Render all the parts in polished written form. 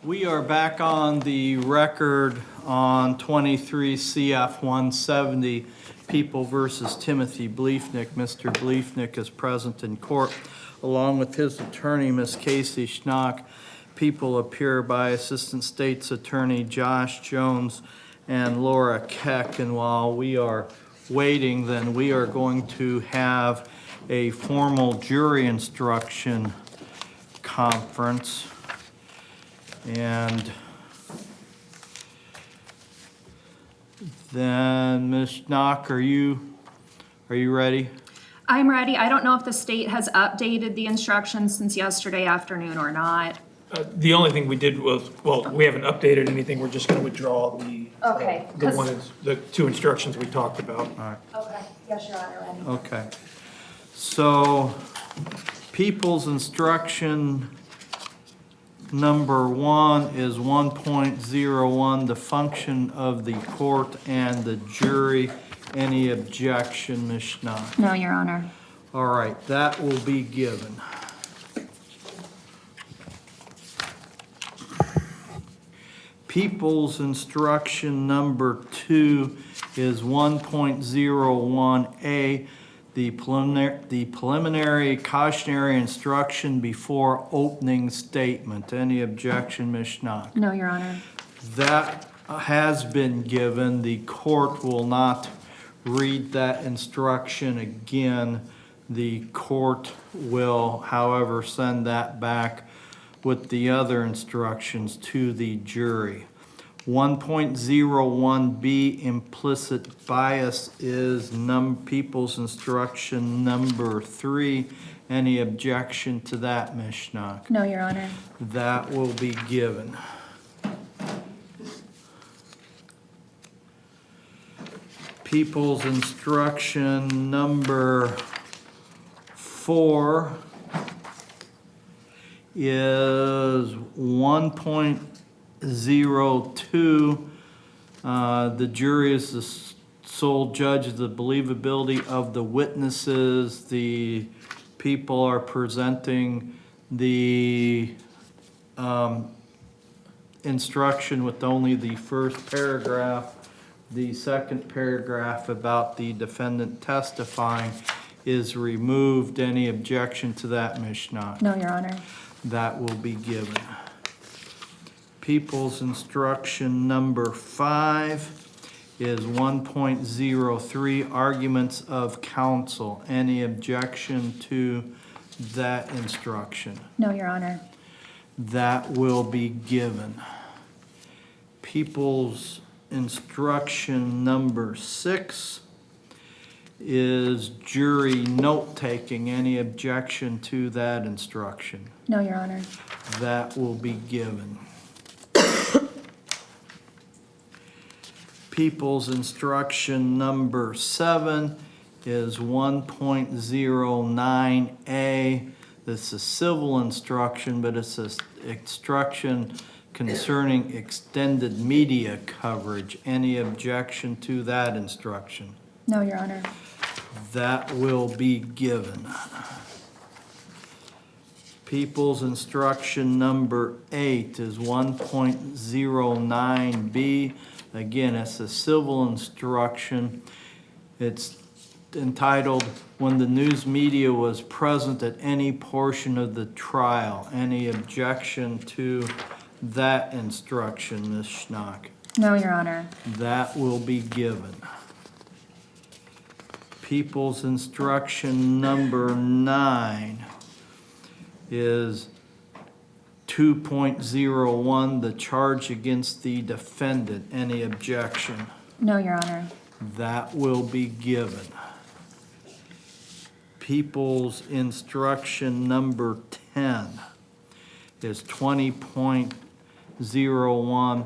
We are back on the record on 23 CF 170, People versus Timothy Bliefnick. Mr. Bliefnick is present in court along with his attorney, Ms. Casey Schnock. People appear by Assistant State's Attorney Josh Jones and Laura Keck. And while we are waiting, then we are going to have a formal jury instruction conference. And then, Ms. Schnock, are you ready? I'm ready. I don't know if the state has updated the instructions since yesterday afternoon or not. The only thing we did was, well, we haven't updated anything. We're just going to withdraw the Okay, the two instructions we talked about. Okay, yes, Your Honor, ready. Okay. So, People's Instruction number 1 is 1.01, the function of the court and the jury. Any objection, Ms. Schnock? No, Your Honor. All right, that will be given. People's Instruction number 2 is 1.01A, the preliminary cautionary instruction before opening statement. Any objection, Ms. Schnock? No, Your Honor. That has been given. The court will not read that instruction again. The court will, however, send that back with the other instructions to the jury. 1.01B, implicit bias, is People's Instruction number 3. Any objection to that, Ms. Schnock? No, Your Honor. That will be given. People's Instruction number 4 is 1.02. The jury is the sole judge of the believability of the witnesses. The people are presenting the instruction with only the first paragraph. The second paragraph about the defendant testifying is removed. Any objection to that, Ms. Schnock? No, Your Honor. That will be given. People's Instruction number 5 is 1.03, arguments of counsel. Any objection to that instruction? No, Your Honor. That will be given. People's Instruction number 6 is jury note-taking. Any objection to that instruction? No, Your Honor. That will be given. People's Instruction number 7 is 1.09A. This is civil instruction, but it's an instruction concerning extended media coverage. Any objection to that instruction? No, Your Honor. That will be given. People's Instruction number 8 is 1.09B. Again, it's a civil instruction. It's entitled, when the news media was present at any portion of the trial. Any objection to that instruction, Ms. Schnock? No, Your Honor. That will be given. People's Instruction number 9 is 2.01, the charge against the defendant. Any objection? No, Your Honor. That will be given. People's Instruction number 10 is 20.01,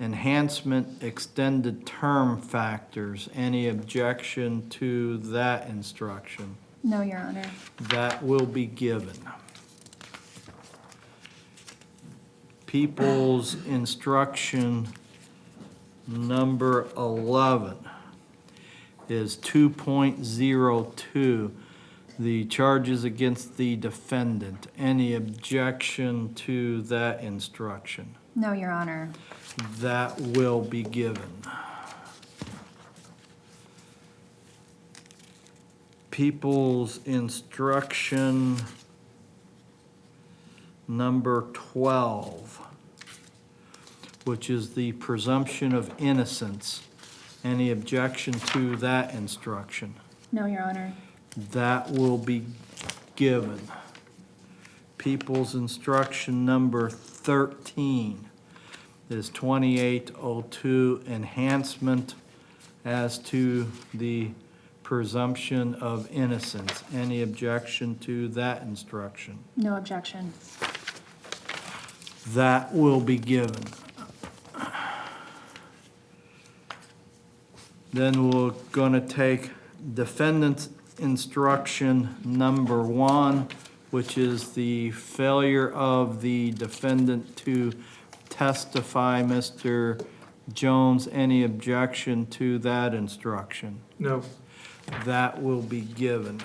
enhancement extended term factors. Any objection to that instruction? No, Your Honor. That will be given. People's Instruction number 11 is 2.02, the charges against the defendant. Any objection to that instruction? No, Your Honor. That will be given. People's instruction number 12, which is the presumption of innocence. Any objection to that instruction? No, Your Honor. That will be given. People's instruction number 13 is 2802, enhancement as to the presumption of innocence. Any objection to that instruction? No objection. That will be given. Then we're gonna take defendant's instruction number 1, which is the failure of the defendant to testify. Mr. Jones, any objection to that instruction? No. That will be given.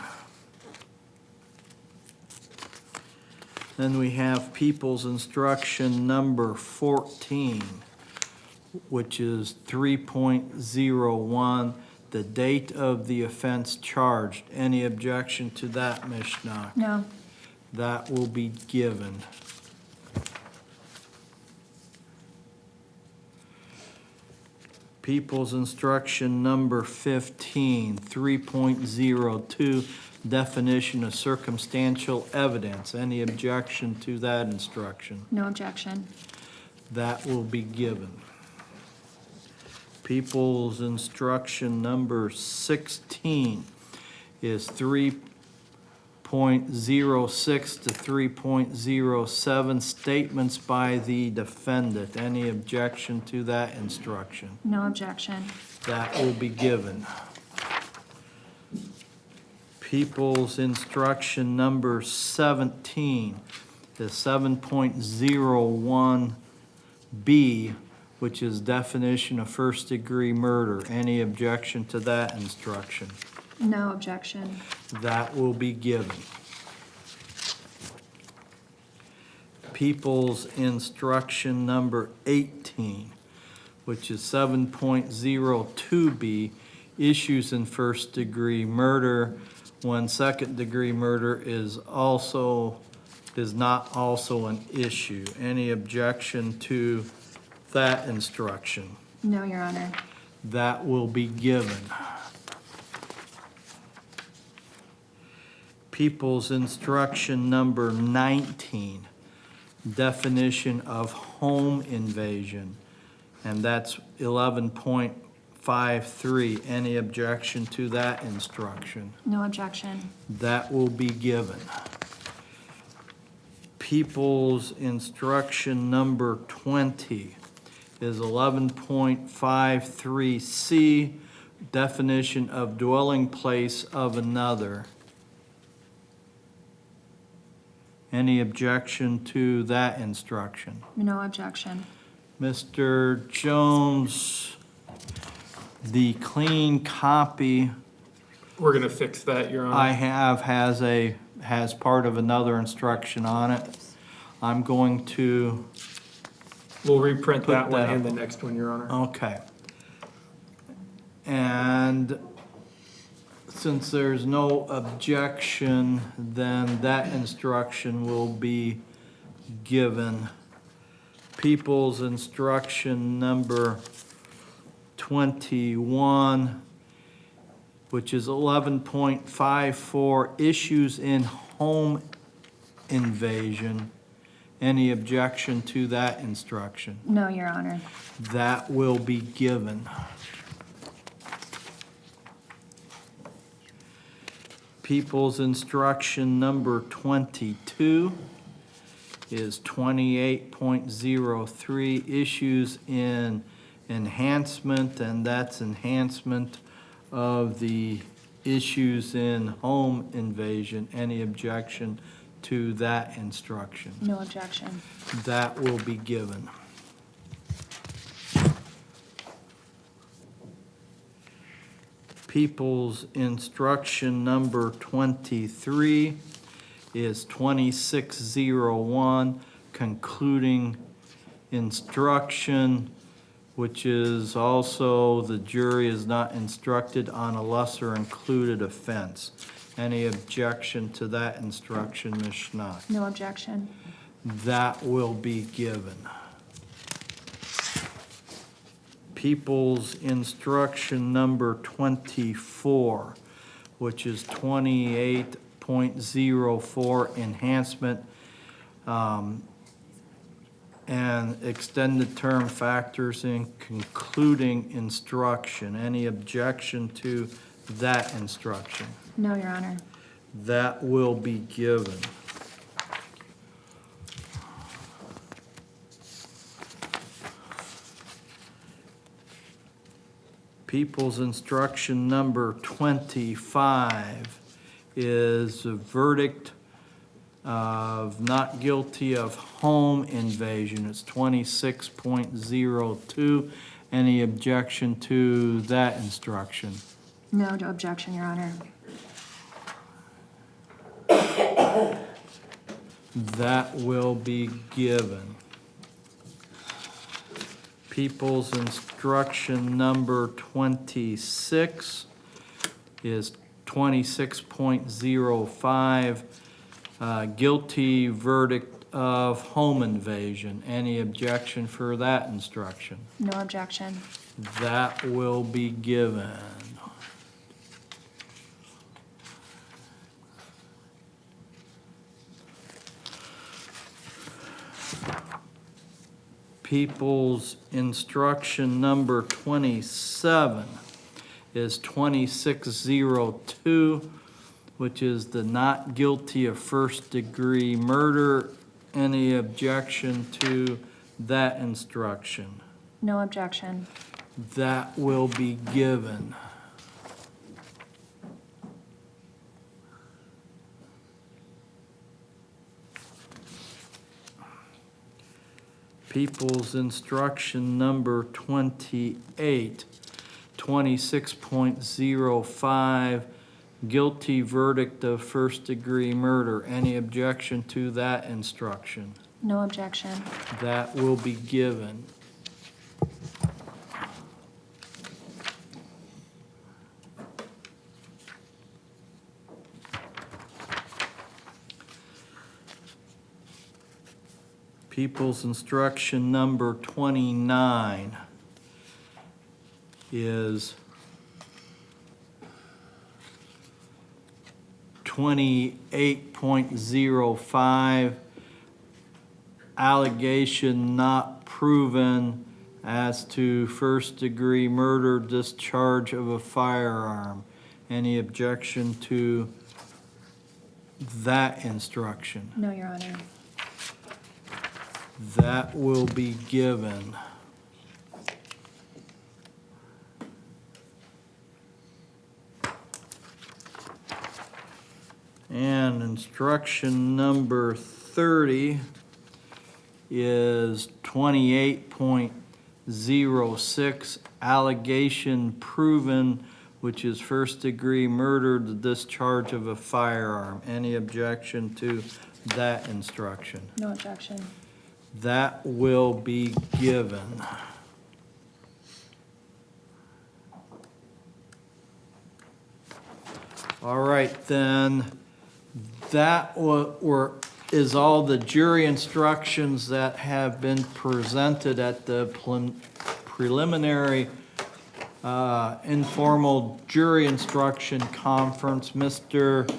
Then we have people's instruction number 14, which is 3.01, the date of the offense charged. Any objection to that, Ms. Schnock? No. That will be given. People's instruction number 15, 3.02, definition of circumstantial evidence. Any objection to that instruction? No objection. That will be given. People's instruction number 16 is 3.06 to 3.07, statements by the defendant. Any objection to that instruction? No objection. That will be given. People's instruction number 17 is 7.01B, which is definition of first-degree murder. Any objection to that instruction? No objection. That will be given. People's instruction number 18, which is 7.02B, issues in first-degree murder when second-degree murder is not also an issue. Any objection to that instruction? No, Your Honor. That will be given. People's instruction number 19, definition of home invasion, and that's 11.53. Any objection to that instruction? No objection. That will be given. People's instruction number 20 is 11.53C, definition of dwelling place of another. Any objection to that instruction? No objection. Mr. Jones, the clean copy We're gonna fix that, Your Honor. I have has part of another instruction on it. I'm going to, We'll reprint that one that and up. the next one, Your Honor. okay. And since there's no objection, then that instruction will be given. People's instruction number 21, which is 11.54, issues in home invasion. Any objection to that instruction? No, Your Honor. That will be given. People's instruction number 22 is 28.03, issues in enhancement, and that's enhancement of the issues in home invasion. Any objection to that instruction? No objection. That will be given. People's instruction number 23 is 2601, concluding instruction, which is also the jury is not instructed on a lesser included offense. Any objection to that instruction, Ms. Schnock? No objection. That will be given. People's instruction number 24, which is 28.04 enhancement and extended term factors in concluding instruction. Any objection to that instruction? No, Your Honor. That will be given. People's instruction number 25 is a verdict of not guilty of home invasion. It's 26.02. Any objection to that instruction? No objection, Your Honor. That will be given. People's instruction number 26 is 26.05, guilty verdict of home invasion. Any objection for that instruction? No objection. That will be given. People's instruction number 27 is 2602, which is the not guilty of first-degree murder. Any objection to that instruction? No objection. That will be given. People's instruction number 28, 26.05, guilty verdict of first-degree murder. Any objection to that instruction? No objection. That will be given. People's instruction number 29 is 28.05, allegation not proven as to first-degree murder, discharge of a firearm. Any objection to that instruction? No, Your Honor. That will be given. And instruction number 30 is 28.06, allegation proven, which is first-degree murder, the discharge of a firearm. Any objection to that instruction? No objection. That will be given. All right, then, that is all the jury instructions that have been presented at the preliminary informal jury instruction conference. Mr.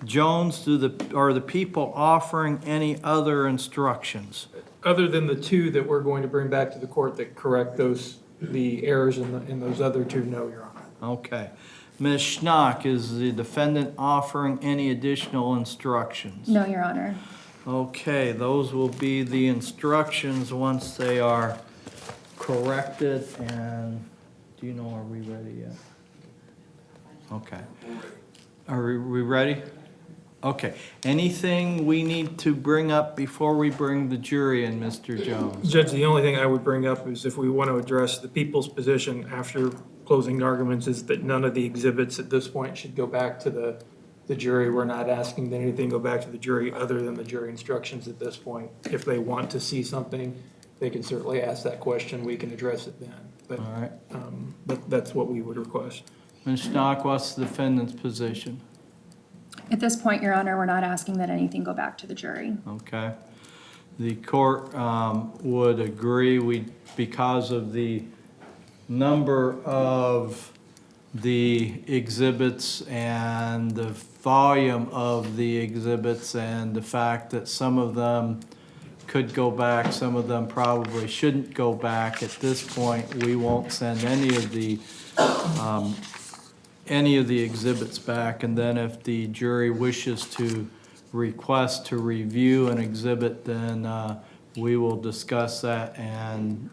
Jones, are the people offering any other instructions? Other than the two that we're going to bring back to the court that correct the errors in those other two, no, Your Honor. Okay. Ms. Schnock, is the defendant offering any additional instructions? No, Your Honor. Okay, those will be the instructions once they are corrected. And do you know, are we ready yet? Okay. Are we ready? Okay. Anything we need to bring up before we bring the jury in, Mr. Jones? Judge, the only thing I would bring up is if we want to address the people's position after closing arguments is that none of the exhibits at this point should go back to the jury. We're not asking that anything go back to the jury other than the jury instructions at this point. If they want to see something, they can certainly ask that question. We can address it then. But, All right. but that's what we would request. Ms. Schnock, what's the defendant's position? At this point, Your Honor, we're not asking that anything go back to the jury. Okay. The court would agree because of the number of the exhibits and the volume of the exhibits and the fact that some of them could go back, some of them probably shouldn't go back. At this point, we won't send any of the exhibits back, and then if the jury wishes to request to review an exhibit, then we will discuss that and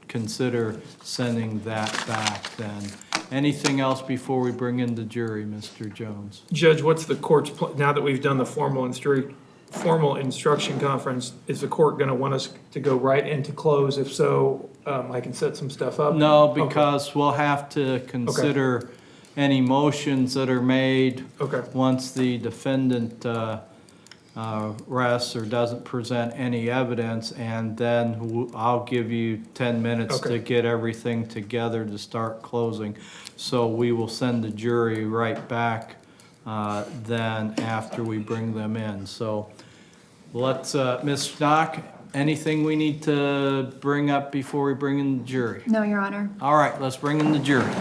consider sending that back then. Anything else before we bring in the jury, Mr. Jones? Judge, what's the court's, now that we've done the formal instruction conference, is the court going to want us to go right into close? If so, I can set some stuff up? No, Okay. because we'll have to consider any motions that are made Okay. once the defendant rests or doesn't present any evidence, and then I'll give you 10 minutes to Okay. get everything together to start closing. So we will send the jury right back then after we bring them in. So let's, Ms. Schnock, anything we need to bring up before we bring in the jury? No, Your Honor. All right, let's bring in the jury.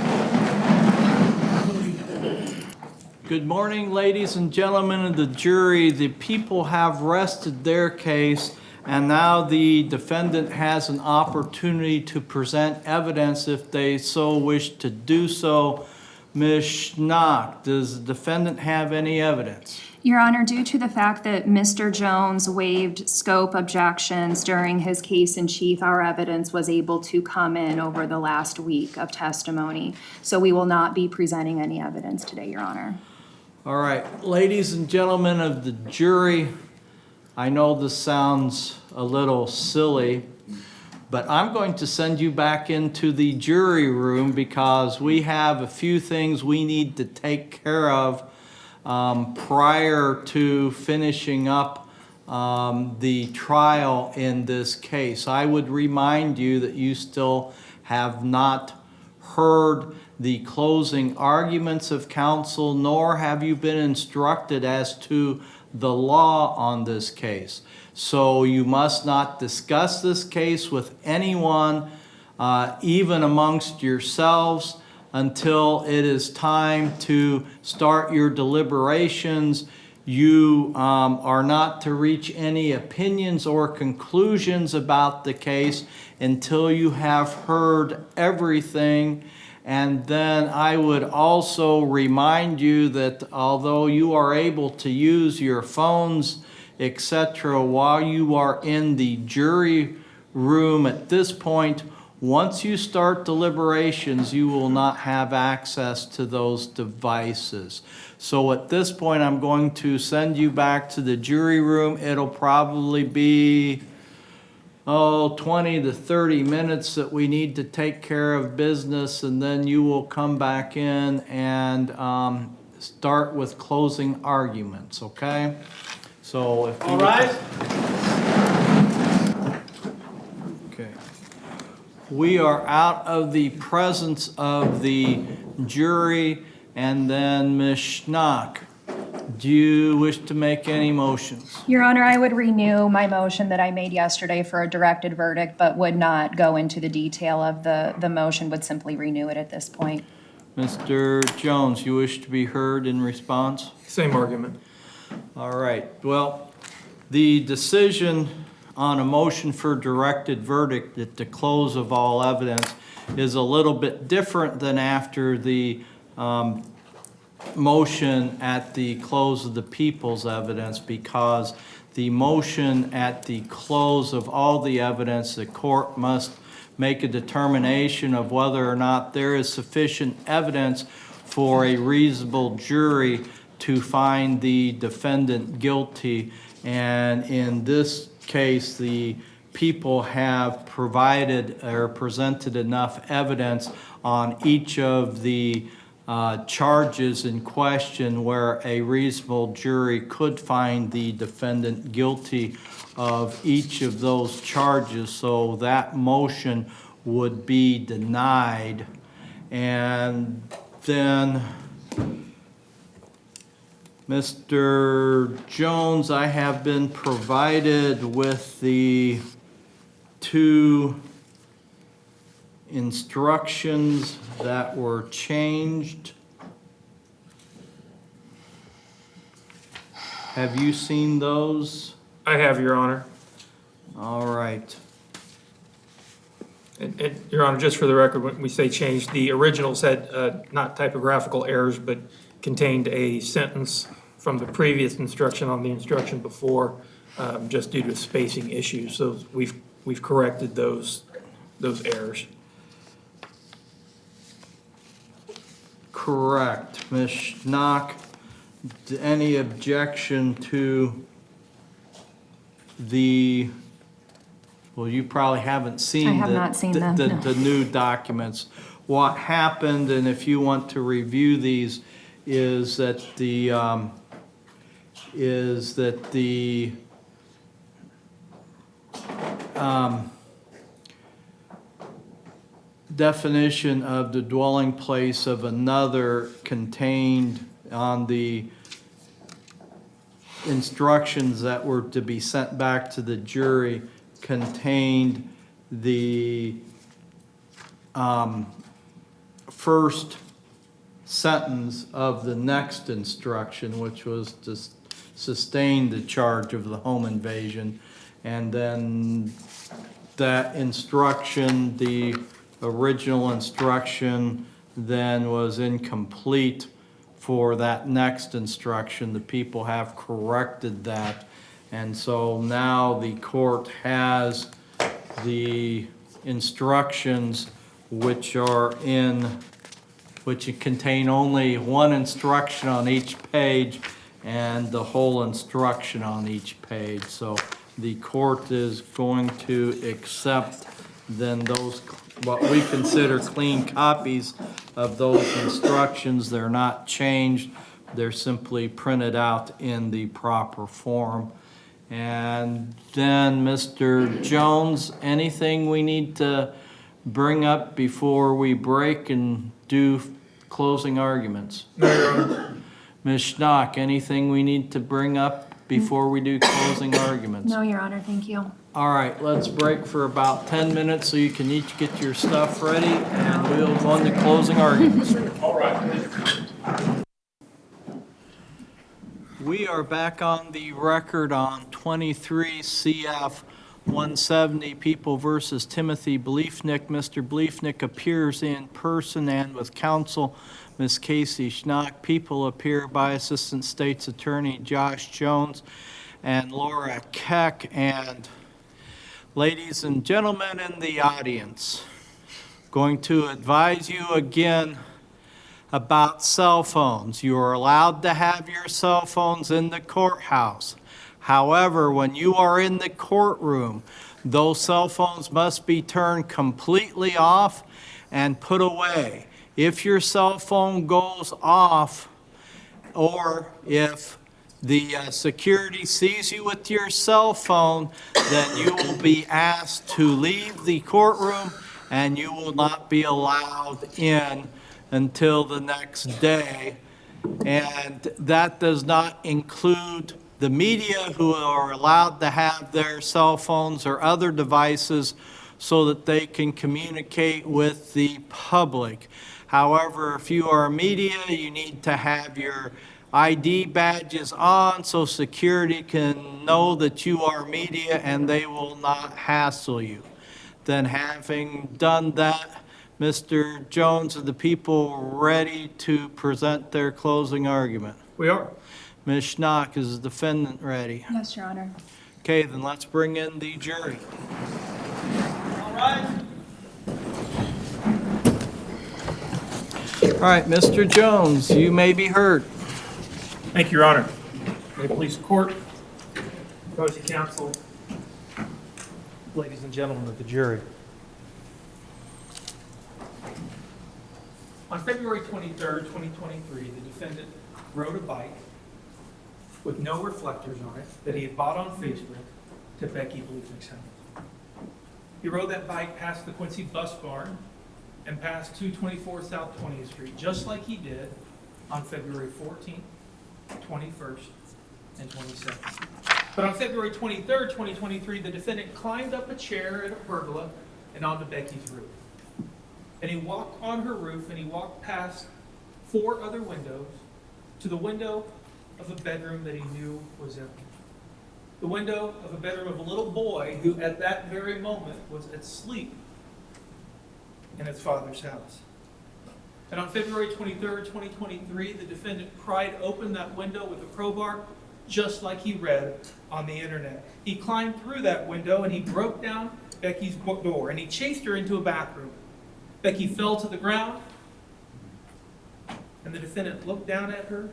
Good morning, ladies and gentlemen of the jury. The people have rested their case, and now the defendant has an opportunity to present evidence if they so wish to do so. Ms. Schnock, does the defendant have any evidence? Your Honor, due to the fact that Mr. Jones waived scope objections during his case in chief, our evidence was able to come in over the last week of testimony. So we will not be presenting any evidence today, Your Honor. All right, ladies and gentlemen of the jury, I know this sounds a little silly, but I'm going to send you back into the jury room because we have a few things we need to take care of prior to finishing up the trial in this case. I would remind you that you still have not heard the closing arguments of counsel, nor have you been instructed as to the law on this case. So you must not discuss this case with anyone, even amongst yourselves, until it is time to start your deliberations. You are not to reach any opinions or conclusions about the case until you have heard everything. And then I would also remind you that although you are able to use your phones, etc., while you are in the jury room at this point, once you start deliberations, you will not have access to those devices. So at this point, I'm going to send you back to the jury room. It'll probably be 20 to 30 minutes that we need to take care of business, and then you will come back in and start with closing arguments, okay? So if you... All right. Okay. We are out of the presence of the jury, and then Ms. Schnock, do you wish to make any motions? Your Honor, I would renew my motion that I made yesterday for a directed verdict, but would not go into the detail of the motion, would simply renew it at this point. Mr. Jones, you wish to be heard in response? Same argument. All right. Well, the decision on a motion for directed verdict at the close of all evidence is a little bit different than after the motion at the close of the people's evidence, because the motion at the close of all the evidence, the court must make a determination of whether or not there is sufficient evidence for a reasonable jury to find the defendant guilty. And in this case, the people have provided or presented enough evidence on each of the charges in question where a reasonable jury could find the defendant guilty of each of those charges, so that motion would be denied. And then, Mr. Jones, I have been provided with the 2 instructions that were changed. Have you seen those? I have, Your Honor. All right. And Your Honor, just for the record, when we say change, the original said not typographical errors, but contained a sentence from the previous instruction on the instruction before, just due to spacing issues. So we've corrected those errors. Correct. Ms. Schnock, any objection to the, well, you probably haven't seen I have not seen them, no. the new documents. What happened, and if you want to review these, is that the definition of the dwelling place of another contained on the instructions that were to be sent back to the jury contained the first sentence of the next instruction, which was to sustain the charge of the home invasion. And then that instruction, the original instruction, then was incomplete for that next instruction. The people have corrected that. And so now the court has the instructions which contain only one instruction on each page and the whole instruction on each page. So the court is going to accept then those, what we consider clean copies of those instructions. They're not changed. They're simply printed out in the proper form. And then, Mr. Jones, anything we need to bring up before we break and do closing arguments? No, Your Honor. Ms. Schnock, anything we need to bring up before we do closing arguments? No, Your Honor, thank you. All right, let's break for about 10 minutes so you can each get your stuff ready, and we'll go into closing arguments. All right. We are back on the record on 23 CF 170, People versus Timothy Bliefnick. Mr. Bliefnick appears in person and with counsel, Ms. Casey Schnock. People appear by Assistant State's Attorney Josh Jones and Laura Keck. And ladies and gentlemen in the audience, going to advise you again about cell phones. You are allowed to have your cell phones in the courthouse. However, when you are in the courtroom, those cell phones must be turned completely off and put away. If your cell phone goes off, or if the security sees you with your cell phone, then you will be asked to leave the courtroom and you will not be allowed in until the next day. And that does not include the media, who are allowed to have their cell phones or other devices so that they can communicate with the public. However, if you are media, you need to have your ID badges on so security can know that you are media and they will not hassle you. Then, having done that, Mr. Jones, are the people ready to present their closing argument? We are. Ms. Schnock, is the defendant ready? Yes, Your Honor. Okay, then let's bring in the jury. All right. All right, Mr. Jones, you may be heard. Thank you, Your Honor. May it please the court, opposing counsel. ladies and gentlemen of the jury. On February 23rd, 2023, the defendant rode a bike with no reflectors on it that he had bought on Facebook to Becky Bliefnick's house. He rode that bike past the Quincy Bus Barn and past 224 South 20th Street, just like he did on February 14th, 21st, and 22nd. But on February 23rd, 2023, the defendant climbed up a chair at a pergola and onto Becky's roof. And he walked on her roof, and he walked past 4 other windows to the window of a bedroom that he knew was empty. The window of a bedroom of a little boy who at that very moment was asleep in his father's house. And on February 23rd, 2023, the defendant pried open that window with a crowbar, just like he read on the internet. He climbed through that window and he broke down Becky's door and he chased her into a bathroom. Becky fell to the ground, and the defendant looked down at her,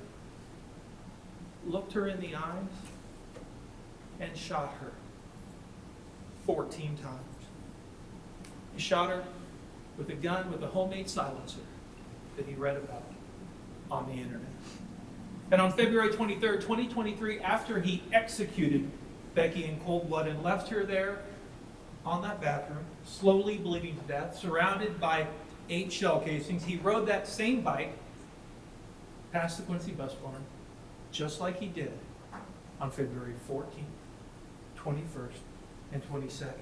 looked her in the eyes, and shot her 14 times. He shot her with a gun with a homemade silencer that he read about on the internet. And on February 23rd, 2023, after he executed Becky in cold blood and left her there on that bathroom, slowly bleeding to death, surrounded by 8 shell casings, he rode that same bike past the Quincy Bus Barn, just like he did on February 14th, 21st, and 22nd.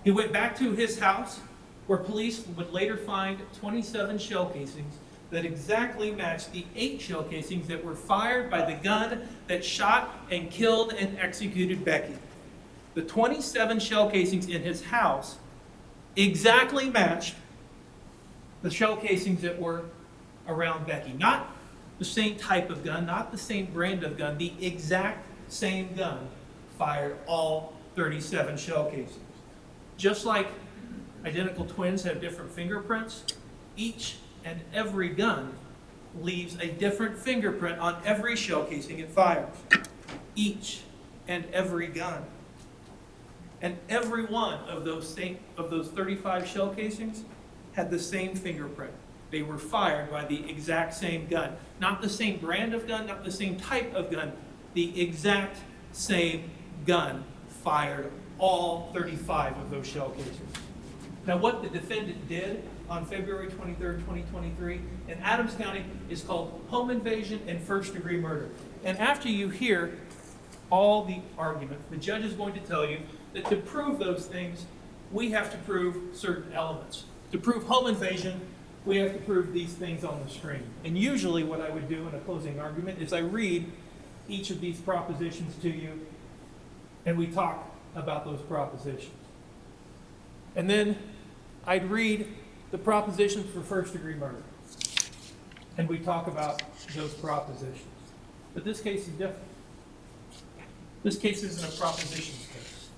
He went back to his house, where police would later find 27 shell casings that exactly matched the 8 shell casings that were fired by the gun that shot and killed and executed Becky. The 27 shell casings in his house exactly matched the shell casings that were around Becky. Not the same type of gun, not the same brand of gun, the exact same gun fired all 37 shell casings. Just like identical twins have different fingerprints, each and every gun leaves a different fingerprint on every shell casing it fires. Each and every gun. And every one of those 35 shell casings had the same fingerprint. They were fired by the exact same gun. Not the same brand of gun, not the same type of gun. The exact same gun fired all 35 of those shell casings. Now, what the defendant did on February 23rd, 2023 in Adams County is called home invasion and first-degree murder. And after you hear all the arguments, the judge is going to tell you that to prove those things, we have to prove certain elements. To prove home invasion, we have to prove these things on the screen. And usually what I would do in a closing argument is I read each of these propositions to you, and we talk about those propositions. And then I'd read the propositions for first-degree murder, and we talk about those propositions. But this case is different. This case isn't a propositions case.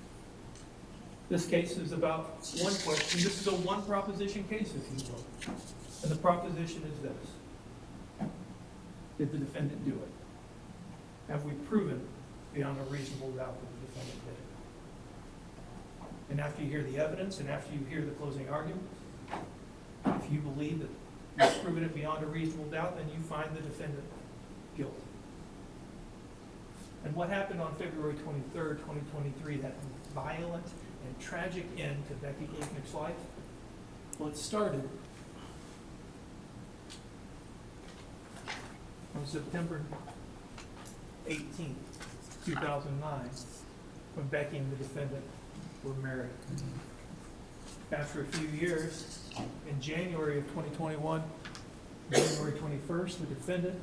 This case is about one question. This is a one proposition case, if you will. And the proposition is this: did the defendant do it? Have we proven beyond a reasonable doubt that the defendant did it? And after you hear the evidence, and after you hear the closing arguments, if you believe that you've proven it beyond a reasonable doubt, then you find the defendant guilty. And what happened on February 23rd, 2023, that violent and tragic end to Becky Bliefnick's life? Well, it started on September 18th, 2009, when Becky and the defendant were married. After a few years, in January of 2021, January 21st, the defendant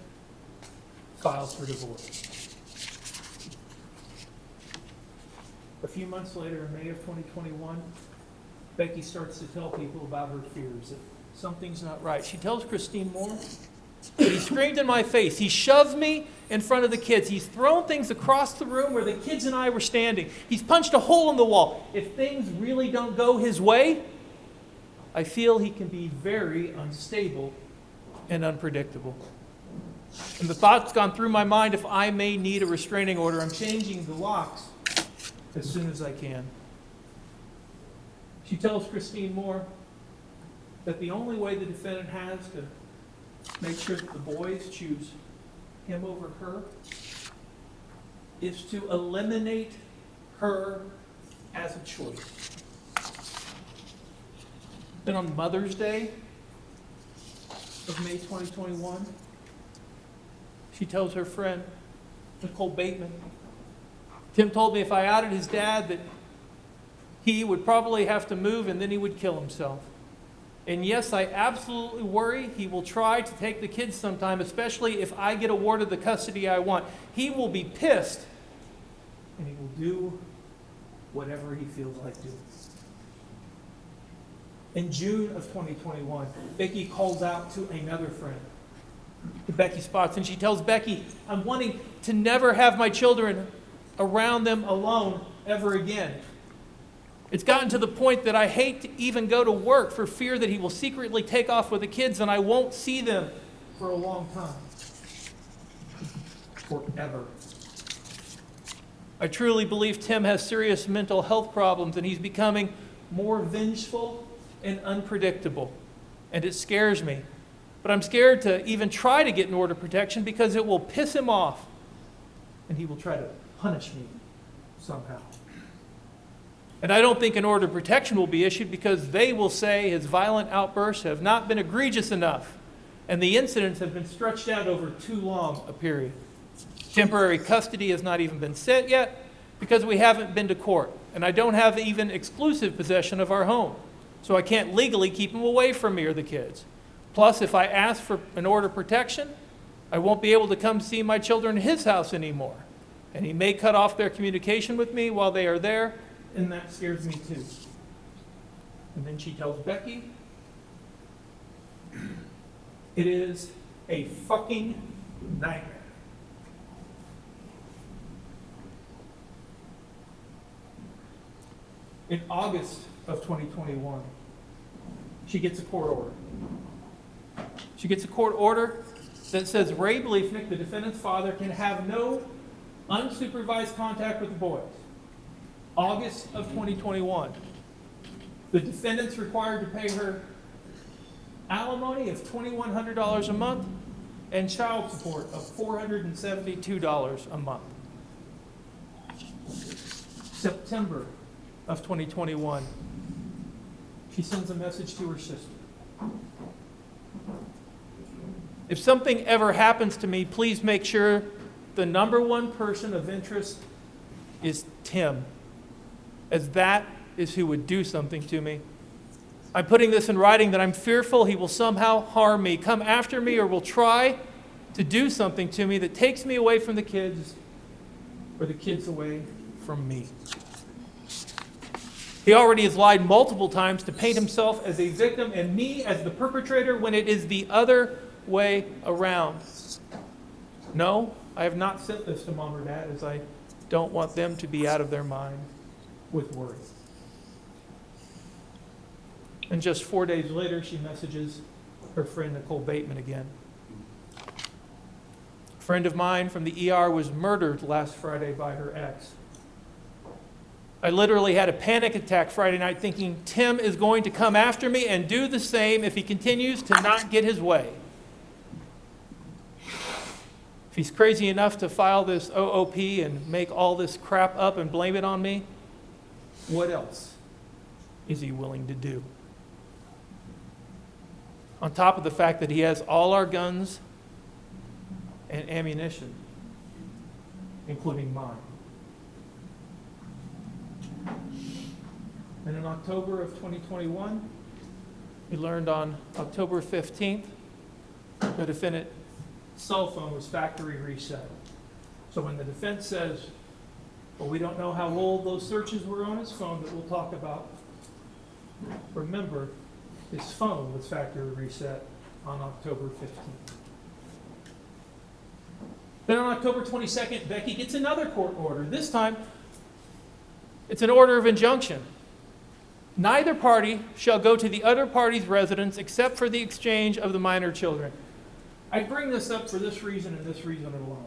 filed for divorce. A few months later, in May of 2021, Becky starts to tell people about her fears, that something's not right. She tells Christine Moore that he screamed in my face. He shoved me in front of the kids. He's thrown things across the room where the kids and I were standing. He's punched a hole in the wall. If things really don't go his way, I feel he can be very unstable and unpredictable. And the thought's gone through my mind, if I may need a restraining order, I'm changing the locks as soon as I can. She tells Christine Moore that the only way the defendant has to make sure that the boys choose him over her is to eliminate her as a choice. Then on Mother's Day of May 2021, she tells her friend, Nicole Bateman, Tim told me if I outed his dad that he would probably have to move and then he would kill himself. And yes, I absolutely worry he will try to take the kids sometime, especially if I get awarded the custody I want. He will be pissed and he will do whatever he feels like doing. In June of 2021, Becky calls out to another friend, to Becky Spots, and she tells Becky, I'm wanting to never have my children around them alone ever again. It's gotten to the point that I hate to even go to work for fear that he will secretly take off with the kids and I won't see them for a long time. Forever. I truly believe Tim has serious mental health problems and he's becoming more vengeful and unpredictable. And it scares me. But I'm scared to even try to get an order of protection because it will piss him off and he will try to punish me somehow. And I don't think an order of protection will be issued because they will say his violent outbursts have not been egregious enough and the incidents have been stretched out over too long a period. Temporary custody has not even been set yet because we haven't been to court, and I don't have even exclusive possession of our home, so I can't legally keep him away from me or the kids. Plus, if I ask for an order of protection, I won't be able to come see my children in his house anymore, and he may cut off their communication with me while they are there, and that scares me too. And then she tells Becky, it is a fucking nightmare. In August of 2021, she gets a court order. She gets a court order that says Ray Bliefnick, the defendant's father, can have no unsupervised contact with the boys. August of 2021. The defendant's required to pay her alimony of $2,100 a month and child support of $472 a month. September of 2021, she sends a message to her sister. If something ever happens to me, please make sure the number one person of interest is Tim, as that is who would do something to me. I'm putting this in writing that I'm fearful he will somehow harm me, come after me, or will try to do something to me that takes me away from the kids or the kids away from me. He already has lied multiple times to paint himself as a victim and me as the perpetrator when it is the other way around. No, I have not sent this to Mom or Dad as I don't want them to be out of their mind with worry. And just 4 days later, she messages her friend Nicole Bateman again. A friend of mine from the ER was murdered last Friday by her ex. I literally had a panic attack Friday night thinking Tim is going to come after me and do the same if he continues to not get his way. If he's crazy enough to file this OOP and make all this crap up and blame it on me, what else is he willing to do? On top of the fact that he has all our guns and ammunition, including mine. And in October of 2021, we learned on October 15th, the defendant's cell phone was factory reset. So when the defense says, well, we don't know how old those searches were on his phone that we'll talk about, remember, his phone was factory reset on October 15th. Then on October 22nd, Becky gets another court order. This time, it's an order of injunction. Neither party shall go to the other party's residence except for the exchange of the minor children. I bring this up for this reason and this reason alone.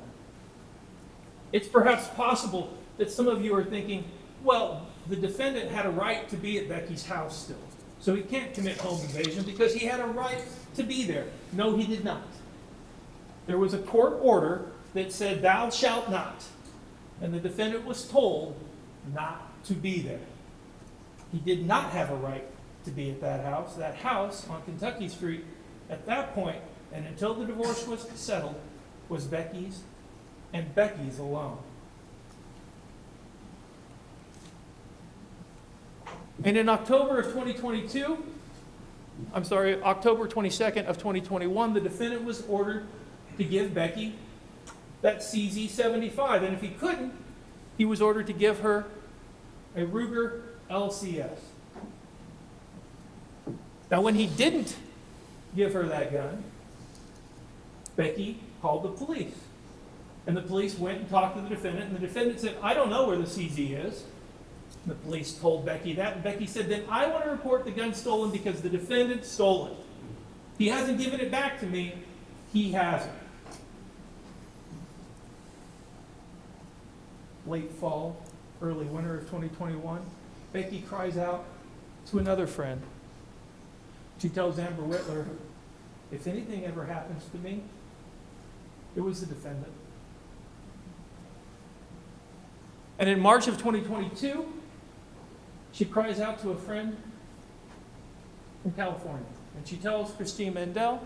It's perhaps possible that some of you are thinking, well, the defendant had a right to be at Becky's house still. So he can't commit home invasion because he had a right to be there. No, he did not. There was a court order that said, "Thou shalt not." And the defendant was told not to be there. He did not have a right to be at that house. That house on Kentucky Street, at that point, and until the divorce was settled, was Becky's and Becky's alone. And in October of 2022, October 22nd of 2021, the defendant was ordered to give Becky that CZ75. And if he couldn't, he was ordered to give her a Ruger LCS. Now, when he didn't give her that gun, Becky called the police. And the police went and talked to the defendant, and the defendant said, "I don't know where the CZ is." The police told Becky that, and Becky said, "Then I want to report the gun stolen because the defendant stole it. He hasn't given it back to me. He hasn't." Late fall, early winter of 2021, Becky cries out to another friend. She tells Amber Whitler, "If anything ever happens to me, it was the defendant." And in March of 2022, she cries out to a friend from California. And she tells Christine Mendel,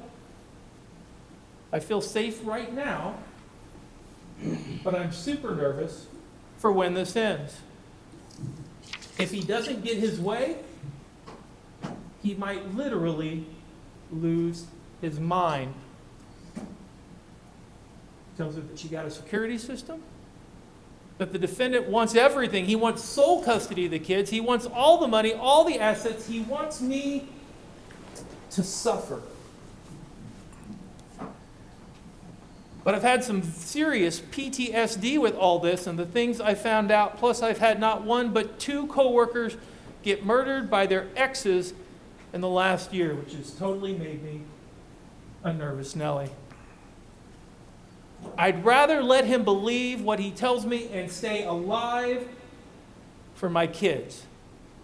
"I feel safe right now, but I'm super nervous for when this ends. If he doesn't get his way, he might literally lose his mind." Tells her that she got a security system, that the defendant wants everything. He wants sole custody of the kids. He wants all the money, all the assets. He wants me to suffer. But I've had some serious PTSD with all this and the things I found out. Plus, I've had not one but two coworkers get murdered by their exes in the last year, which has totally made me a nervous Nelly. I'd rather let him believe what he tells me and stay alive for my kids.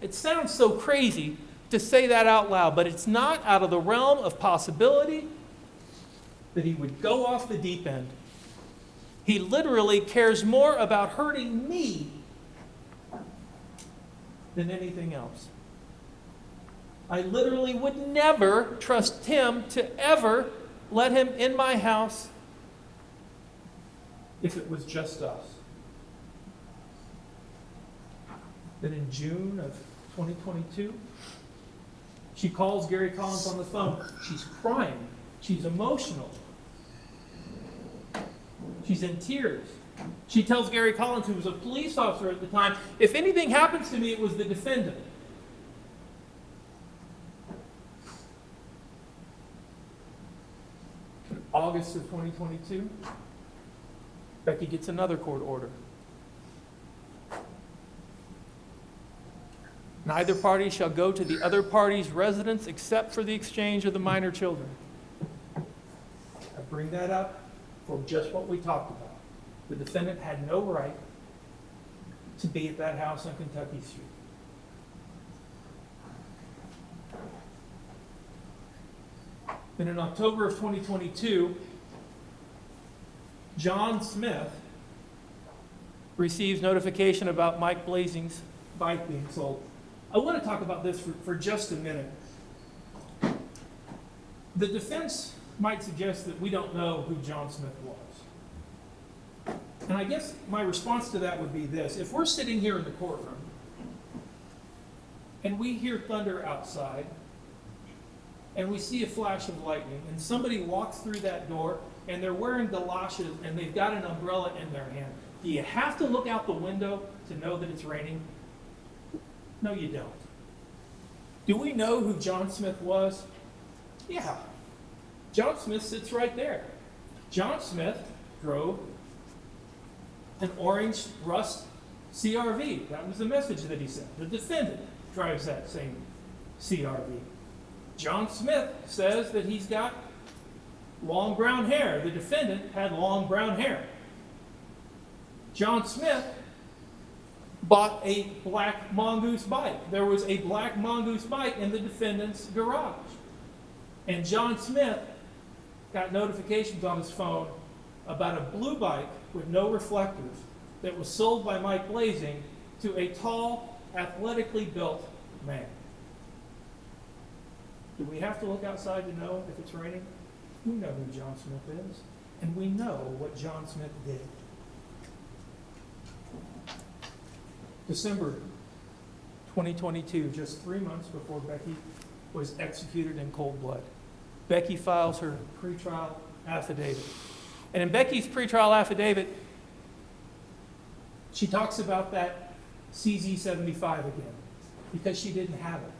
It sounds so crazy to say that out loud, but it's not out of the realm of possibility that he would go off the deep end. He literally cares more about hurting me than anything else. I literally would never trust him to ever let him in my house if it was just us. Then in June of 2022, she calls Gary Collins on the phone. She's crying. She's emotional. She's in tears. She tells Gary Collins, who was a police officer at the time, "If anything happens to me, it was the defendant." In August of 2022, Becky gets another court order. Neither party shall go to the other party's residence except for the exchange of the minor children. I bring that up for just what we talked about. The defendant had no right to be at that house on Kentucky Street. Then in October of 2022, John Smith receives notification about Mike Blazing's bike being sold. I want to talk about this for just a minute. The defense might suggest that we don't know who John Smith was. And I guess my response to that would be this. If we're sitting here in the courtroom and we hear thunder outside and we see a flash of lightning and somebody walks through that door and they're wearing galoshes and they've got an umbrella in their hand, do you have to look out the window to know that it's raining? No, you don't. Do we know who John Smith was? Yeah. John Smith sits right there. John Smith drove an orange rust CRV. That was the message that he sent. The defendant drives that same CRV. John Smith says that he's got long brown hair. The defendant had long brown hair. John Smith bought a black mongoose bike. There was a black mongoose bike in the defendant's garage. And John Smith got notifications on his phone about a blue bike with no reflectors that was sold by Mike Blazing to a tall, athletically built man. Do we have to look outside to know if it's raining? We know who John Smith is, and we know what John Smith did. December 2022, just 3 months before Becky was executed in cold blood, Becky files her pretrial affidavit. And in Becky's pretrial affidavit, she talks about that CZ-75 again, because she didn't have it.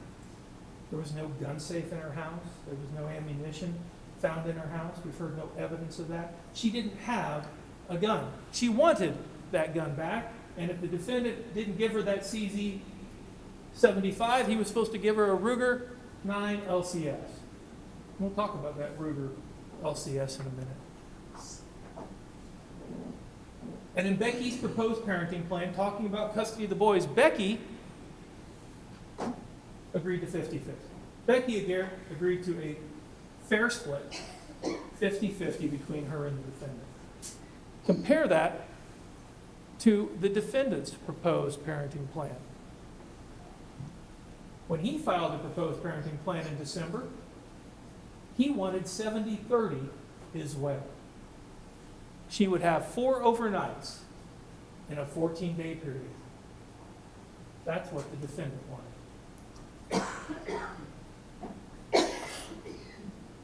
There was no gun safe in her house. There was no ammunition found in her house. We've heard no evidence of that. She didn't have a gun. She wanted that gun back, and if the defendant didn't give her that CZ-75, he was supposed to give her a Ruger 9 LCS. We'll talk about that Ruger LCS in a minute. And in Becky's proposed parenting plan, talking about custody of the boys, Becky agreed to 50-50. Becky agreed to a fair split, 50-50 between her and the defendant. Compare that to the defendant's proposed parenting plan. When he filed the proposed parenting plan in December, he wanted 70-30 his way. She would have 4 overnights in a 14-day period. That's what the defendant wanted.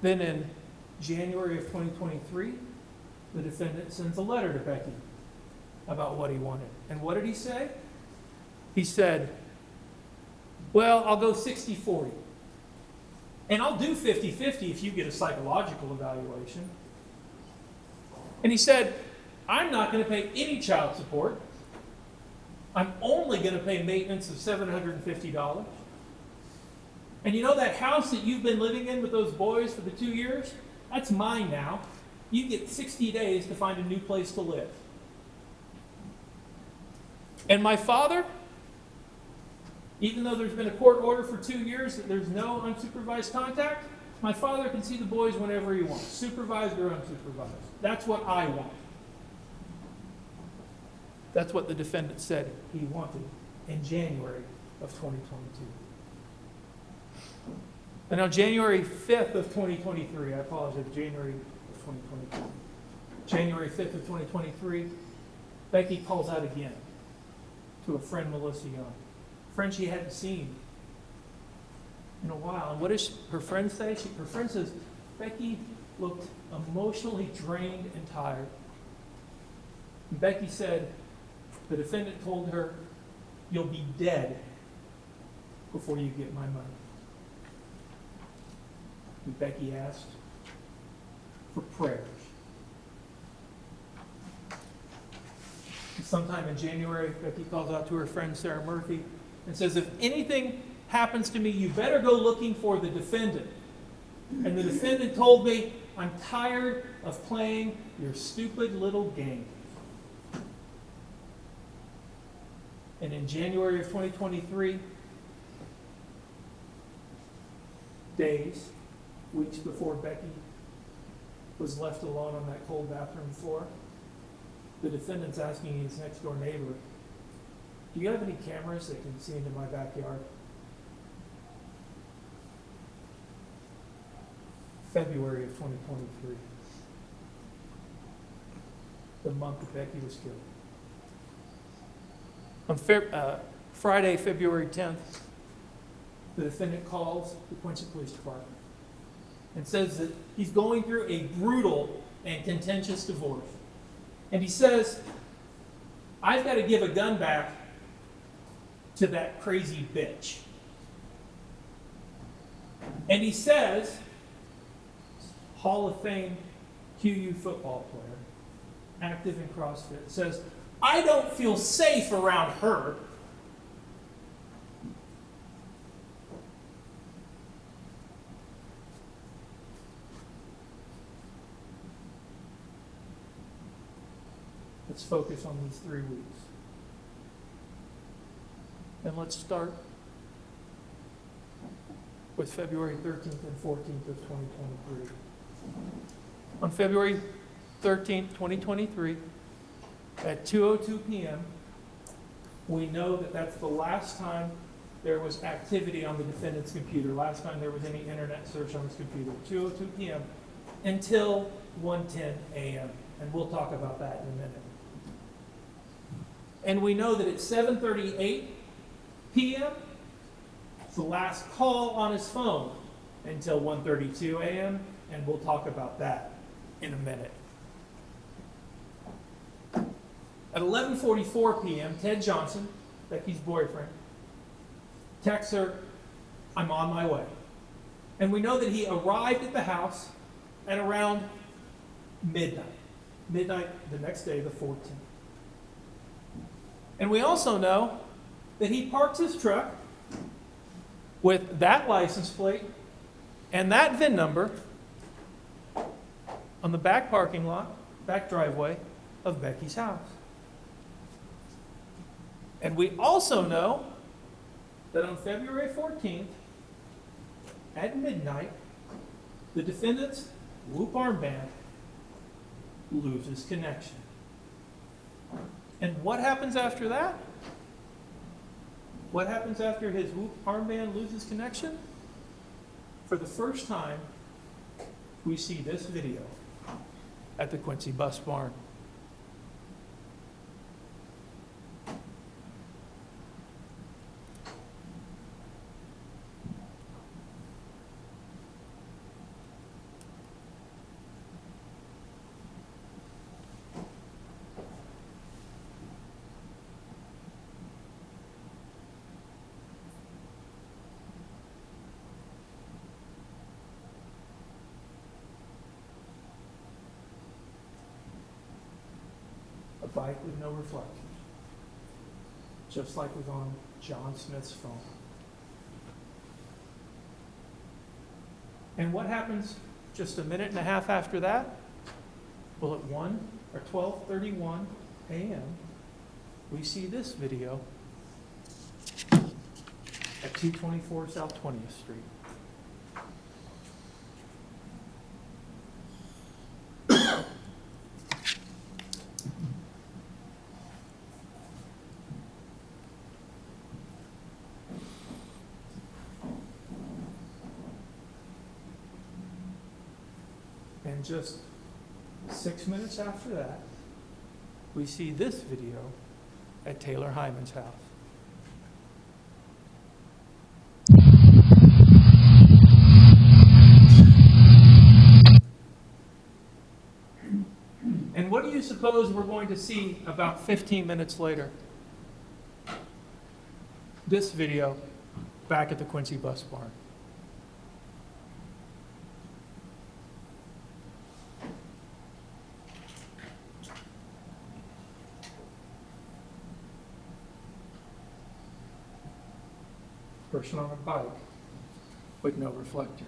Then in January of 2023, the defendant sends a letter to Becky about what he wanted. And what did he say? He said, well, I'll go 60-40. And I'll do 50-50 if you get a psychological evaluation. And he said, I'm not going to pay any child support. I'm only going to pay maintenance of $750. And you know that house that you've been living in with those boys for the 2 years? That's mine now. You get 60 days to find a new place to live. And my father, even though there's been a court order for 2 years that there's no unsupervised contact, my father can see the boys whenever he wants, supervised or unsupervised. That's what I want. That's what the defendant said he wanted in January of 2022. And on January 5th of 2023, I apologize, January of 2022. January 5th of 2023, Becky calls out again to a friend, Melissa Young. A friend she hadn't seen in a while. And what does her friend say? Her friend says, Becky looked emotionally drained and tired. And Becky said, the defendant told her, you'll be dead before you get my money. And Becky asked for prayers. Sometime in January, Becky calls out to her friend Sarah Murphy and says, if anything happens to me, you better go looking for the defendant. And the defendant told me, I'm tired of playing your stupid little game. And in January of 2023, weeks before Becky was left alone on that cold bathroom floor, the defendant's asking his next door neighbor, do you have any cameras that can see into my backyard? February of 2023, the month that Becky was killed. On Friday, February 10th, the defendant calls the Quincy Police Department and says that he's going through a brutal and contentious divorce. And he says, I've got to give a gun back to that crazy bitch. And he says, Hall of Fame QU football player, active in CrossFit, says, I don't feel safe around her. Let's focus on these 3 weeks. And let's start with February 13th and 14th of 2023. On February 13th, 2023, at 2:02 p.m., we know that that's the last time there was activity on the defendant's computer, last time there was any internet search on his computer, 2:02 p.m. until 1:10 a.m. And we'll talk about that in a minute. And we know that at 7:38 p.m., it's the last call on his phone until 1:32 a.m., and we'll talk about that in a minute. At 11:44 p.m., Ted Johnson, Becky's boyfriend, texts her, "I'm on my way." And we know that he arrived at the house at around midnight the next day, the 14th. And we also know that he parked his truck with that license plate and that VIN number on the back parking lot, back driveway of Becky's house. And we also know that on February 14th, at midnight, the defendant's Whoop armband loses connection. And what happens after that? What happens after his Whoop armband loses connection? For the first time, we see this video at the Quincy Bus Barn. A bike with no reflectors, just like was on John Smith's phone. And what happens just a minute and a half after that? Well, at 12:31 a.m., we see this video at 224 South 20th Street. And just 6 minutes after that, we see this video at Taylor Hyman's house. And what do you suppose we're going to see about 15 minutes later? This video back at the Quincy Bus Barn. Person on a bike with no reflectors.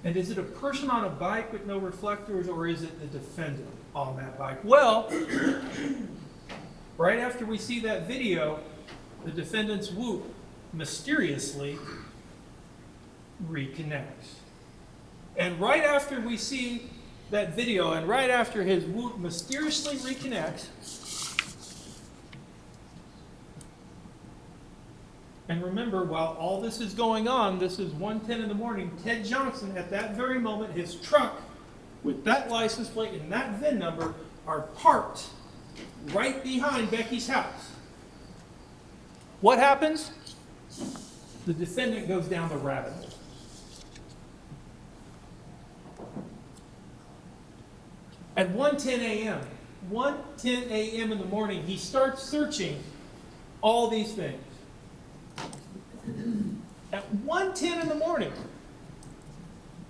And is it a person on a bike with no reflectors, or is it the defendant on that bike? Well, right after we see that video, the defendant's Whoop mysteriously reconnects. And right after we see that video, and right after his Whoop mysteriously reconnects, and remember, while all this is going on, this is 1:10 in the morning, Ted Johnson, at that very moment, his truck with that license plate and that VIN number are parked right behind Becky's house. What happens? The defendant goes down the rabbit hole. At 1:10 a.m., 1:10 a.m. in the morning, he starts searching all these things. At 1:10 in the morning,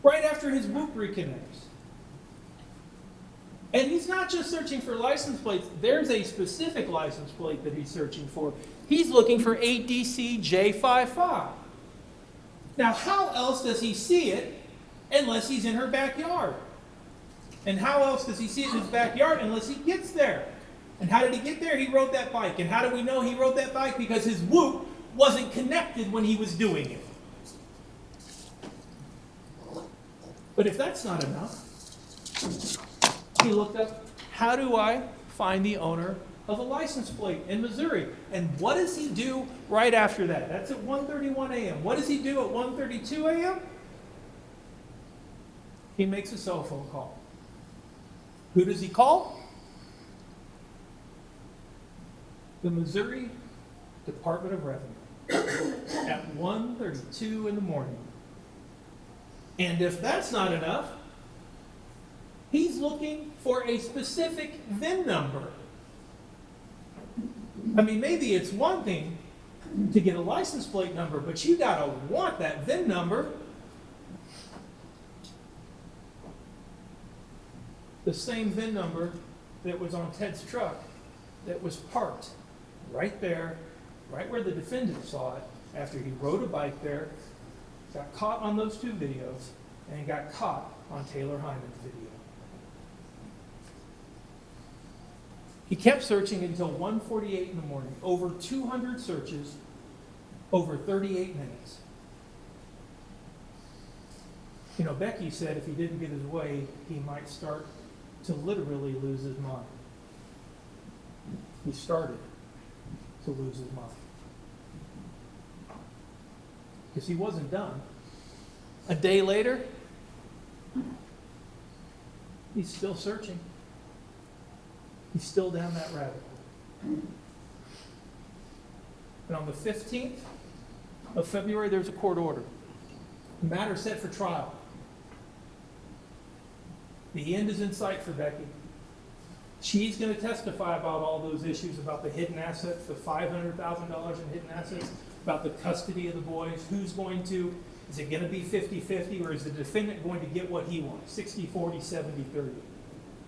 right after his Whoop reconnects. And he's not just searching for license plates. There's a specific license plate that he's searching for. He's looking for ADC J55. Now, how else does he see it unless he's in her backyard? And how else does he see it in his backyard unless he gets there? And how did he get there? He rode that bike. And how do we know he rode that bike? Because his whoop wasn't connected when he was doing it. But if that's not enough, he looked up, how do I find the owner of a license plate in Missouri? And what does he do right after that? That's at 1:31 a.m. What does he do at 1:32 a.m.? He makes a cell phone call. Who does he call? The Missouri Department of Revenue at 1:32 in the morning. And if that's not enough, he's looking for a specific VIN number. I mean, maybe it's one thing to get a license plate number, but you gotta want that VIN number. The same VIN number that was on Ted's truck that was parked right there, right where the defendant saw it, after he rode a bike there, got caught on those two videos, and got caught on Taylor Hyman's video. He kept searching until 1:48 in the morning, over 200 searches, over 38 minutes. You know, Becky said if he didn't get his way, he might start to literally lose his mind. He started to lose his mind. Because he wasn't done. A day later, he's still searching. He's still down that rabbit hole. And on the 15th of February, there's a court order. The matter set for trial. The end is in sight for Becky. She's going to testify about all those issues, about the hidden assets, the $500,000 in hidden assets, about the custody of the boys, who's going to, is it going to be 50-50, or is the defendant going to get what he wants, 60-40, 70-30?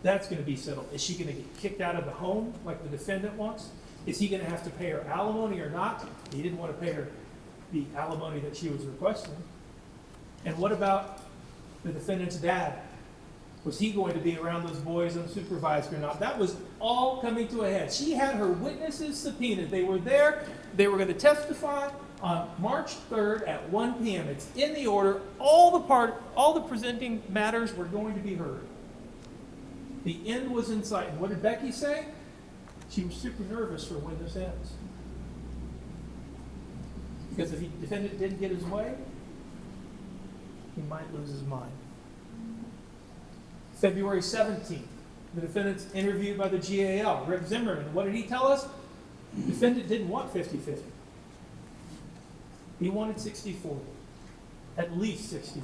That's going to be settled. Is she going to get kicked out of the home like the defendant wants? Is he going to have to pay her alimony or not? He didn't want to pay her the alimony that she was requesting. And what about the defendant's dad? Was he going to be around those boys unsupervised or not? That was all coming to a head. She had her witnesses subpoenaed. They were there. They were going to testify on March 3rd at 1 p.m. It's in the order. All the presenting matters were going to be heard. The end was in sight. And what did Becky say? She was super nervous for when this ends. Because if the defendant didn't get his way, he might lose his mind. February 17th, the defendant's interviewed by the GAL, Rick Zimmerman. What did he tell us? The defendant didn't want 50-50. He wanted 60-40, at least 60-40.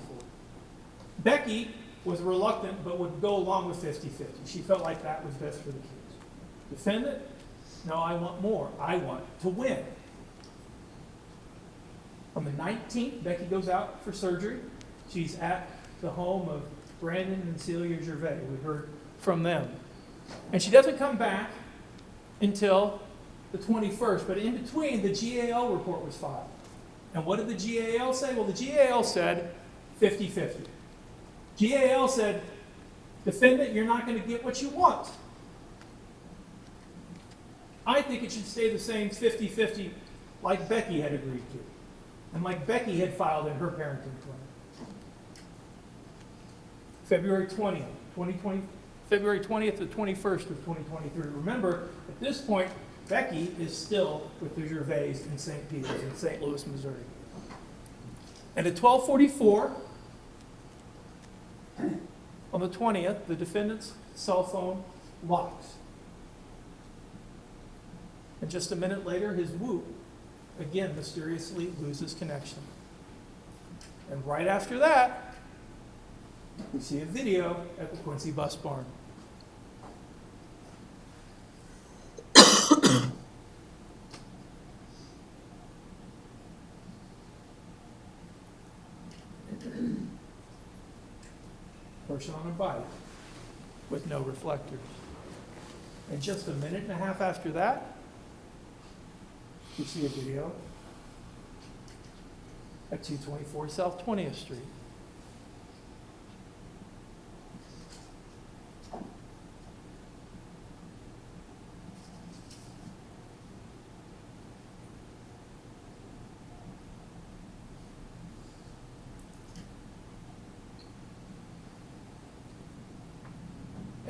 Becky was reluctant, but would go along with 50-50. She felt like that was best for the kids. Defendant, no, I want more. I want to win. On the 19th, Becky goes out for surgery. She's at the home of Brandon and Celia Gervais. We heard from them. And she doesn't come back until the 21st, but in between, the GAL report was filed. And what did the GAL say? Well, the GAL said 50-50. GAL said, defendant, you're not going to get what you want. I think it should stay the same 50-50 like Becky had agreed to, and like Becky had filed in her parenting plan. February 20th, 2020, February 20th to 21st of 2023. Remember, at this point, Becky is still with the Gervais in St. Peter's in St. Louis, Missouri. And at 12:44, on the 20th, the defendant's cell phone locks. And just a minute later, his whoop again mysteriously loses connection. And right after that, we see a video at the Quincy Bus Barn. Person on a bike with no reflectors. And just a minute and a half after that, you see a video at 224 South 20th Street.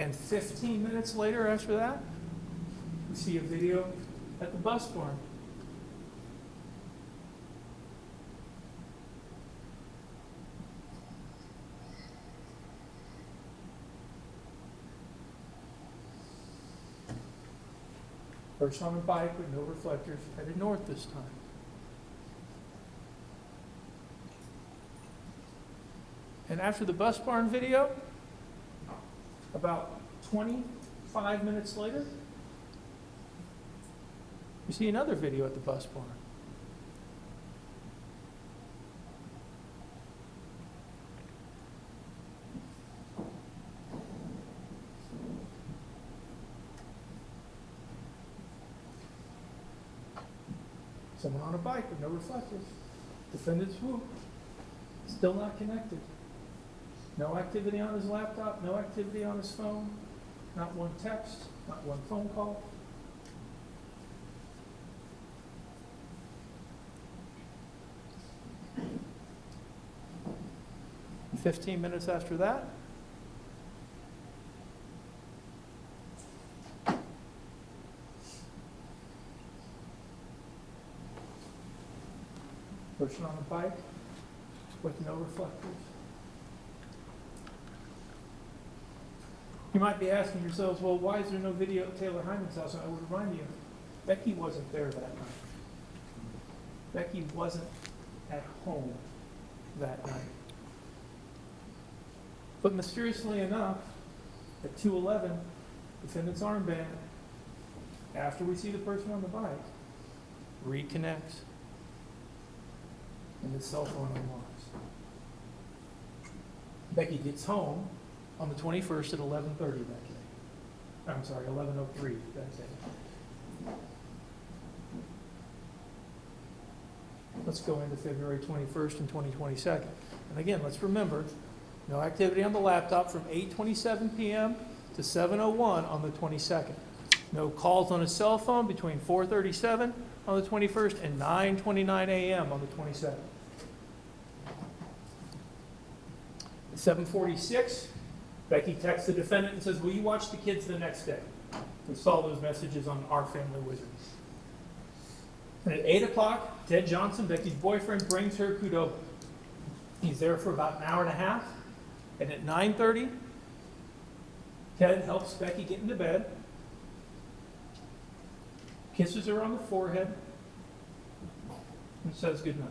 And 15 minutes later after that, we see a video at the bus barn. Person on a bike with no reflectors, headed north this time. And after the bus barn video, about 25 minutes later, we see another video at the bus barn. Someone on a bike with no reflectors. Defendant's whoop. Still not connected. No activity on his laptop, no activity on his phone, not one text, not one phone call. And 15 minutes after that, person on a bike with no reflectors. You might be asking yourselves, well, why is there no video at Taylor Hyman's house? And I would remind you, Becky wasn't there that night. Becky wasn't at home that night. But mysteriously enough, at 2:11, defendant's armband, after we see the person on the bike, reconnects. And his cell phone unlocks. Becky gets home on the 21st at 11:30 that day. I'm sorry, 11:03 that day. Let's go into February 21st and 2022. And again, let's remember, no activity on the laptop from 8:27 p.m. to 7:01 on the 22nd. No calls on his cell phone between 4:37 on the 21st and 9:29 a.m. on the 22nd. At 7:46, Becky texts the defendant and says, will you watch the kids the next day? We saw those messages on Our Family Wizard. And at 8 o'clock, Ted Johnson, Becky's boyfriend, brings her Qdoba. He's there for about an hour and a half. And at 9:30, Ted helps Becky get into bed, kisses her on the forehead, and says goodnight.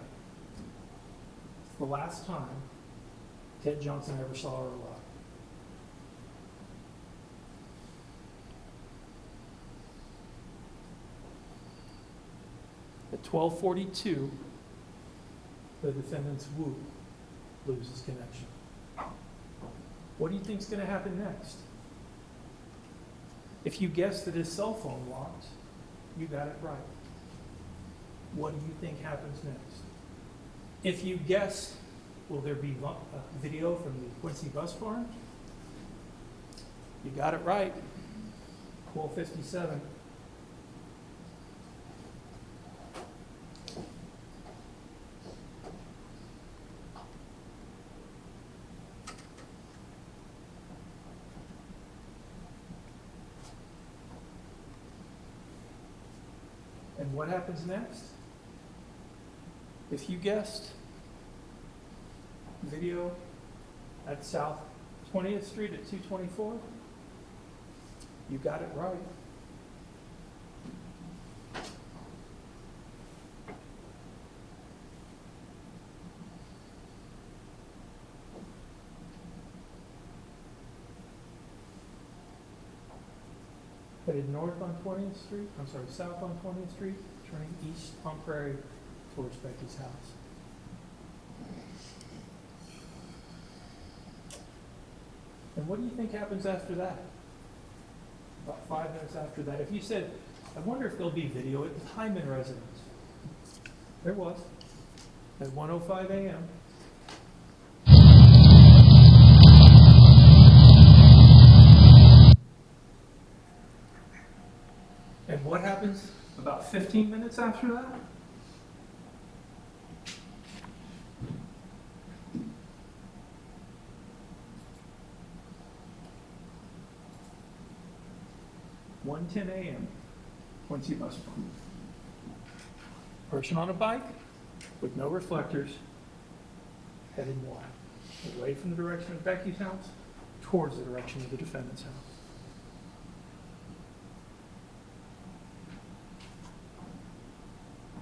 It's the last time Ted Johnson ever saw her alive. At 12:42, the defendant's whoop loses connection. What do you think is going to happen next? If you guessed that his cell phone locked, you got it right. What do you think happens next? If you guessed, will there be video from the Quincy bus barn? You got it right. 12:57. And what happens next? If you guessed, video at South 20th Street at 224, you got it right. Headed north on 20th Street, south on 20th Street, turning east on Prairie towards Becky's house. And what do you think happens after that? About 5 minutes after that. If you said, I wonder if there'll be video at the Hyman residence. There was. At 1:05 a.m. And what happens about 15 minutes after that? 1:10 a.m., Quincy bus barn. Person on a bike with no reflectors, headed north, away from the direction of Becky's house, towards the direction of the defendant's house.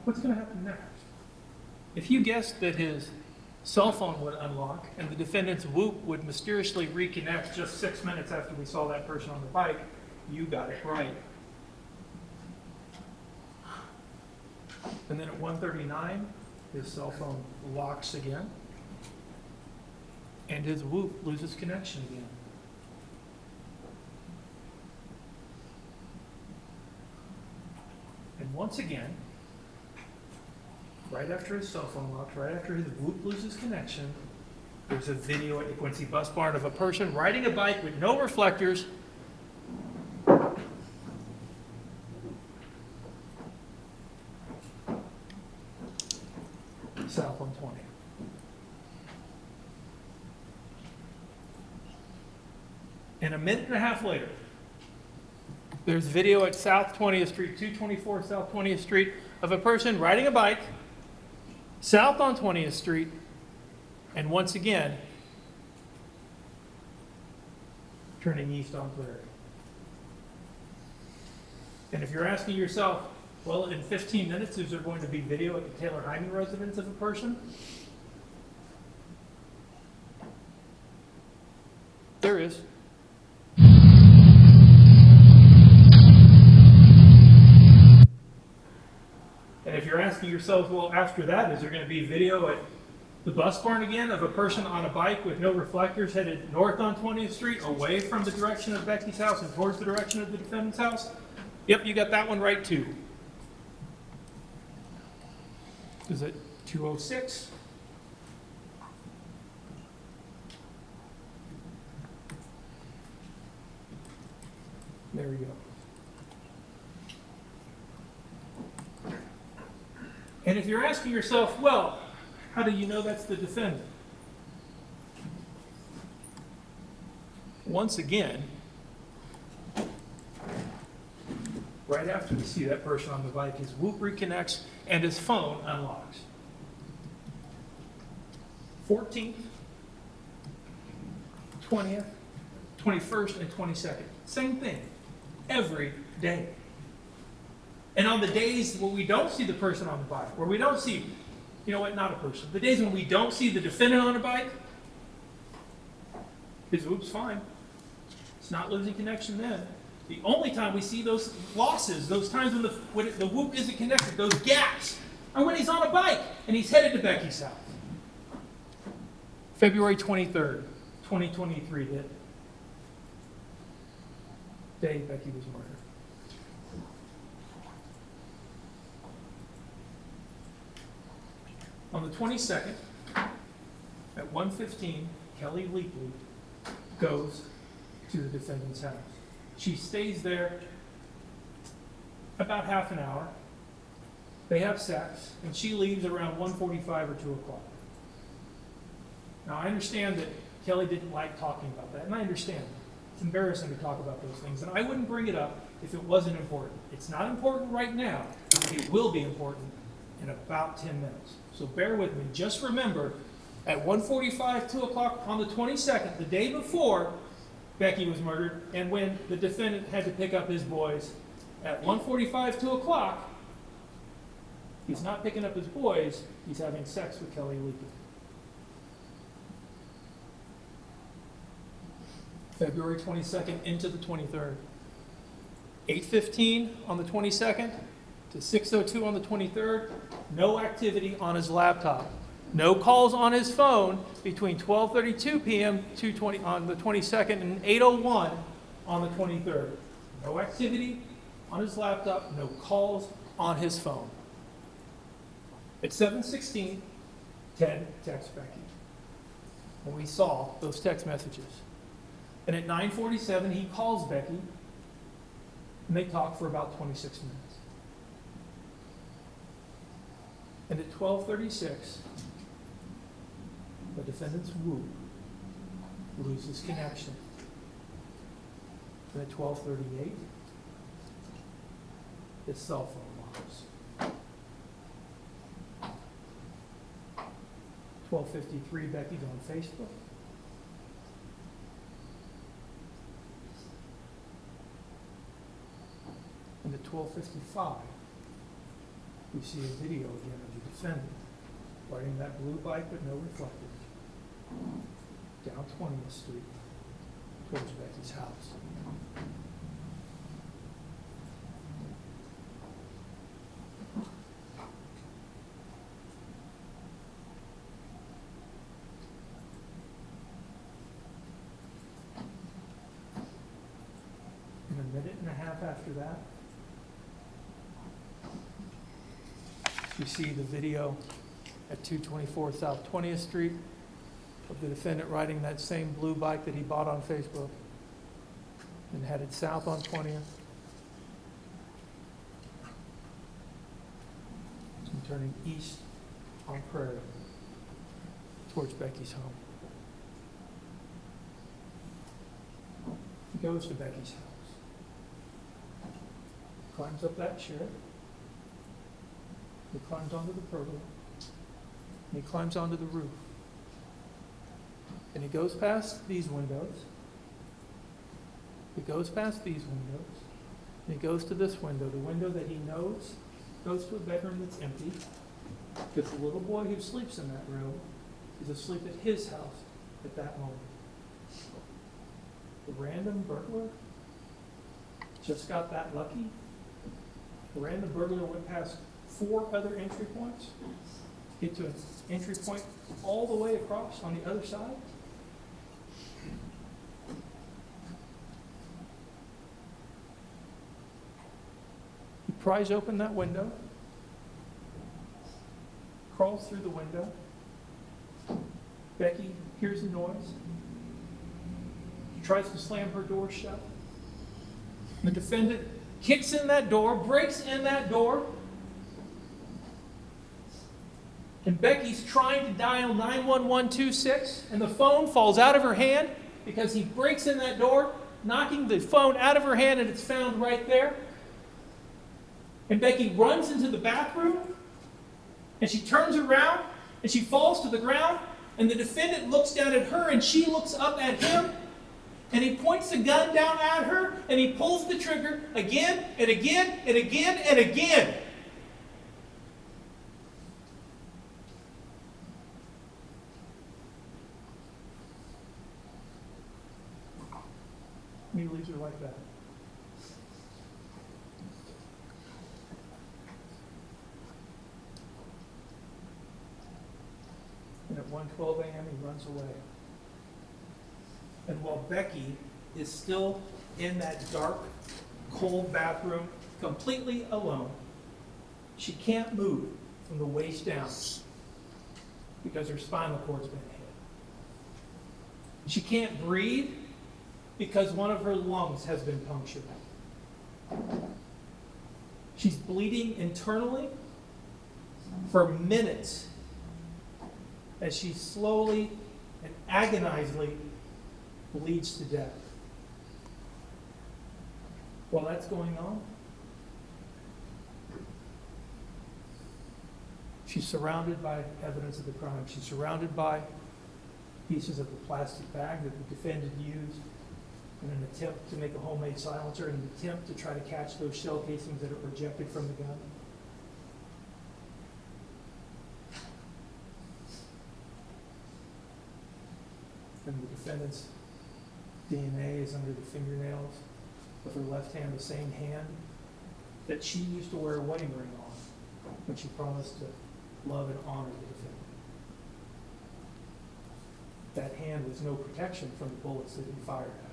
What's going to happen next? If you guessed that his cell phone would unlock and the defendant's whoop would mysteriously reconnect just 6 minutes after we saw that person on the bike, you got it right. And then at 1:39, his cell phone locks again, and his whoop loses connection again. And once again, right after his cell phone locks, right after his whoop loses connection, there's a video at the Quincy bus barn of a person riding a bike with no reflectors, south on 20. And a minute and a half later, there's video at South 20th Street, 224 South 20th Street, of a person riding a bike south on 20th Street, and once again, turning east on Prairie. And if you're asking yourself, well, in 15 minutes, is there going to be video at the Taylor Hyman residence of a person? There is. And if you're asking yourself, well, after that, is there going to be video at the bus barn again of a person on a bike with no reflectors headed north on 20th Street, away from the direction of Becky's house and towards the direction of the defendant's house? Yep, you got that one right too. Is it 2:06? There we go. And if you're asking yourself, well, how do you know that's the defendant? Once again, right after we see that person on the bike, his whoop reconnects and his phone unlocks. 14th, 20th, 21st, and 22nd. Same thing. Every day. And on the days where we don't see the person on the bike, where we don't see, you know what, not a person, the days when we don't see the defendant on a bike, his whoop's fine. It's not losing connection then. The only time we see those losses, those times when the whoop isn't connected, those gaps, are when he's on a bike and he's headed to Becky's house. February 23rd, 2023 hit. Day Becky was murdered. On the 22nd, at 1:15, Kelly Leapley goes to the defendant's house. She stays there about half an hour. They have sex, and she leaves around 1:45 or 2 o'clock. Now, I understand that Kelly didn't like talking about that, and I understand. It's embarrassing to talk about those things, and I wouldn't bring it up if it wasn't important. It's not important right now. It will be important in about 10 minutes. So bear with me. Just remember, at 1:45, 2 o'clock on the 22nd, the day before Becky was murdered, and when the defendant had to pick up his boys, at 1:45, 2 o'clock, he's not picking up his boys, he's having sex with Kelly Leapley. February 22nd into the 23rd. 8:15 on the 22nd to 6:02 on the 23rd, no activity on his laptop. No calls on his phone between 12:32 p.m. on the 22nd and 8:01 on the 23rd. No activity on his laptop, no calls on his phone. At 7:16, Ted texts Becky. And we saw those text messages. And at 9:47, he calls Becky, and they talk for about 26 minutes. And at 12:36, the defendant's whoop loses connection. And at 12:38, his cell phone logs. 12:53, Becky's on Facebook. And at 12:55, we see a video again of the defendant riding that blue bike with no reflectors down 20th Street towards Becky's house. And a minute and a half after that, you see the video at 224 South 20th Street of the defendant riding that same blue bike that he bought on Facebook and headed south on 20th and turning east on Prairie towards Becky's home. He goes to Becky's house, climbs up that chair, he climbs onto the pergola, and he climbs onto the roof. And he goes past these windows. He goes past these windows. And he goes to this window, the window that he knows goes to a bedroom that's empty. Because the little boy who sleeps in that room is asleep at his house at that moment. The random burglar just got that lucky. The random burglar went past 4 other entry points, get to an entry point all the way across on the other side. He pries open that window, crawls through the window. Becky hears the noise. She tries to slam her door shut. The defendant kicks in that door, breaks in that door, and Becky's trying to dial 91126, and the phone falls out of her hand because he breaks in that door, knocking the phone out of her hand, and it's found right there. And Becky runs into the bathroom, and she turns around, and she falls to the ground, and the defendant looks down at her, and she looks up at him, and he points the gun down at her, and he pulls the trigger again, and again, and again, and again. He leaves her like that. And at 1:12 a.m. he runs away. And while Becky is still in that dark, cold bathroom, completely alone, she can't move from the waist down because her spinal cord's been hit. She can't breathe because one of her lungs has been punctured. She's bleeding internally for minutes as she slowly and agonizingly bleeds to death. While that's going on, she's surrounded by evidence of the crime. She's surrounded by pieces of the plastic bag that the defendant used in an attempt to make a homemade silencer, in an attempt to try to catch those shell casings that are projected from the gun. And the defendant's DNA is under the fingernails of her left hand, the same hand that she used to wear a wedding ring on when she promised to love and honor the defendant. That hand was no protection from the bullets that he fired at her.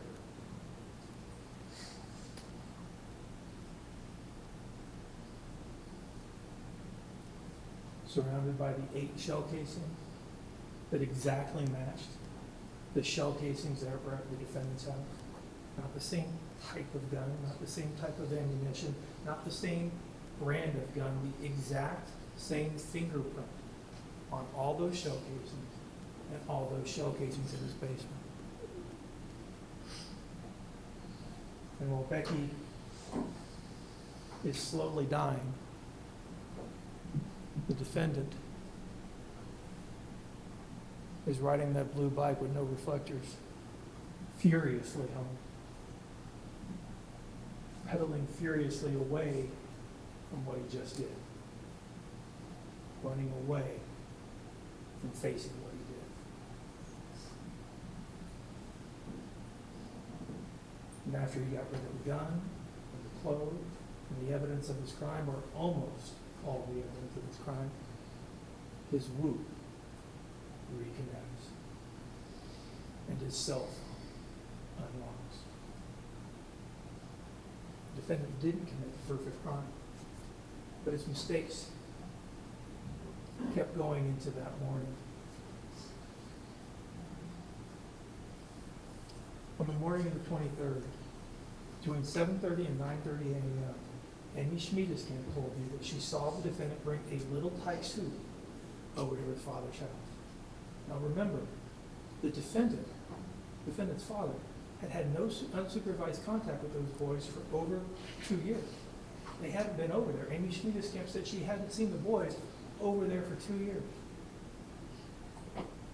Surrounded by the 8 shell casings that exactly matched the shell casings that were at the defendant's house. Not the same type of gun, not the same type of ammunition, not the same brand of gun, the exact same fingerprint on all those shell casings and all those shell casings in his basement. And while Becky is slowly dying. The defendant is riding that blue bike with no reflectors, furiously home, pedaling furiously away from what he just did, running away from facing what he did. And after he got rid of the gun, and the clothes, and the evidence of his crime, or almost all the evidence of his crime, his whoop reconnects, and his cell phone unlocks. The defendant didn't commit the perfect crime, but his mistakes kept going into that morning. On the morning of the 23rd, between 7:30 and 9:30 a.m., Amy Schmiedeskamp told me that she saw the defendant bring a little tyke suit over to his father's house. Now remember, the defendant's father, had had no unsupervised contact with those boys for over 2 years. They hadn't been over there. Amy Schmiedeskamp said she hadn't seen the boys over there for 2 years.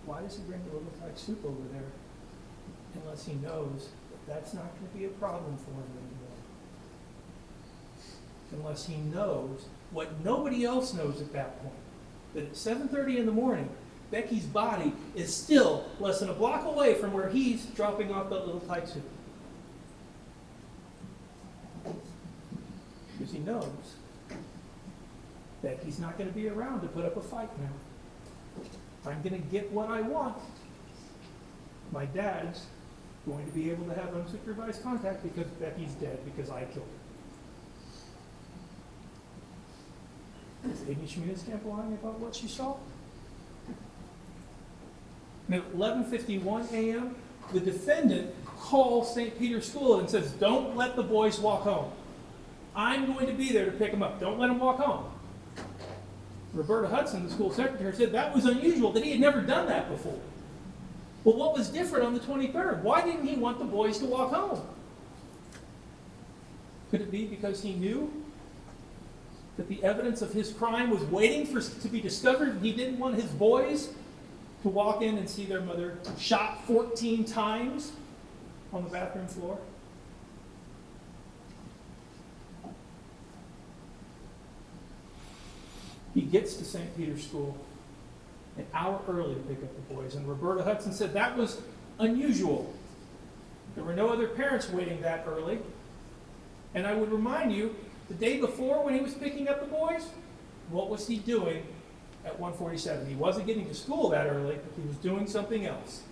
Why does he bring a little tyke suit over there unless he knows that that's not going to be a problem for him anymore? Unless he knows what nobody else knows at that point, that at 7:30 in the morning, Becky's body is still less than a block away from where he's dropping off that little tyke suit. Because he knows Becky's not going to be around to put up a fight now. I'm going to get what I want. My dad's going to be able to have unsupervised contact because Becky's dead because I killed her. Is Amy Schmiedeskamp lying about what she saw? And at 11:51 a.m., the defendant calls St. Peter's School and says, "Don't let the boys walk home. I'm going to be there to pick them up. Don't let them walk home." Roberta Hudson, the school secretary, said that was unusual, that he had never done that before. Well, what was different on the 23rd? Why didn't he want the boys to walk home? Could it be because he knew that the evidence of his crime was waiting to be discovered, and he didn't want his boys to walk in and see their mother shot 14 times on the bathroom floor? He gets to St. Peter's School an hour early to pick up the boys, and Roberta Hudson said that was unusual. There were no other parents waiting that early. And I would remind you, the day before when he was picking up the boys, what was he doing at 1:47? He wasn't getting to school that early, he was doing something else.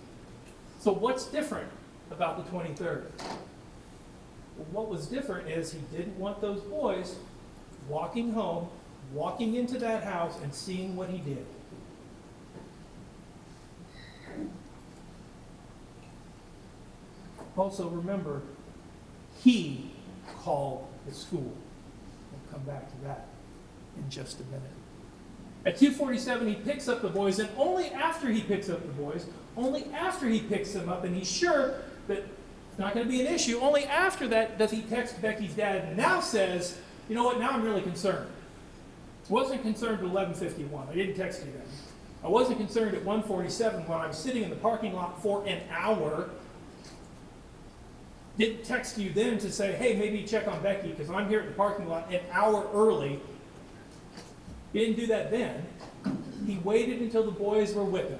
So what's different about the 23rd? Well, what was different is he didn't want those boys walking home, walking into that house and seeing what he did. Also remember, he called the school. We'll come back to that in just a minute. At 2:47, he picks up the boys, and only after he picks up the boys, only after he picks them up and he's sure that it's not going to be an issue, only after that does he text Becky's dad and now says, "You know what, now I'm really concerned. I wasn't concerned at 11:51. I didn't text you then. I wasn't concerned at 1:47 when I was sitting in the parking lot for an hour. Didn't text you then to say, hey, maybe check on Becky because I'm here at the parking lot an hour early." He didn't do that then. He waited until the boys were with him.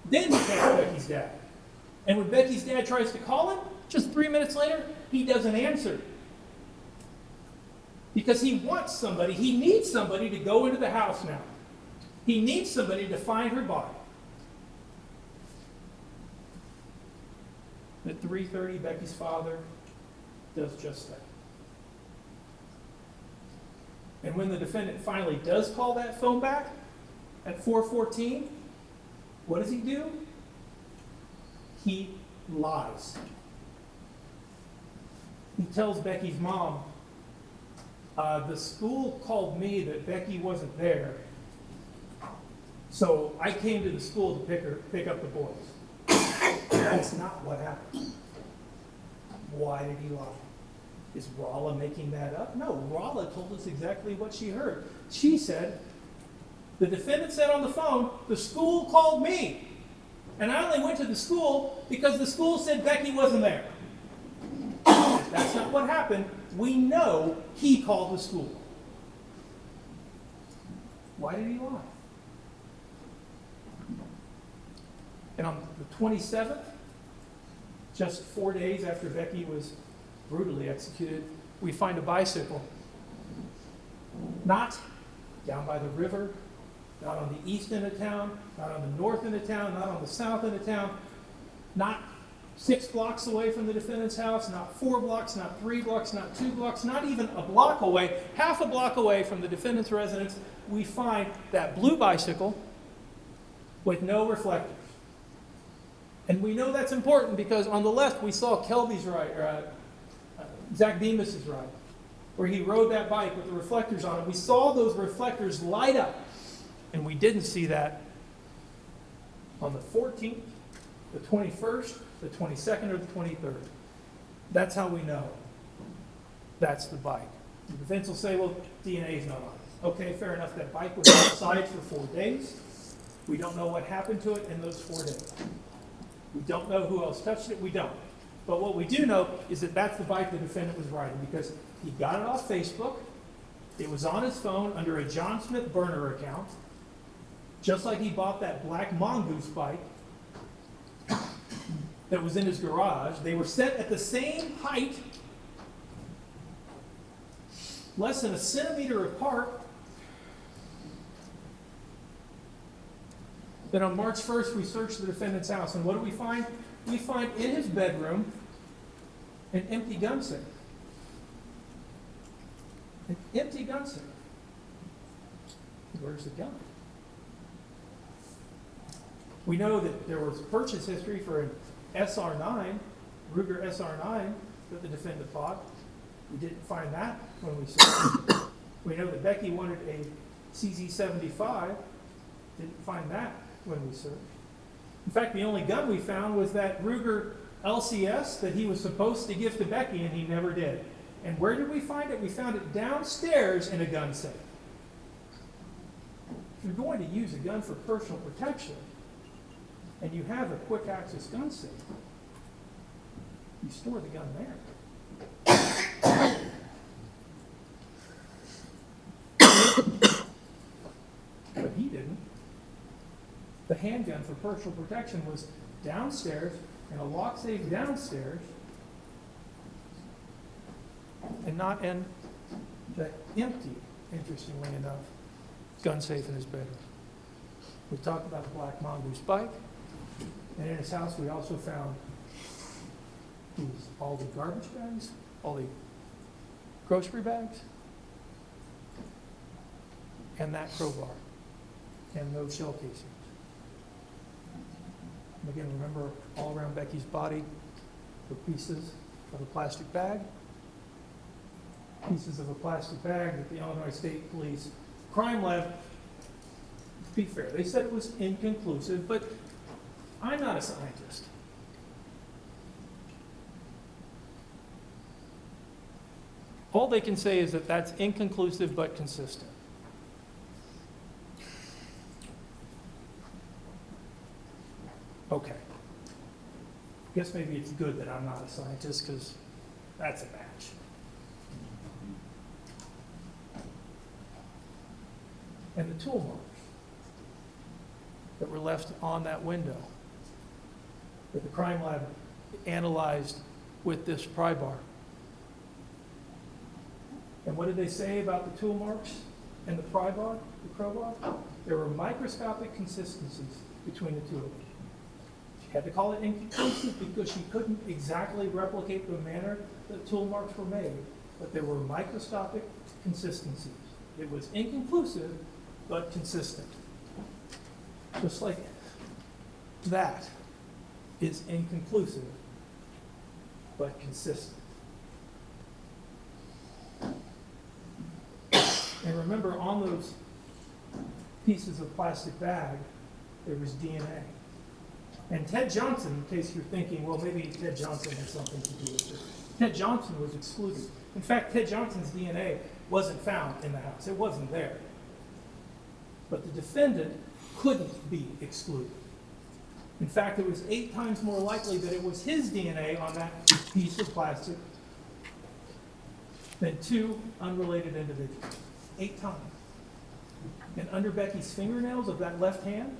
Then he texted Becky's dad. And when Becky's dad tries to call him, just 3 minutes later, he doesn't answer. Because he wants somebody, he needs somebody to go into the house now. He needs somebody to find her body. At 3:30, Becky's father does just that. And when the defendant finally does call that phone back at 4:14, what does he do? He lies. He tells Becky's mom, the school called me that Becky wasn't there, so I came to the school to pick up the boys. That's not what happened. Why did he lie? Is Rolla making that up? No, Rolla told us exactly what she heard. She said, the defendant said on the phone, the school called me. And I only went to the school because the school said Becky wasn't there. That's not what happened. We know he called the school. Why did he lie? And on the 27th, just 4 days after Becky was brutally executed, we find a bicycle. Not down by the river, not on the east end of town, not on the north end of town, not on the south end of town, not 6 blocks away from the defendant's house, not 4 blocks, not 3 blocks, not 2 blocks, not even a block away, half a block away from the defendant's residence, we find that blue bicycle with no reflectors. And we know that's important because on the left we saw Kelby's ride, Zach Demas's ride, where he rode that bike with the reflectors on it. We saw those reflectors light up, and we didn't see that on the 14th, the 21st, the 22nd, or the 23rd. That's how we know that's the bike. The defense will say, well, DNA is not on it. Okay, fair enough. That bike was outside for 4 days. We don't know what happened to it in those 4 days. We don't know who else touched it. We don't. But what we do know is that that's the bike the defendant was riding because he got it off Facebook. It was on his phone under a John Smith burner account, just like he bought that black Mongoose bike that was in his garage. They were set at the same height, less than a centimeter apart. Then on March 1st, we searched the defendant's house, and what do we find? We find in his bedroom an empty gun safe. An empty gun safe. Where's the gun? We know that there was purchase history for an SR9, Ruger SR9, that the defendant bought. We didn't find that when we searched. We know that Becky wanted a CZ75. Didn't find that when we searched. In fact, the only gun we found was that Ruger LCS that he was supposed to give to Becky, and he never did. And where did we find it? We found it downstairs in a gun safe. If you're going to use a gun for personal protection, and you have a quick access gun safe, you store the gun there. But he didn't. The handgun for personal protection was downstairs in a lock safe downstairs and not in the empty, interestingly enough, gun safe in his bedroom. We talked about the black Mongoose bike, and in his house we also found all the garbage bags, all the grocery bags, and that crowbar, and those shell casings. And again, remember, all around Becky's body were pieces of a plastic bag. Pieces of a plastic bag that the Illinois State Police Crime Lab, to be fair, they said it was inconclusive, but I'm not a scientist. All they can say is that that's inconclusive but consistent. Okay. Guess maybe it's good that I'm not a scientist because that's a match. And the tool marks that were left on that window that the crime lab analyzed with this pry bar. And what did they say about the tool marks and the pry bar, the crowbar? There were microscopic consistencies between the two of them. She had to call it inconclusive because she couldn't exactly replicate the manner that tool marks were made, but there were microscopic consistencies. It was inconclusive, but consistent. Just like that is inconclusive, but consistent. And remember, on those pieces of plastic bag, there was DNA. And Ted Johnson, in case you're thinking, well, maybe Ted Johnson had something to do with this. Ted Johnson was excluded. In fact, Ted Johnson's DNA wasn't found in the house. It wasn't there. But the defendant couldn't be excluded. In fact, it was 8 times more likely that it was his DNA on that piece of plastic than 2 unrelated individuals. 8 times. And under Becky's fingernails of that left hand,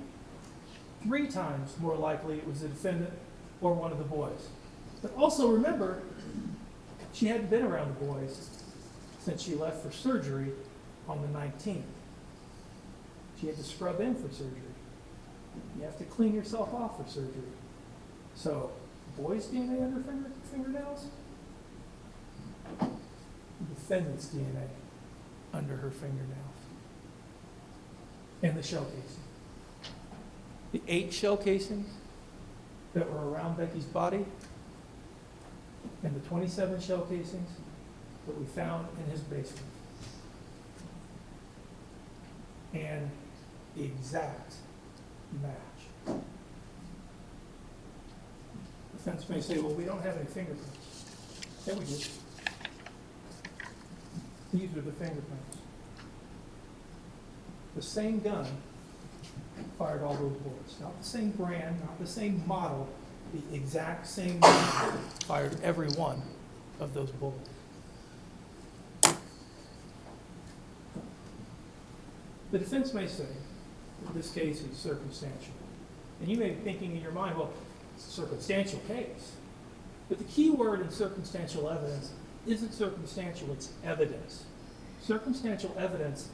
3 times more likely it was the defendant or one of the boys. But also remember, she hadn't been around the boys since she left for surgery on the 19th. She had to scrub in for surgery. You have to clean yourself off for surgery. So, boys' DNA under fingernails, the defendant's DNA under her fingernails. And the shell casing. The 8 shell casings that were around Becky's body, and the 27 shell casings that we found in his basement. And the exact match. The defense may say, well, we don't have any fingerprints. Yeah, we do. These are the fingerprints. The same gun fired all those bullets. Not the same brand, not the same model, the exact same gun fired every one of those bullets. The defense may say that this case is circumstantial. And you may be thinking in your mind, well, it's a circumstantial case. But the key word in circumstantial evidence isn't circumstantial, it's evidence. Circumstantial evidence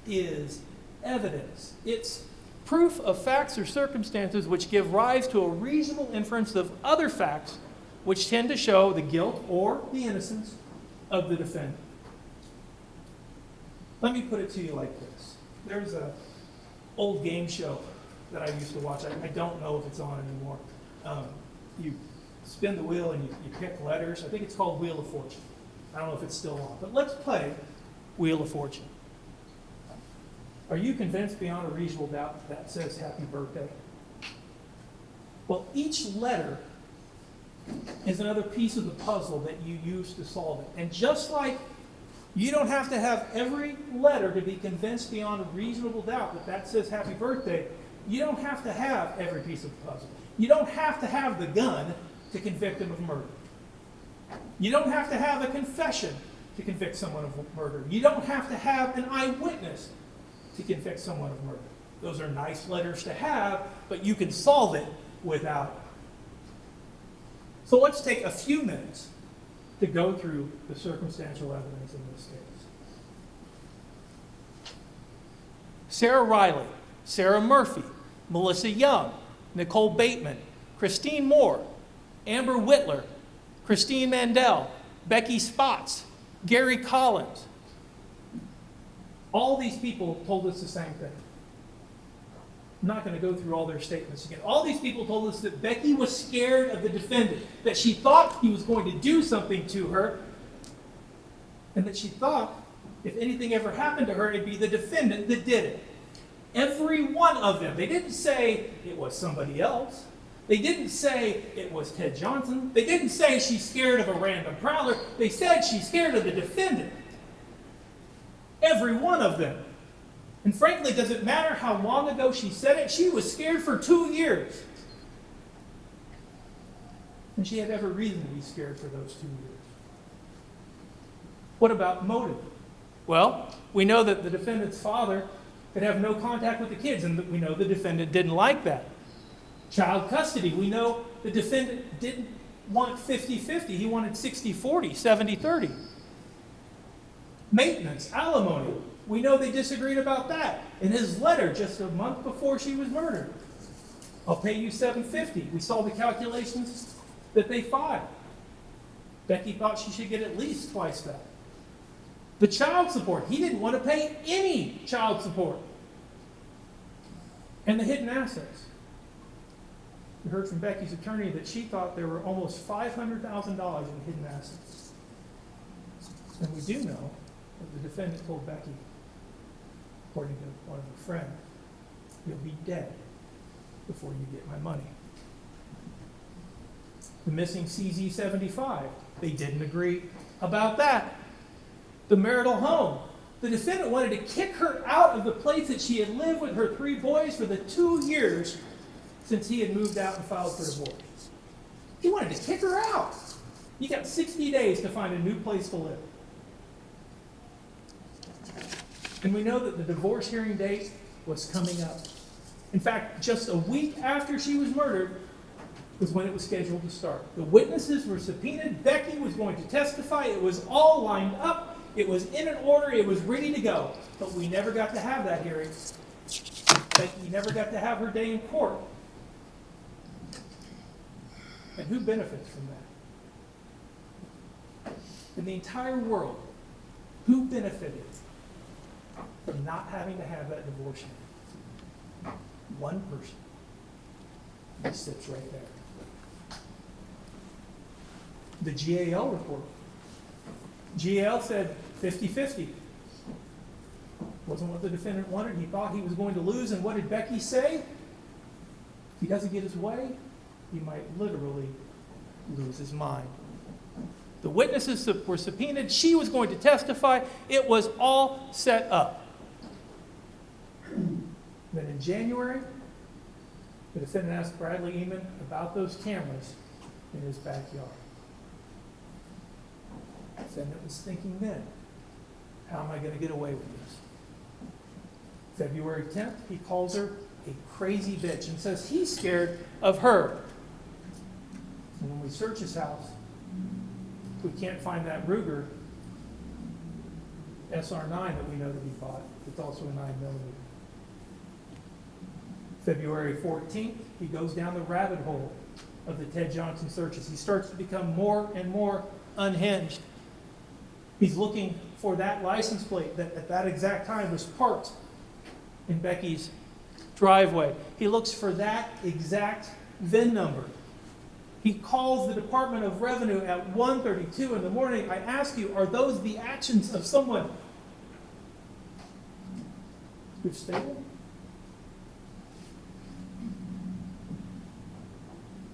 is evidence. It's proof of facts or circumstances which give rise to a reasonable inference of other facts which tend to show the guilt or the innocence of the defendant. Let me put it to you like this. There's an old game show that I used to watch. I don't know if it's on anymore. You spin the wheel and you pick letters. I think it's called Wheel of Fortune. I don't know if it's still on. But let's play Wheel of Fortune. Are you convinced beyond a reasonable doubt that says happy birthday? Well, each letter is another piece of the puzzle that you use to solve it. And just like you don't have to have every letter to be convinced beyond a reasonable doubt that that says happy birthday, you don't have to have every piece of the puzzle. You don't have to have the gun to convict him of murder. You don't have to have a confession to convict someone of murder. You don't have to have an eyewitness to convict someone of murder. Those are nice letters to have, but you can solve it without it. So let's take a few minutes to go through the circumstantial evidence in this case. Sarah Riley, Sarah Murphy, Melissa Young, Nicole Bateman, Christine Moore, Amber Whitler, Christine Mandel, Becky Spots, Gary Collins. All these people told us the same thing. I'm not going to go through all their statements again. All these people told us that Becky was scared of the defendant, that she thought he was going to do something to her, and that she thought if anything ever happened to her, it'd be the defendant that did it. Every one of them. They didn't say it was somebody else. They didn't say it was Ted Johnson. They didn't say she's scared of a random prowler. They said she's scared of the defendant. Every one of them. And frankly, does it matter how long ago she said it? She was scared for 2 years. And she had every reason to be scared for those 2 years. What about motive? Well, we know that the defendant's father could have no contact with the kids, and we know the defendant didn't like that. Child custody, we know the defendant didn't want 50-50. He wanted 60-40, 70-30. Maintenance, alimony. We know they disagreed about that. In his letter just a month before she was murdered, I'll pay you $750. We saw the calculations that they filed. Becky thought she should get at least twice that. The child support. He didn't want to pay any child support. And the hidden assets. We heard from Becky's attorney that she thought there were almost $500,000 in hidden assets. And we do know that the defendant told Becky, according to one of her friends, you'll be dead before you get my money. The missing CZ-75, they didn't agree about that. The marital home, the defendant wanted to kick her out of the place that she had lived with her 3 boys for the 2 years since he had moved out and filed for divorce. He wanted to kick her out. You got 60 days to find a new place to live. And we know that the divorce hearing date was coming up. In fact, just a week after she was murdered was when it was scheduled to start. The witnesses were subpoenaed. Becky was going to testify. It was all lined up. It was in an order. It was ready to go. But we never got to have that hearing. Becky never got to have her day in court. And who benefits from that? In the entire world, who benefited from not having to have that divorce hearing? One person. He sits right there. The GAL report. GAL said 50-50. Wasn't what the defendant wanted. He thought he was going to lose. And what did Becky say? If he doesn't get his way, he might literally lose his mind. The witnesses were subpoenaed. She was going to testify. It was all set up. Then in January, the defendant asked Bradley Eman about those cameras in his backyard. The defendant was thinking then, how am I going to get away with this? February 10th, he calls her a crazy bitch and says he's scared of her. And when we search his house, we can't find that Ruger SR9 that we know that he bought. It's also a 9mm. February 14th, he goes down the rabbit hole of the Ted Johnson searches. He starts to become more and more unhinged. He's looking for that license plate that at that exact time was parked in Becky's driveway. He looks for that exact VIN number. He calls the Department of Revenue at 1:32 in the morning. I ask you, are those the actions of someone who's stable?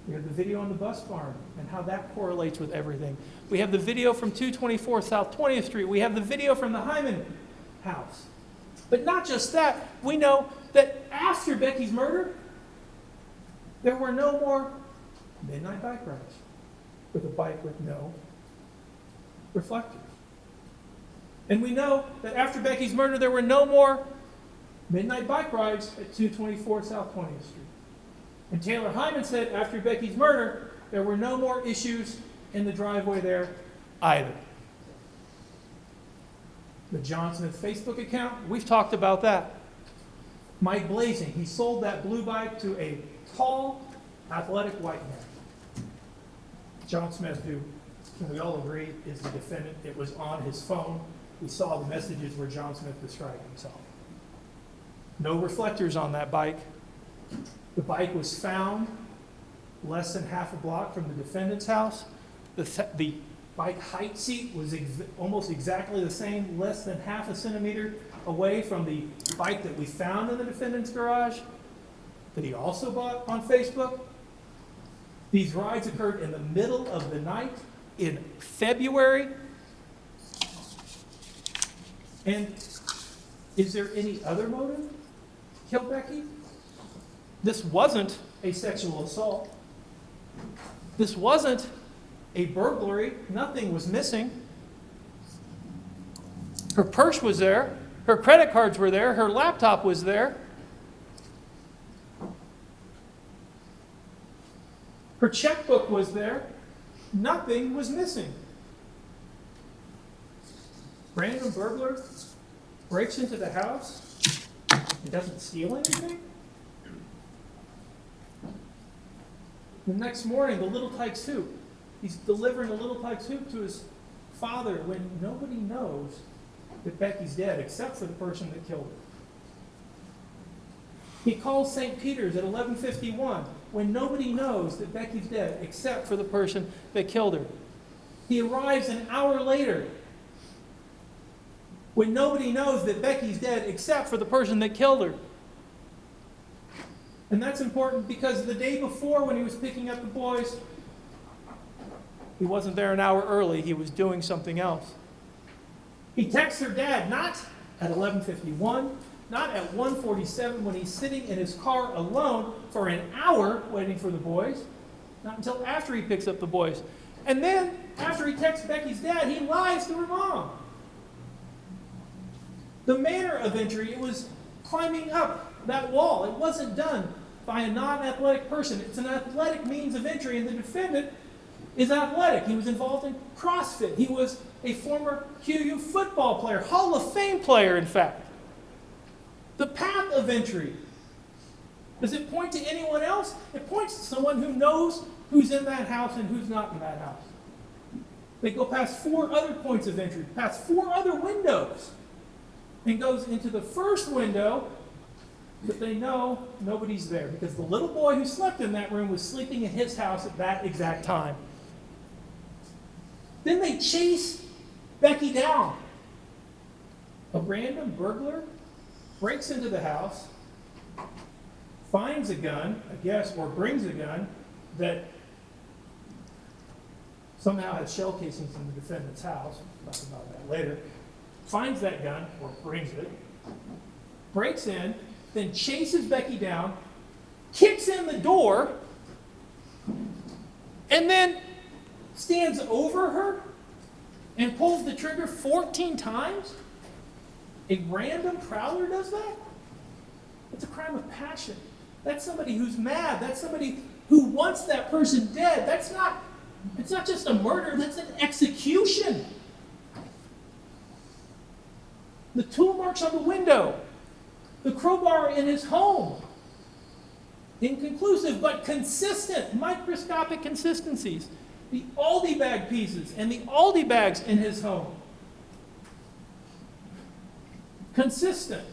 We have the video on the bus barn and how that correlates with everything. We have the video from 224 South 20th Street. We have the video from the Hyman house. But not just that, we know that after Becky's murder, there were no more midnight bike rides with a bike with no reflectors. And we know that after Becky's murder, there were no more midnight bike rides at 224 South 20th Street. And Taylor Hyman said after Becky's murder, there were no more issues in the driveway there either. The John Smith Facebook account, we've talked about that. Mike Blazing, he sold that blue bike to a tall, athletic white man. John Smith, who, can we all agree, is the defendant. It was on his phone. We saw the messages where John Smith described himself. No reflectors on that bike. The bike was found less than half a block from the defendant's house. The bike height seat was almost exactly the same, less than half a centimeter away from the bike that we found in the defendant's garage that he also bought on Facebook. These rides occurred in the middle of the night in February. And is there any other motive to kill Becky? This wasn't a sexual assault. This wasn't a burglary. Nothing was missing. Her purse was there. Her credit cards were there. Her laptop was there. Her checkbook was there. Nothing was missing. Random burglar breaks into the house and doesn't steal anything? The next morning, the Little Tyke soup. He's delivering a Little Tyke soup to his father when nobody knows that Becky's dead except for the person that killed her. He calls St. Peter's at 11:51 when nobody knows that Becky's dead except for the person that killed her. He arrives an hour later when nobody knows that Becky's dead except for the person that killed her. And that's important because the day before when he was picking up the boys, He wasn't there an hour early. He was doing something else. He texts her dad not at 11:51, not at 1:47 when he's sitting in his car alone for an hour waiting for the boys, not until after he picks up the boys. And then, after he texts Becky's dad, he lies to her mom. The manner of entry, it was climbing up that wall. It wasn't done by a non-athletic person. It's an athletic means of entry, and the defendant is athletic. He was involved in CrossFit. He was a former QU football player, Hall of Fame player, in fact. The path of entry, does it point to anyone else? It points to someone who knows who's in that house and who's not in that house. They go past 4 other points of entry, past 4 other windows, and goes into the first window, but they know nobody's there because the little boy who slept in that room was sleeping in his house at that exact time. Then they chase Becky down. A random burglar breaks into the house, finds a gun, I guess, or brings a gun that somehow has shell casings in the defendant's house. We'll talk about that later. Finds that gun, or brings it, breaks in, then chases Becky down, kicks in the door, and then stands over her and pulls the trigger 14 times? A random prowler does that? It's a crime of passion. That's somebody who's mad. That's somebody who wants that person dead. It's not just a murder, that's an execution. The tool marks on the window, the crowbar in his home. Inconclusive, but consistent, microscopic consistencies. The Aldi bag pieces and the Aldi bags in his home. Consistent.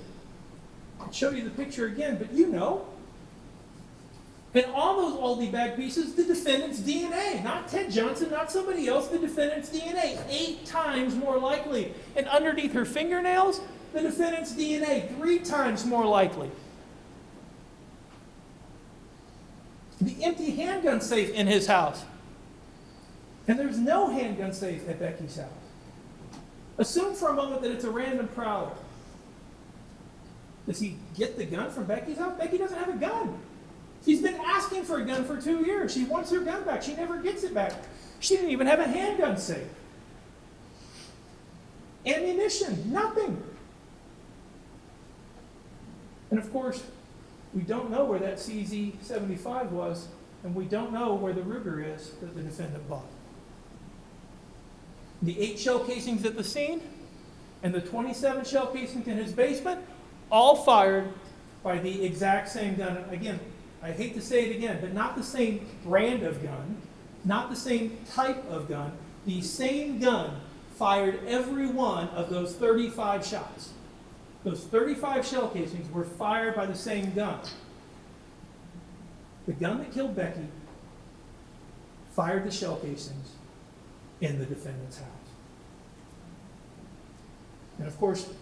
I'll show you the picture again, but you know. And on those Aldi bag pieces, the defendant's DNA, not Ted Johnson, not somebody else, the defendant's DNA, 8 times more likely. And underneath her fingernails, the defendant's DNA, 3 times more likely. The empty handgun safe in his house. And there's no handgun safe at Becky's house. Assume for a moment that it's a random prowler. Does he get the gun from Becky's house? Becky doesn't have a gun. She's been asking for a gun for 2 years. She wants her gun back. She never gets it back. She didn't even have a handgun safe. Ammunition, nothing. And of course, we don't know where that CZ-75 was, and we don't know where the Ruger is that the defendant bought. The 8 shell casings at the scene and the 27 shell casings in his basement, all fired by the exact same gun. Again, I hate to say it again, but not the same brand of gun, not the same type of gun. The same gun fired every one of those 35 shots. Those 35 shell casings were fired by the same gun. The gun that killed Becky fired the shell casings in the defendant's house. And of course,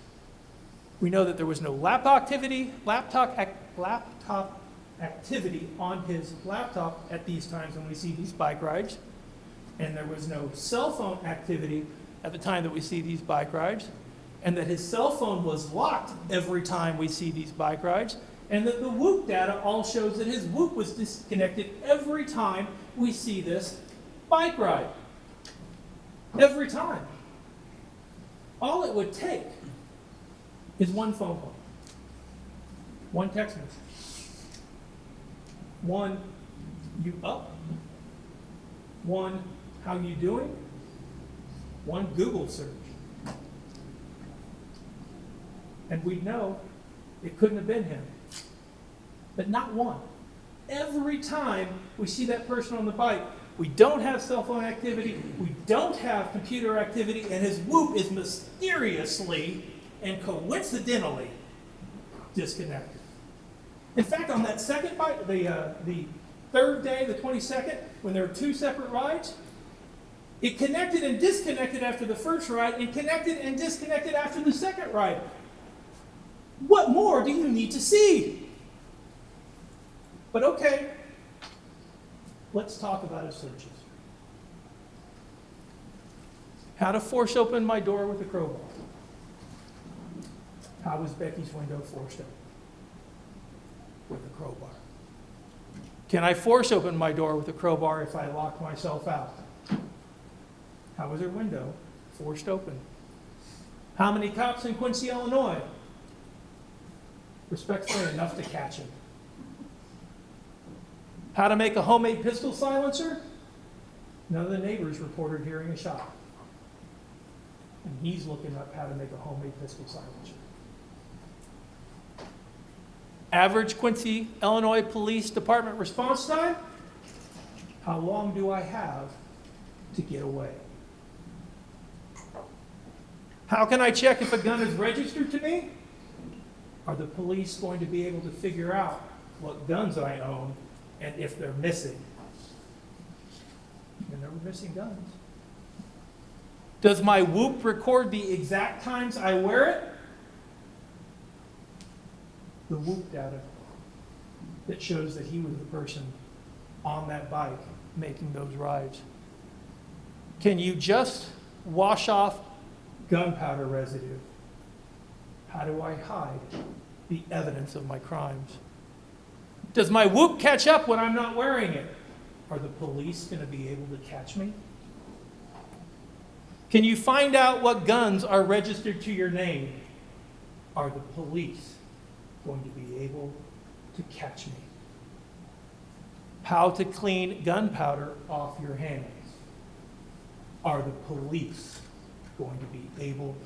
we know that there was no laptop activity on his laptop at these times when we see these bike rides. And there was no cell phone activity at the time that we see these bike rides. And that his cell phone was locked every time we see these bike rides. And that the Whoop data all shows that his Whoop was disconnected every time we see this bike ride. Every time. All it would take is one phone call, one text message, one, you up, one, how you doing, one Google search. And we'd know it couldn't have been him. But not one. Every time we see that person on the bike, we don't have cell phone activity, we don't have computer activity, and his Whoop is mysteriously and coincidentally disconnected. In fact, on that second bike, the third day, the 22nd, when there were 2 separate rides, it connected and disconnected after the first ride and connected and disconnected after the second ride. What more do you need to see? But okay, let's talk about his searches. How to force open my door with a crowbar. How was Becky's window forced open? With a crowbar. Can I force open my door with a crowbar if I lock myself out? How was her window forced open? How many cops in Quincy, Illinois? Respectfully enough to catch him. How to make a homemade pistol silencer? None of the neighbors reported hearing a shot. And he's looking up how to make a homemade pistol silencer. Average Quincy, Illinois Police Department response time? How long do I have to get away? How can I check if a gun is registered to me? Are the police going to be able to figure out what guns I own and if they're missing? And there were missing guns. Does my whoop record the exact times I wear it? The whoop data that shows that he was the person on that bike making those rides. Can you just wash off gunpowder residue? How do I hide the evidence of my crimes? Does my whoop catch up when I'm not wearing it? Are the police going to be able to catch me? Can you find out what guns are registered to your name? Are the police going to be able to catch me? How to clean gunpowder off your hands? Are the police going to be able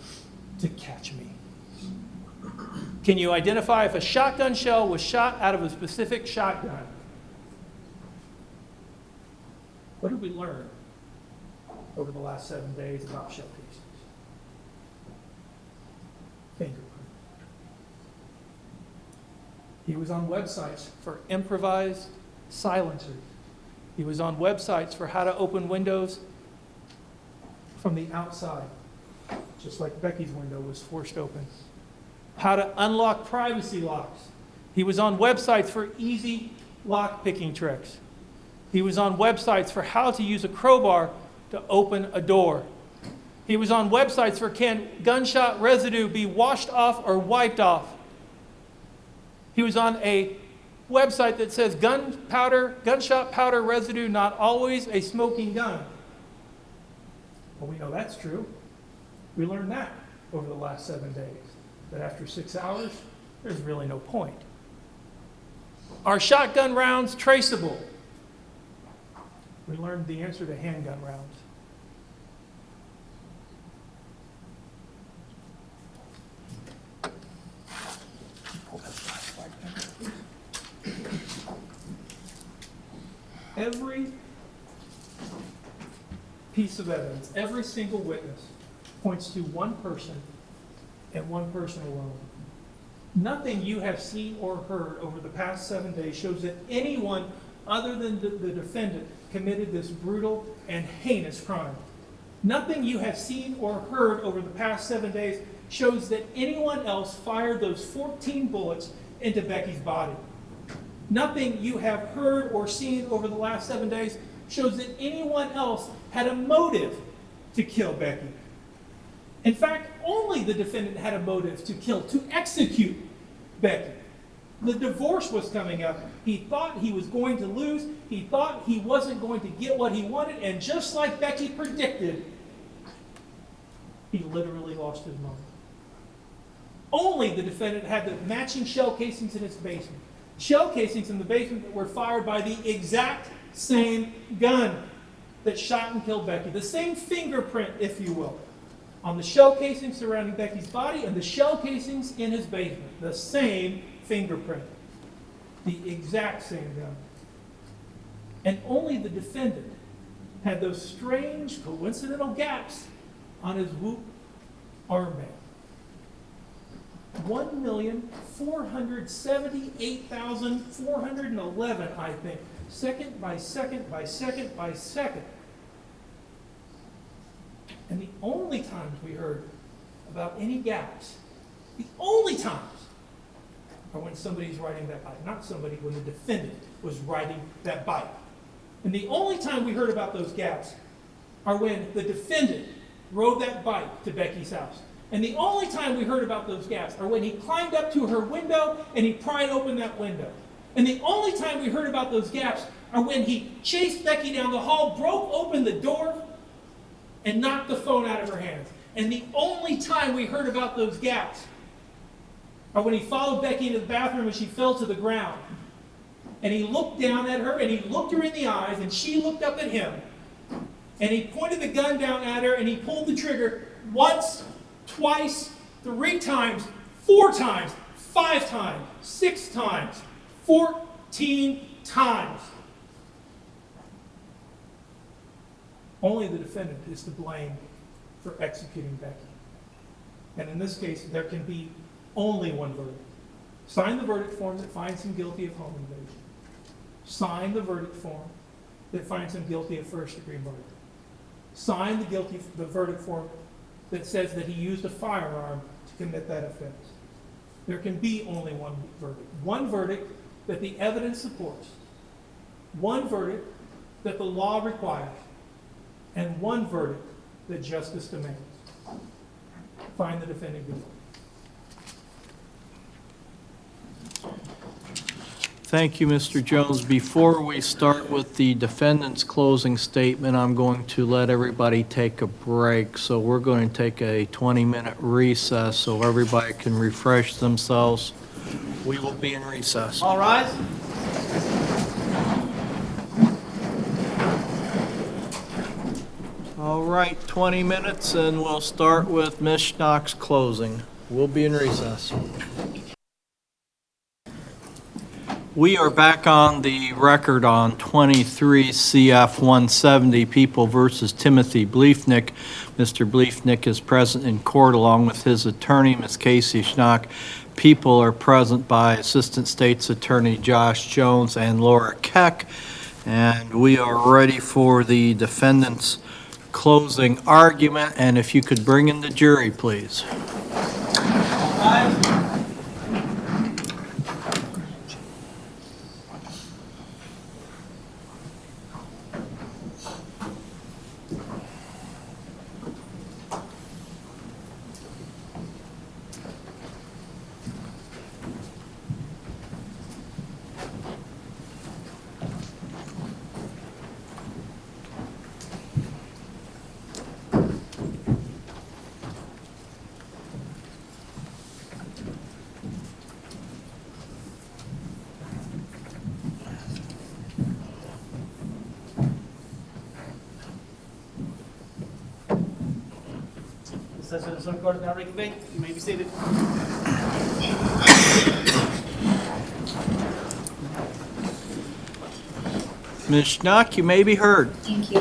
to catch me? Can you identify if a shotgun shell was shot out of a specific shotgun? What did we learn over the last 7 days about shell casings? Fingerprint. He was on websites for improvised silencers. He was on websites for how to open windows from the outside, just like Becky's window was forced open. How to unlock privacy locks. He was on websites for easy lock picking tricks. He was on websites for how to use a crowbar to open a door. He was on websites for can gunshot residue be washed off or wiped off. He was on a website that says gunshot powder residue not always a smoking gun. Well, we know that's true. We learned that over the last 7 days, that after 6 hours, there's really no point. Are shotgun rounds traceable? We learned the answer to handgun rounds. Every piece of evidence, every single witness points to one person and one person alone. Nothing you have seen or heard over the past 7 days shows that anyone other than the defendant committed this brutal and heinous crime. Nothing you have seen or heard over the past 7 days shows that anyone else fired those 14 bullets into Becky's body. Nothing you have heard or seen over the last 7 days shows that anyone else had a motive to kill Becky. In fact, only the defendant had a motive to kill, to execute Becky. The divorce was coming up. He thought he was going to lose. He thought he wasn't going to get what he wanted. And just like Becky predicted, he literally lost his mind. Only the defendant had the matching shell casings in his basement. Shell casings in the basement that were fired by the exact same gun that shot and killed Becky. The same fingerprint, if you will, on the shell casings surrounding Becky's body and the shell casings in his basement. The same fingerprint. The exact same gun. And only the defendant had those strange coincidental gaps on his whoop armband. 1,478,411, I think, second by second by second by second. And the only times we heard about any gaps, the only times, are when somebody's riding that bike. Not somebody, when the defendant was riding that bike. And the only time we heard about those gaps are when the defendant rode that bike to Becky's house. And the only time we heard about those gaps are when he climbed up to her window and he pried open that window. And the only time we heard about those gaps are when he chased Becky down the hall, broke open the door, and knocked the phone out of her hands. And the only time we heard about those gaps are when he followed Becky into the bathroom and she fell to the ground. And he looked down at her and he looked her in the eyes and she looked up at him. And he pointed the gun down at her and he pulled the trigger once, twice, 3 times, 4 times, 5 times, 6 times, 14 times. Only the defendant is to blame for executing Becky. And in this case, there can be only one verdict. Sign the verdict form that finds him guilty of home invasion. Sign the verdict form that finds him guilty of first-degree murder. Sign the verdict form that says that he used a firearm to commit that offense. There can be only one verdict. One verdict that the evidence supports. One verdict that the law requires. And one verdict that justice demands. Find the defendant guilty. Thank you, Mr. Jones. Before we start with the defendant's closing statement, I'm going to let everybody take a break. So we're going to take a 20-minute recess so everybody can refresh themselves. We will be in recess. All rise. All right, 20 minutes, and we'll start with Ms. Schnock's closing. We'll be in recess. We are back on the record on 23 CF 170, People versus Timothy Bliefnick. Mr. Bliefnick is present in court along with his attorney, Ms. Casey Schnock. People are present by Assistant State's Attorney Josh Jones and Laura Keck. And we are ready for the defendant's closing argument. And if you could bring in the jury, please. The session is recorded now reconvened. You may be seated. Ms. Schnock, you may be heard. Thank you.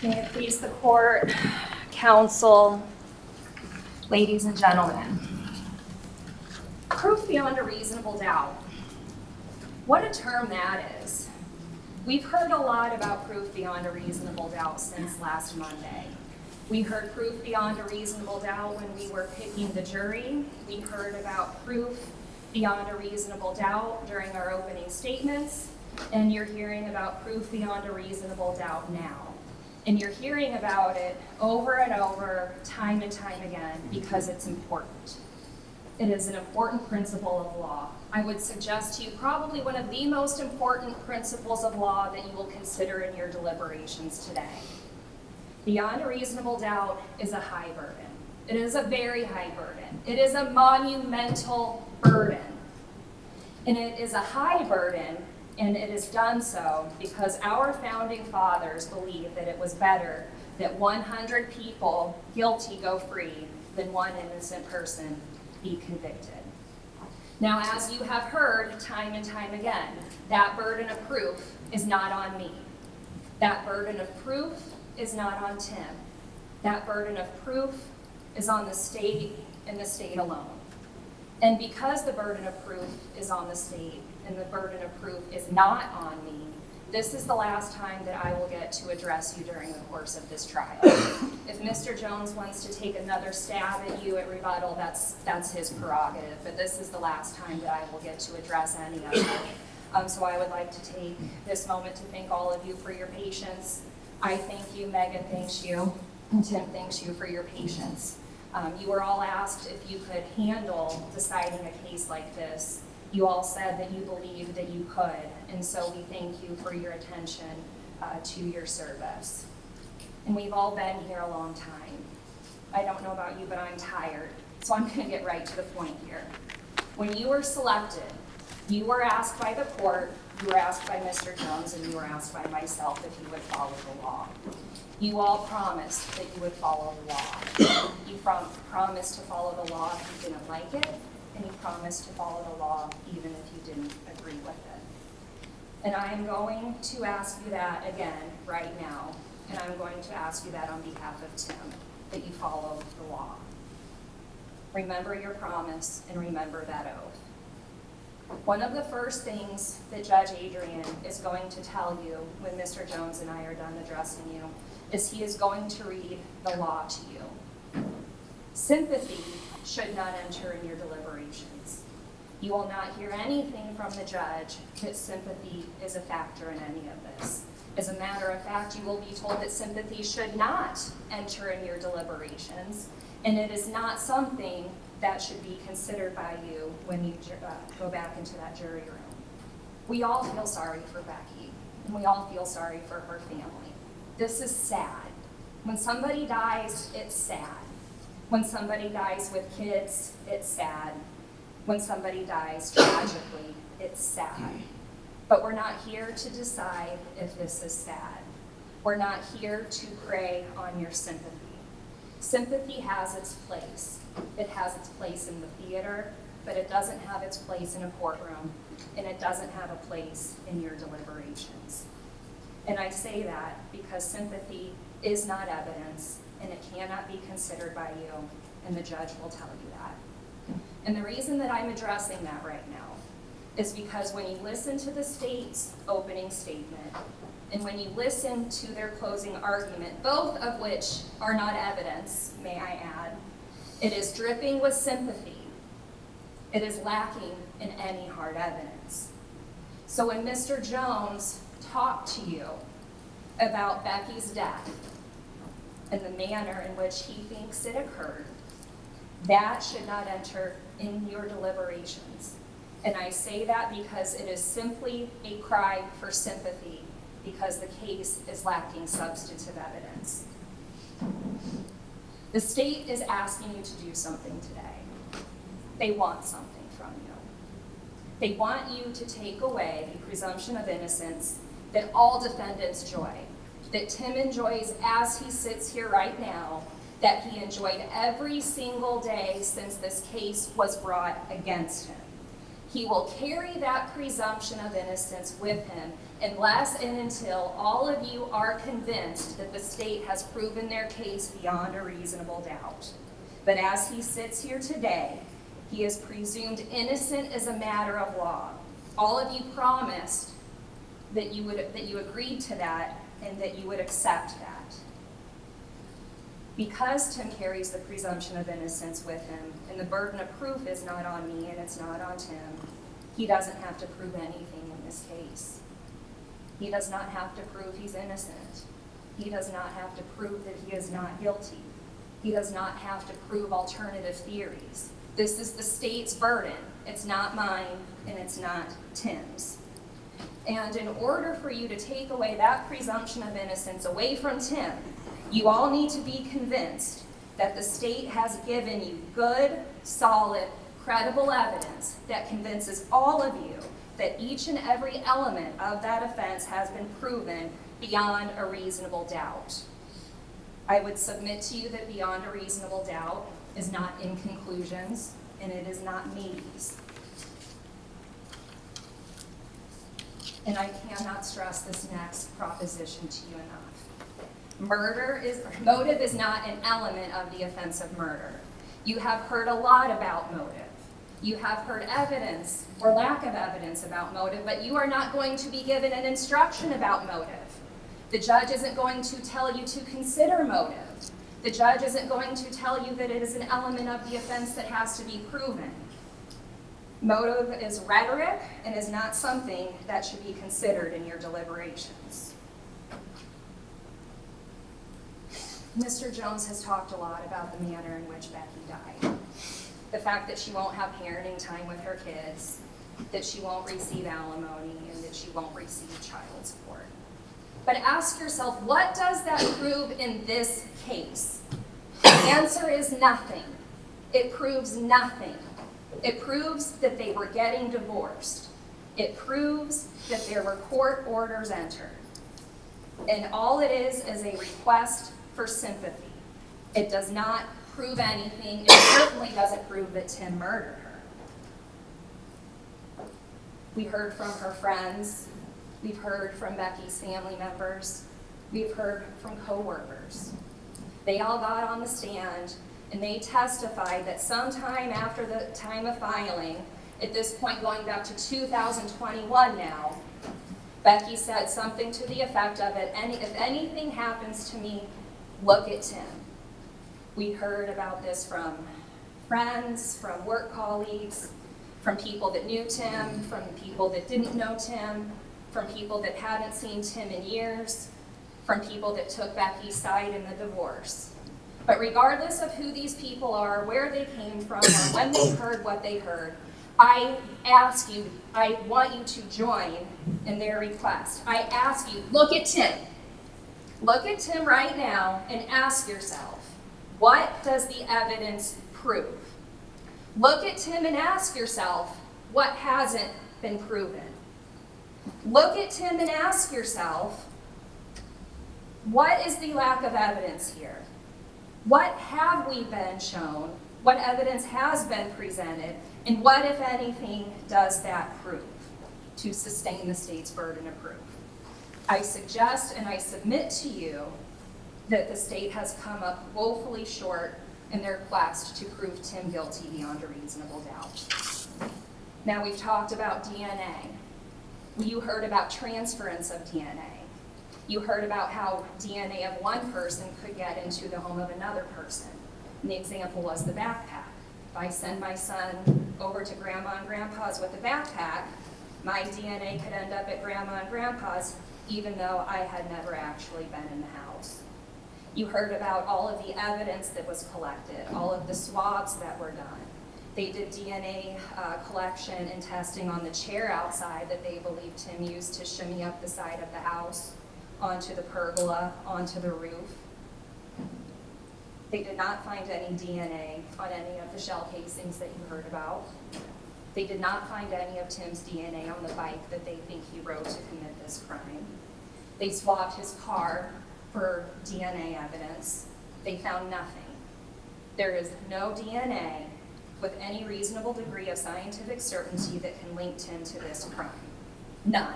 May it please the court, counsel, ladies and gentlemen. Proof beyond a reasonable doubt. What a term that is. We've heard a lot about proof beyond a reasonable doubt since last Monday. We heard proof beyond a reasonable doubt when we were picking the jury. We heard about proof beyond a reasonable doubt during our opening statements. And you're hearing about proof beyond a reasonable doubt now. And you're hearing about it over and over, time and time again, because it's important. It is an important principle of law. I would suggest to you probably one of the most important principles of law that you will consider in your deliberations today. Beyond a reasonable doubt is a high burden. It is a very high burden. It is a monumental burden. And it is a high burden, and it is done so because our founding fathers believed that it was better that 100 people guilty go free than one innocent person be convicted. Now, as you have heard time and time again, that burden of proof is not on me. That burden of proof is not on Tim. That burden of proof is on the state and the state alone. And because the burden of proof is on the state and the burden of proof is not on me, this is the last time that I will get to address you during the course of this trial. If Mr. Jones wants to take another stab at you at rebuttal, that's his prerogative, but this is the last time that I will get to address any of it. So I would like to take this moment to thank all of you for your patience. I thank you, Megan thanks you, and Tim thanks you for your patience. You were all asked if you could handle deciding a case like this. You all said that you believed that you could, and so we thank you for your attention to your service. And we've all been here a long time. I don't know about you, but I'm tired, so I'm gonna get right to the point here. When you were selected, you were asked by the court, you were asked by Mr. Jones, and you were asked by myself if you would follow the law. You all promised that you would follow the law. You promised to follow the law if you didn't like it, and you promised to follow the law even if you didn't agree with it. And I am going to ask you that again right now, and I'm going to ask you that on behalf of Tim, that you follow the law. Remember your promise and remember that oath. One of the first things that Judge Adrian is going to tell you when Mr. Jones and I are done addressing you is he is going to read the law to you. Sympathy should not enter in your deliberations. You will not hear anything from the judge that sympathy is a factor in any of this. As a matter of fact, you will be told that sympathy should not enter in your deliberations, and it is not something that should be considered by you when you go back into that jury room. We all feel sorry for Becky, and we all feel sorry for her family. This is sad. When somebody dies, it's sad. When somebody dies with kids, it's sad. When somebody dies tragically, it's sad. But we're not here to decide if this is sad. We're not here to prey on your sympathy. Sympathy has its place. It has its place in the theater, but it doesn't have its place in a courtroom, and it doesn't have a place in your deliberations. And I say that because sympathy is not evidence, and it cannot be considered by you, and the judge will tell you that. And the reason that I'm addressing that right now is because when you listen to the state's opening statement, and when you listen to their closing argument, both of which are not evidence, may I add, it is dripping with sympathy. It is lacking in any hard evidence. So when Mr. Jones talked to you about Becky's death and the manner in which he thinks it occurred, that should not enter in your deliberations. And I say that because it is simply a cry for sympathy because the case is lacking substantive evidence. The state is asking you to do something today. They want something from you. They want you to take away the presumption of innocence that all defendants enjoy, that Tim enjoys as he sits here right now, that he enjoyed every single day since this case was brought against him. He will carry that presumption of innocence with him unless and until all of you are convinced that the state has proven their case beyond a reasonable doubt. But as he sits here today, he is presumed innocent as a matter of law. All of you promised that you agreed to that and that you would accept that. Because Tim carries the presumption of innocence with him, and the burden of proof is not on me and it's not on Tim, he doesn't have to prove anything in this case. He does not have to prove he's innocent. He does not have to prove that he is not guilty. He does not have to prove alternative theories. This is the state's burden. It's not mine and it's not Tim's. And in order for you to take away that presumption of innocence away from Tim, you all need to be convinced that the state has given you good, solid, credible evidence that convinces all of you that each and every element of that offense has been proven beyond a reasonable doubt. I would submit to you that beyond a reasonable doubt is not in conclusions, and it is not maybes. And I cannot stress this next proposition to you enough. Motive is not an element of the offense of murder. You have heard a lot about motive. You have heard evidence or lack of evidence about motive, but you are not going to be given an instruction about motive. The judge isn't going to tell you to consider motive. The judge isn't going to tell you that it is an element of the offense that has to be proven. Motive is rhetoric and is not something that should be considered in your deliberations. Mr. Jones has talked a lot about the manner in which Becky died. The fact that she won't have parenting time with her kids, that she won't receive alimony, and that she won't receive child support. But ask yourself, what does that prove in this case? The answer is nothing. It proves nothing. It proves that they were getting divorced. It proves that there were court orders entered. And all it is a request for sympathy. It does not prove anything. It certainly doesn't prove that Tim murdered her. We heard from her friends. We've heard from Becky's family members. We've heard from coworkers. They all got on the stand and they testified that sometime after the time of filing, at this point going back to 2021 now, Becky said something to the effect of it, if anything happens to me, look at Tim. We heard about this from friends, from work colleagues, from people that knew Tim, from people that didn't know Tim, from people that hadn't seen Tim in years, from people that took Becky's side in the divorce. But regardless of who these people are, where they came from, or when they heard what they heard, I ask you, I want you to join in their request. I ask you, look at Tim. Look at Tim right now and ask yourself, what does the evidence prove? Look at Tim and ask yourself, what hasn't been proven? Look at Tim and ask yourself, what is the lack of evidence here? What have we been shown? What evidence has been presented? And what, if anything, does that prove to sustain the state's burden of proof? I suggest and I submit to you that the state has come up woefully short in their quest to prove Tim guilty beyond a reasonable doubt. Now, we've talked about DNA. You heard about transference of DNA. You heard about how DNA of one person could get into the home of another person. And the example was the backpack. If I send my son over to Grandma and Grandpa's with a backpack, my DNA could end up at Grandma and Grandpa's, even though I had never actually been in the house. You heard about all of the evidence that was collected, all of the swabs that were done. They did DNA collection and testing on the chair outside that they believed Tim used to shimmy up the side of the house, onto the pergola, onto the roof. They did not find any DNA on any of the shell casings that you heard about. They did not find any of Tim's DNA on the bike that they think he rode to commit this crime. They swabbed his car for DNA evidence. They found nothing. There is no DNA with any reasonable degree of scientific certainty that can link Tim to this crime. None.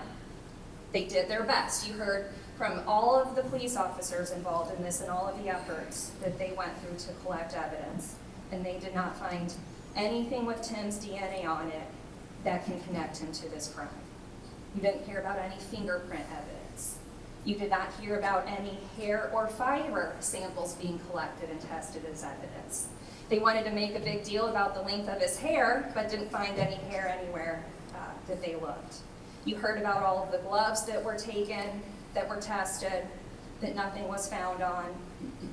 They did their best. You heard from all of the police officers involved in this and all of the efforts that they went through to collect evidence, and they did not find anything with Tim's DNA on it that can connect him to this crime. You didn't hear about any fingerprint evidence. You did not hear about any hair or fiber samples being collected and tested as evidence. They wanted to make a big deal about the length of his hair, but didn't find any hair anywhere that they looked. You heard about all of the gloves that were taken, that were tested, that nothing was found on.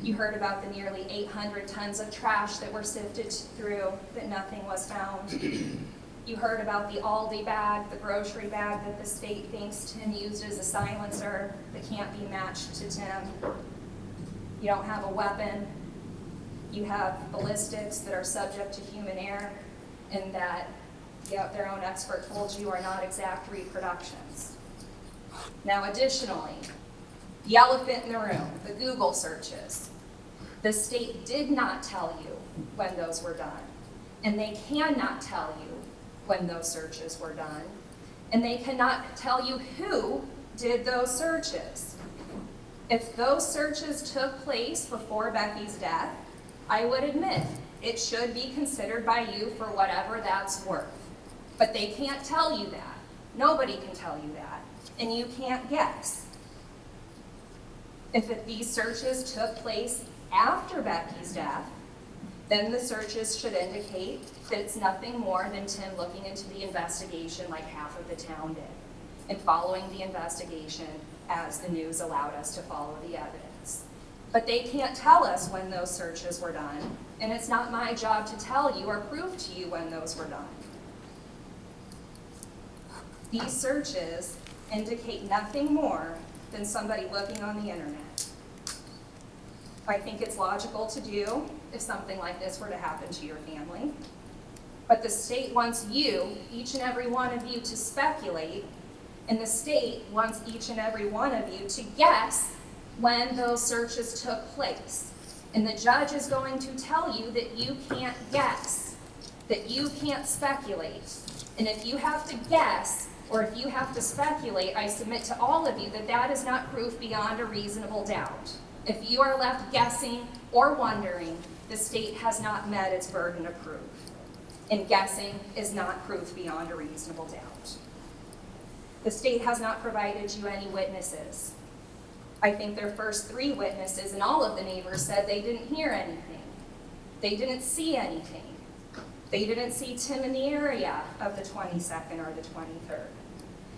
You heard about the nearly 800 tons of trash that were sifted through, that nothing was found. You heard about the Aldi bag, the grocery bag that the state thinks Tim used as a silencer that can't be matched to Tim. You don't have a weapon. You have ballistics that are subject to human error, and that their own expert told you are not exact reproductions. Now, additionally, the elephant in the room, the Google searches. The state did not tell you when those were done, and they cannot tell you when those searches were done, and they cannot tell you who did those searches. If those searches took place before Becky's death, I would admit it should be considered by you for whatever that's worth. But they can't tell you that. Nobody can tell you that. And you can't guess. If these searches took place after Becky's death, then the searches should indicate that it's nothing more than Tim looking into the investigation like half of the town did, and following the investigation as the news allowed us to follow the evidence. But they can't tell us when those searches were done, and it's not my job to tell you or prove to you when those were done. These searches indicate nothing more than somebody looking on the internet. I think it's logical to do if something like this were to happen to your family. But the state wants you, each and every one of you, to speculate, and the state wants each and every one of you to guess when those searches took place. And the judge is going to tell you that you can't guess, that you can't speculate. And if you have to guess, or if you have to speculate, I submit to all of you that that is not proof beyond a reasonable doubt. If you are left guessing or wondering, the state has not met its burden of proof. And guessing is not proof beyond a reasonable doubt. The state has not provided you any witnesses. I think their first 3 witnesses and all of the neighbors said they didn't hear anything. They didn't see anything. They didn't see Tim in the area of the 22nd or the 23rd.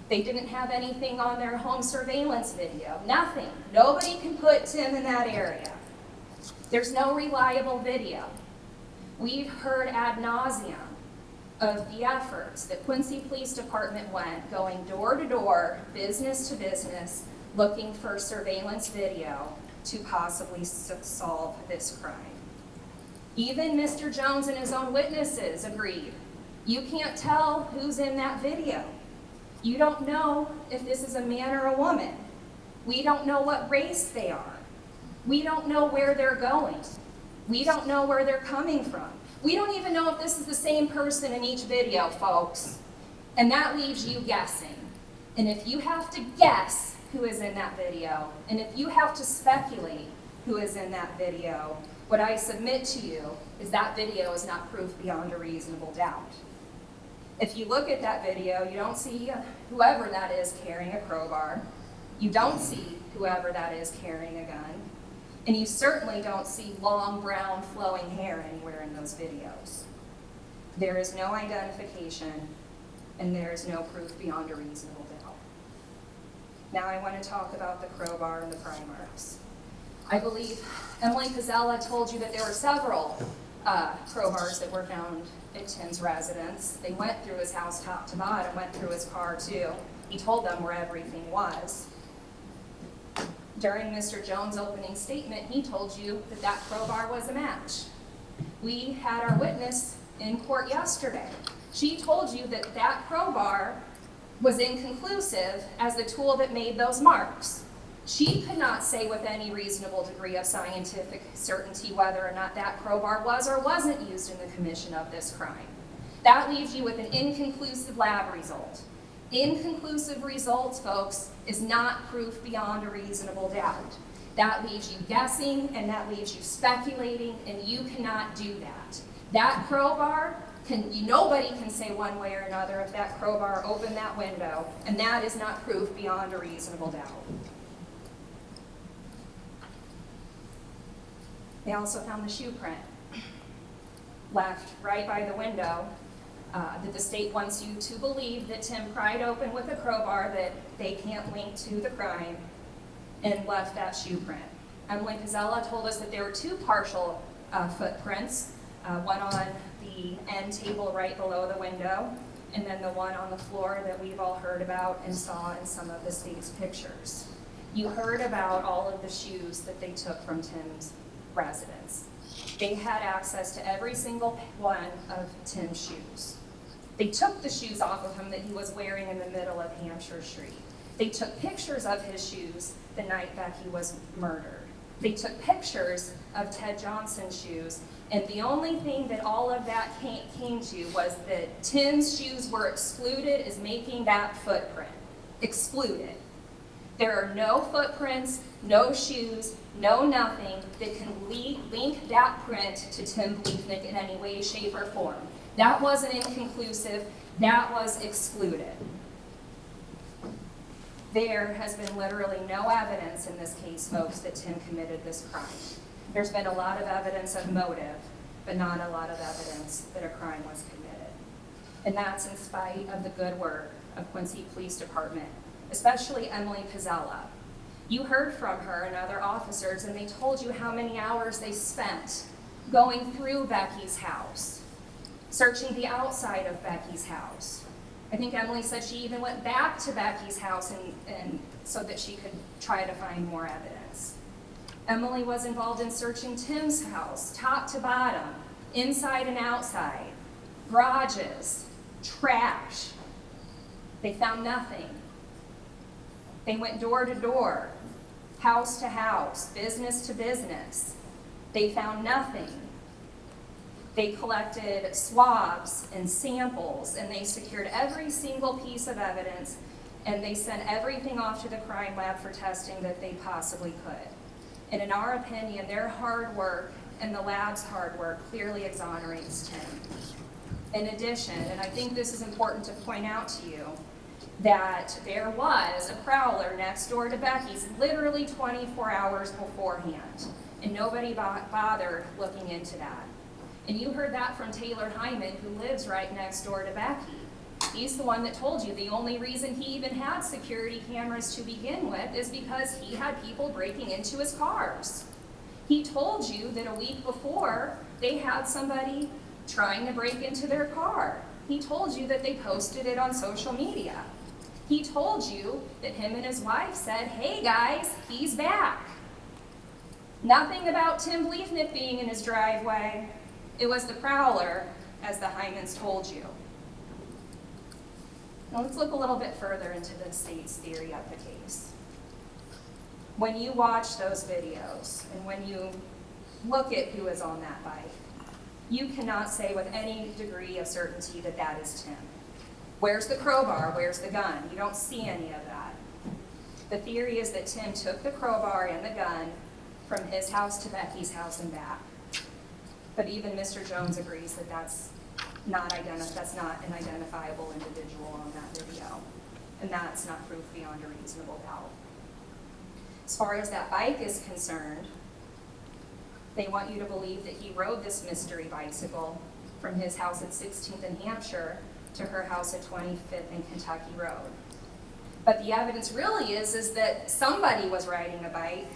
They didn't have anything on their home surveillance video, nothing. Nobody can put Tim in that area. There's no reliable video. We've heard ad nauseum of the efforts that Quincy Police Department went going door to door, business to business, looking for surveillance video to possibly solve this crime. Even Mr. Jones and his own witnesses agreed. You can't tell who's in that video. You don't know if this is a man or a woman. We don't know what race they are. We don't know where they're going. We don't know where they're coming from. We don't even know if this is the same person in each video, folks. And that leaves you guessing. And if you have to guess who is in that video, and if you have to speculate who is in that video, what I submit to you is that video is not proof beyond a reasonable doubt. If you look at that video, you don't see whoever that is carrying a crowbar. You don't see whoever that is carrying a gun. And you certainly don't see long, brown, flowing hair anywhere in those videos. There is no identification, and there is no proof beyond a reasonable doubt. Now I want to talk about the crowbar and the pry marks. I believe Emily Pizzella told you that there were several crowbars that were found at Tim's residence. They went through his house top to bottom, went through his car too. He told them where everything was. During Mr. Jones' opening statement, he told you that that crowbar was a match. We had our witness in court yesterday. She told you that that crowbar was inconclusive as the tool that made those marks. She could not say with any reasonable degree of scientific certainty whether or not that crowbar was or wasn't used in the commission of this crime. That leaves you with an inconclusive lab result. Inconclusive results, folks, is not proof beyond a reasonable doubt. That leaves you guessing, and that leaves you speculating, and you cannot do that. That crowbar, nobody can say one way or another if that crowbar opened that window, and that is not proof beyond a reasonable doubt. They also found the shoe print left right by the window that the state wants you to believe that Tim pried open with a crowbar that they can't link to the crime and left that shoe print. Emily Pizzella told us that there were 2 partial footprints, one on the end table right below the window, and then the one on the floor that we've all heard about and saw in some of the state's pictures. You heard about all of the shoes that they took from Tim's residence. They had access to every single one of Tim's shoes. They took the shoes off of him that he was wearing in the middle of Hampshire Street. They took pictures of his shoes the night that he was murdered. They took pictures of Ted Johnson's shoes, and the only thing that all of that came to was that Tim's shoes were excluded as making that footprint. Excluded. There are no footprints, no shoes, no nothing that can link that print to Tim Bliefnick in any way, shape, or form. That wasn't inconclusive, that was excluded. There has been literally no evidence in this case, folks, that Tim committed this crime. There's been a lot of evidence of motive. but not a lot of evidence that a crime was committed. And that's in spite of the good work of Quincy Police Department, especially Emily Pizzella. You heard from her and other officers, and they told you how many hours they spent going through Becky's house, searching the outside of Becky's house. I think Emily said she even went back to Becky's house and so that she could try to find more evidence. Emily was involved in searching Tim's house, top to bottom, inside and outside, garages, trash. They found nothing. They went door to door, house to house, business to business. They found nothing. They collected swabs and samples, and they secured every single piece of evidence, and they sent everything off to the crime lab for testing that they possibly could. And in our opinion, their hard work and the lab's hard work clearly exonerates Tim. In addition, and I think this is important to point out to you, that there was a prowler next door to Becky's literally 24 hours beforehand, and nobody bothered looking into that. And you heard that from Taylor Hyman, who lives right next door to Becky. He's the one that told you the only reason he even had security cameras to begin with is because he had people breaking into his cars. He told you that a week before, they had somebody trying to break into their car. He told you that they posted it on social media. He told you that him and his wife said, "Hey guys, he's back." Nothing about Tim Bliefnick being in his driveway. It was the prowler, as the Hymans told you. Now let's look a little bit further into the state's theory of the case. When you watch those videos and when you look at who is on that bike, you cannot say with any degree of certainty that that is Tim. Where's the crowbar? Where's the gun? You don't see any of that. The theory is that Tim took the crowbar and the gun from his house to Becky's house and back. But even Mr. Jones agrees that that's not an identifiable individual on that video. And that's not proof beyond a reasonable doubt. As far as that bike is concerned, they want you to believe that he rode this mystery bicycle from his house at 16th and Hampshire to her house at 25th and Kentucky Road. But the evidence really is that somebody was riding a bike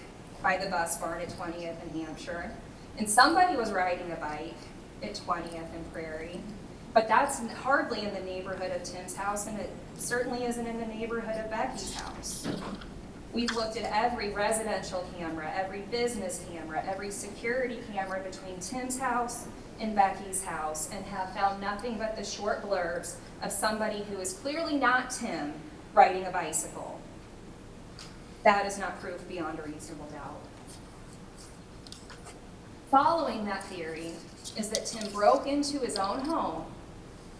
by the bus barn at 20th and Hampshire, and somebody was riding a bike at 20th and Prairie, but that's hardly in the neighborhood of Tim's house, and it certainly isn't in the neighborhood of Becky's house. We've looked at every residential camera, every business camera, every security camera between Tim's house and Becky's house, and have found nothing but the short blurbs of somebody who is clearly not Tim riding a bicycle. That is not proof beyond a reasonable doubt. Following that theory is that Tim broke into his own home,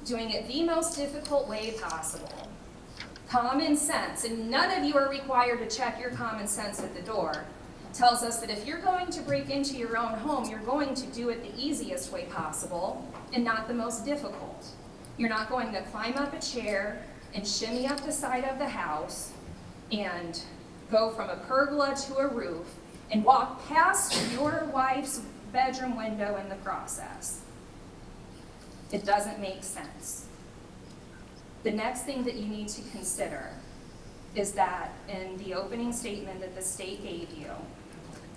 doing it the most difficult way possible. Common sense, and none of you are required to check your common sense at the door, tells us that if you're going to break into your own home, you're going to do it the easiest way possible and not the most difficult. You're not going to climb up a chair and shimmy up the side of the house and go from a pergola to a roof and walk past your wife's bedroom window in the process. It doesn't make sense. The next thing that you need to consider is that in the opening statement that the state gave you,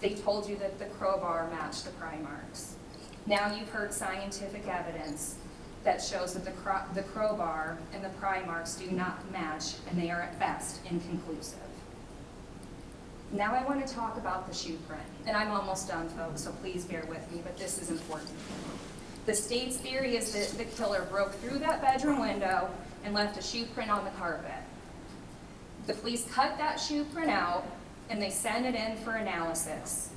they told you that the crowbar matched the pry marks. Now you've heard scientific evidence that shows that the crowbar and the pry marks do not match, and they are at best inconclusive. Now I want to talk about the shoe print, and I'm almost done, folks, so please bear with me, but this is important. The state's theory is that the killer broke through that bedroom window and left a shoe print on the carpet. The police cut that shoe print out, and they sent it in for analysis.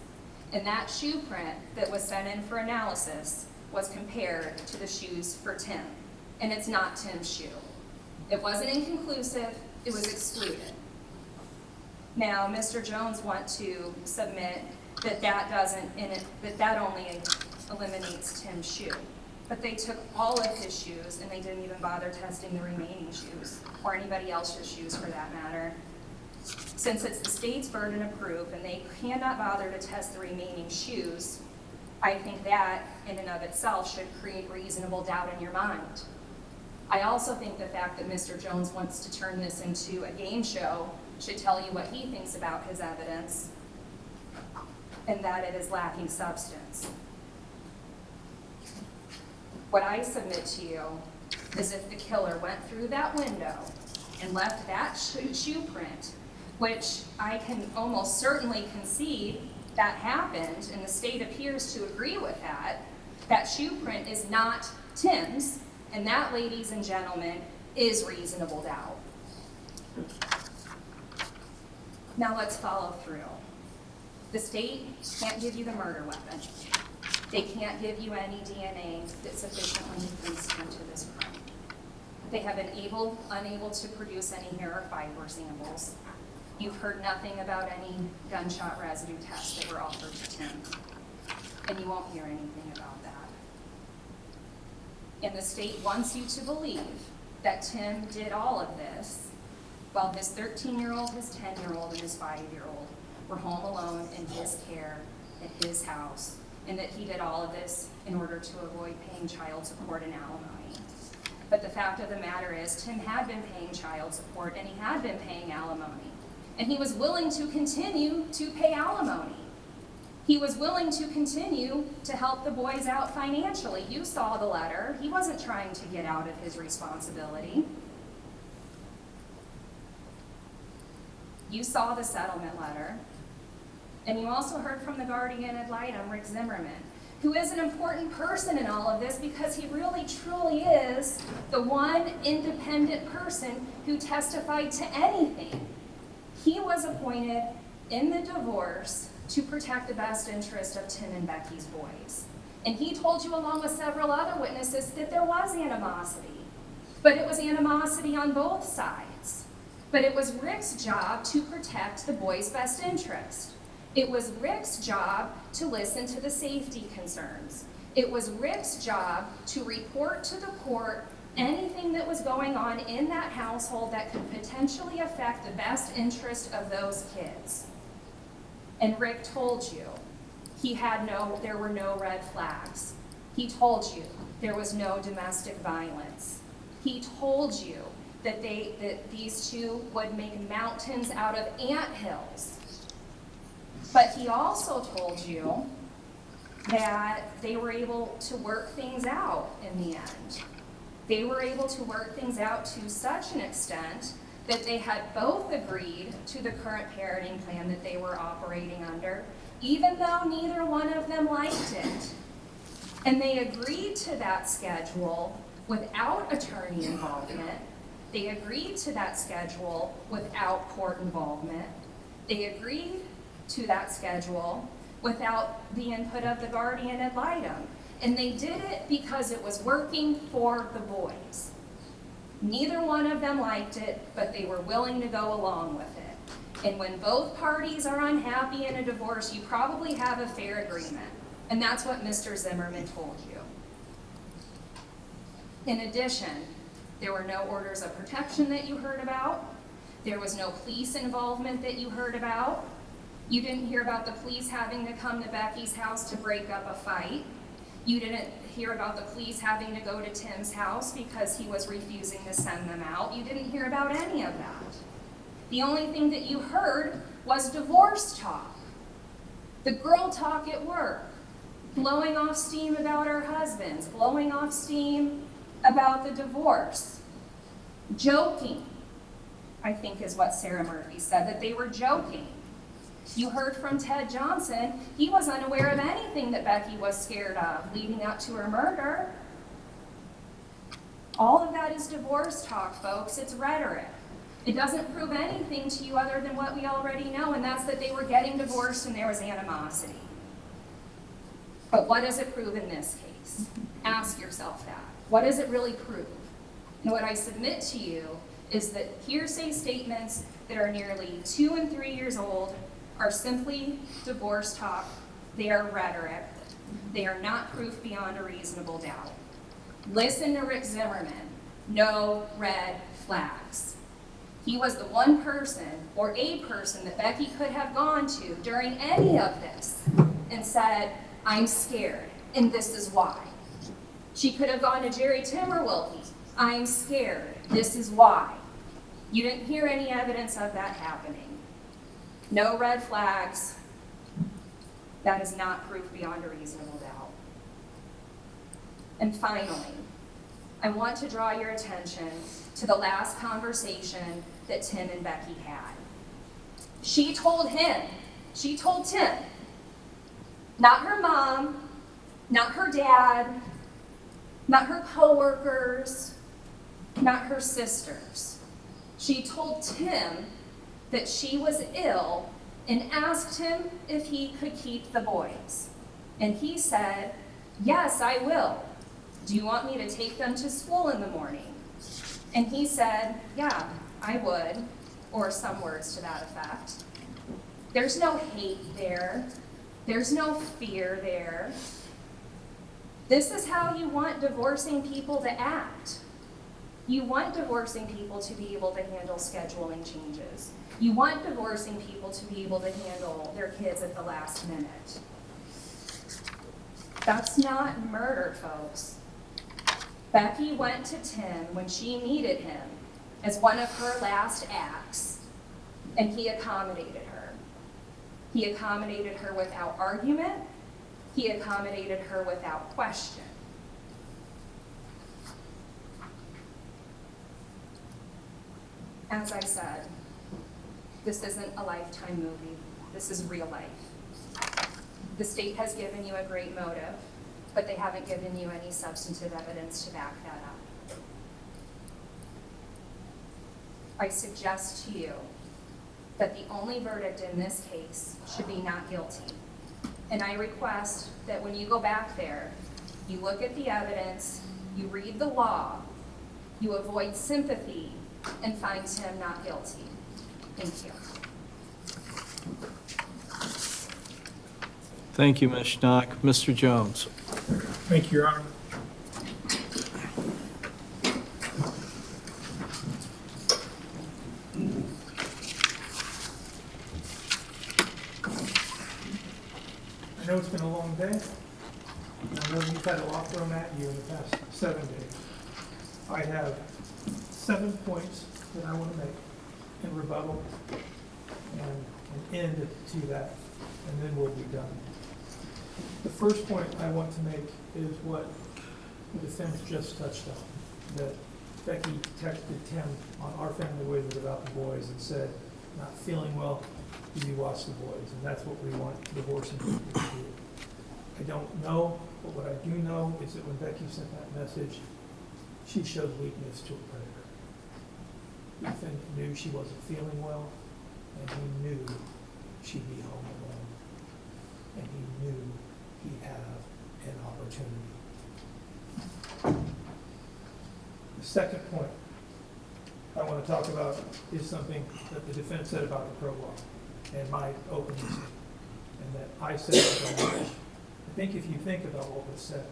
And that shoe print that was sent in for analysis was compared to the shoes for Tim, and it's not Tim's shoe. It wasn't inconclusive, it was excluded. Now, Mr. Jones wants to submit that that only eliminates Tim's shoe. But they took all of his shoes, and they didn't even bother testing the remaining shoes, or anybody else's shoes for that matter. Since it's the state's burden of proof, and they cannot bother to test the remaining shoes, I think that in and of itself should create reasonable doubt in your mind. I also think the fact that Mr. Jones wants to turn this into a game show should tell you what he thinks about his evidence and that it is lacking substance. What I submit to you is if the killer went through that window and left that shoe print, which I can almost certainly concede that happened, and the state appears to agree with that, that shoe print is not Tim's, and that, ladies and gentlemen, is reasonable doubt. Now let's follow through. The state can't give you the murder weapon. They can't give you any DNA that sufficiently links him to this crime. They have been unable to produce any hair or fiber samples. You've heard nothing about any gunshot residue tests that were offered to Tim, and you won't hear anything about that. And the state wants you to believe that Tim did all of this while his 13-year-old, his 10-year-old, and his 5-year-old were home alone in his care at his house, and that he did all of this in order to avoid paying child support and alimony. But the fact of the matter is, Tim had been paying child support and he had been paying alimony. And he was willing to continue to pay alimony. He was willing to continue to help the boys out financially. You saw the letter. He wasn't trying to get out of his responsibility. You saw the settlement letter. And you also heard from the guardian ad litem, Rick Zimmerman, who is an important person in all of this because he really truly is the one independent person who testified to anything. He was appointed in the divorce to protect the best interest of Tim and Becky's boys. And he told you, along with several other witnesses, that there was animosity. But it was animosity on both sides. But it was Rick's job to protect the boys' best interest. It was Rick's job to listen to the safety concerns. It was Rick's job to report to the court anything that was going on in that household that could potentially affect the best interest of those kids. And Rick told you there were no red flags. He told you there was no domestic violence. He told you that these two would make mountains out of anthills. But he also told you that they were able to work things out in the end. They were able to work things out to such an extent that they had both agreed to the current parenting plan that they were operating under, even though neither one of them liked it. And they agreed to that schedule without attorney involvement. They agreed to that schedule without court involvement. They agreed to that schedule without the input of the guardian ad litem. And they did it because it was working for the boys. Neither one of them liked it, but they were willing to go along with it. And when both parties are unhappy in a divorce, you probably have a fair agreement. And that's what Mr. Zimmerman told you. In addition, there were no orders of protection that you heard about. There was no police involvement that you heard about. You didn't hear about the police having to come to Becky's house to break up a fight. You didn't hear about the police having to go to Tim's house because he was refusing to send them out. You didn't hear about any of that. The only thing that you heard was divorce talk. The girl talk at work, blowing off steam about her husbands, blowing off steam about the divorce, joking, I think is what Sarah Murphy said, that they were joking. You heard from Ted Johnson, he was unaware of anything that Becky was scared of leading up to her murder. All of that is divorce talk, folks. It's rhetoric. It doesn't prove anything to you other than what we already know, and that's that they were getting divorced and there was animosity. But what does it prove in this case? Ask yourself that. What does it really prove? And what I submit to you is that hearsay statements that are nearly 2 and 3 years old are simply divorce talk. They are rhetoric. They are not proof beyond a reasonable doubt. Listen to Rick Zimmerman. No red flags. He was the one person or a person that Becky could have gone to during any of this and said, I'm scared, and this is why. She could have gone to Jerry Timberwolke. I'm scared, this is why. You didn't hear any evidence of that happening. No red flags. That is not proof beyond a reasonable doubt. And finally, I want to draw your attention to the last conversation that Tim and Becky had. She told Tim, not her mom, not her dad, not her coworkers, not her sisters. She told Tim that she was ill and asked him if he could keep the boys. And he said, yes, I will. Do you want me to take them to school in the morning? And he said, yeah, I would, or some words to that effect. There's no hate there. There's no fear there. This is how you want divorcing people to act. You want divorcing people to be able to handle scheduling changes. You want divorcing people to be able to handle their kids at the last minute. That's not murder, folks. Becky went to Tim when she needed him as one of her last acts, and he accommodated her. He accommodated her without argument. He accommodated her without question. As I said, this isn't a Lifetime movie. This is real life. The state has given you a great motive, but they haven't given you any substantive evidence to back that up. I suggest to you that the only verdict in this case should be not guilty. And I request that when you go back there, you look at the evidence, you read the law, you avoid sympathy, and find Tim not guilty. Thank you. Thank you, Ms. Schnock. Mr. Jones. Thank you, Your Honor. I know it's been a long day, and I know you've had a lot thrown at you in the past 7 days. I have 7 points that I want to make in rebuttal and an end to that, and then we'll be done. The first point I want to make is what the defense just touched on, that Becky texted Tim on our family visit about the boys and said, not feeling well, do you watch the boys? And that's what we want divorcing people to do. I don't know, but what I do know is that when Becky sent that message, she showed weakness to a predator. Ethan knew she wasn't feeling well, and he knew she'd be home alone. And he knew he'd have an opportunity. The second point I want to talk about is something that the defense said about the crowbar and my opening statement, and that I said I think if you think about what was said,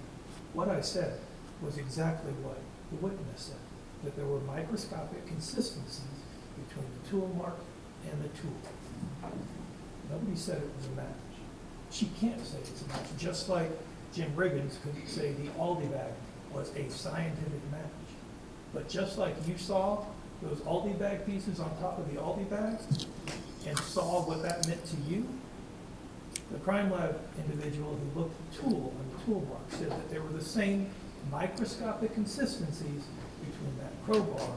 what I said was exactly what the witness said, that there were microscopic consistencies between the tool mark and the tool. Nobody said it was a match. She can't say it's a match, just like Jim Riggins couldn't say the Aldi bag was a scientific match. But just like you saw those Aldi bag pieces on top of the Aldi bag and saw what that meant to you, the crime lab individual who looked at the tool and the tool mark said that there were the same microscopic consistencies between that crowbar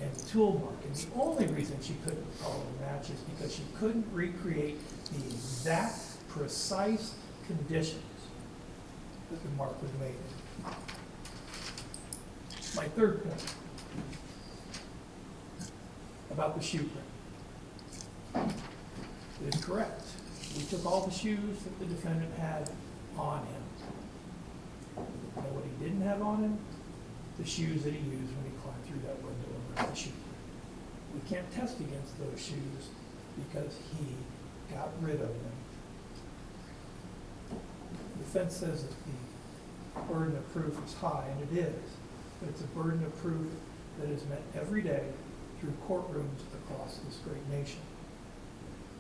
and the tool mark. And the only reason she couldn't call it a match is because she couldn't recreate the exact, precise conditions that the mark was made in. My third point about the shoe print is correct. We took all the shoes that the defendant had on him. You know what he didn't have on him? The shoes that he used when he climbed through that window and got the shoe print. We can't test against those shoes because he got rid of them. The defense says that the burden of proof is high, and it is, but it's a burden of proof that is met every day through courtrooms across this great nation.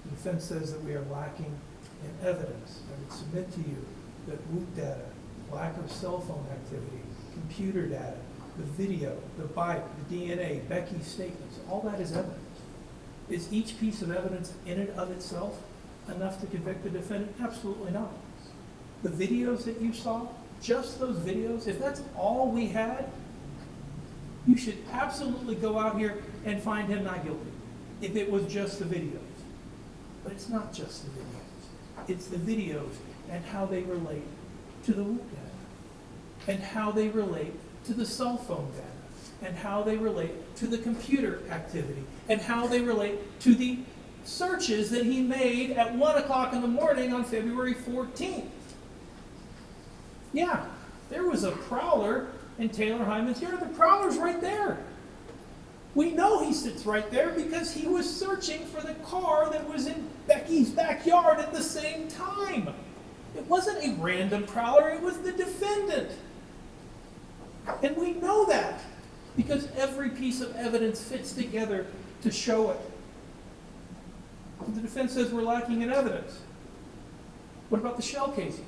The defense says that we are lacking in evidence. I would submit to you that WHOOP data, lack of cell phone activity, computer data, the video, the bike, the DNA, Becky's statements, all that is evidence. Is each piece of evidence in and of itself enough to convict the defendant? Absolutely not. The videos that you saw, just those videos, if that's all we had, you should absolutely go out here and find him not guilty, if it was just the videos. But it's not just the videos. It's the videos and how they relate to the WHOOP data, and how they relate to the cell phone data, and how they relate to the computer activity, and how they relate to the searches that he made at 1 o'clock in the morning on February 14th. Yeah, there was a prowler in Taylor Hyman's yard. The prowler's right there. We know he sits right there because he was searching for the car that was in Becky's backyard at the same time. It wasn't a random prowler, it was the defendant. And we know that because every piece of evidence fits together to show it. The defense says we're lacking in evidence. What about the shell casings?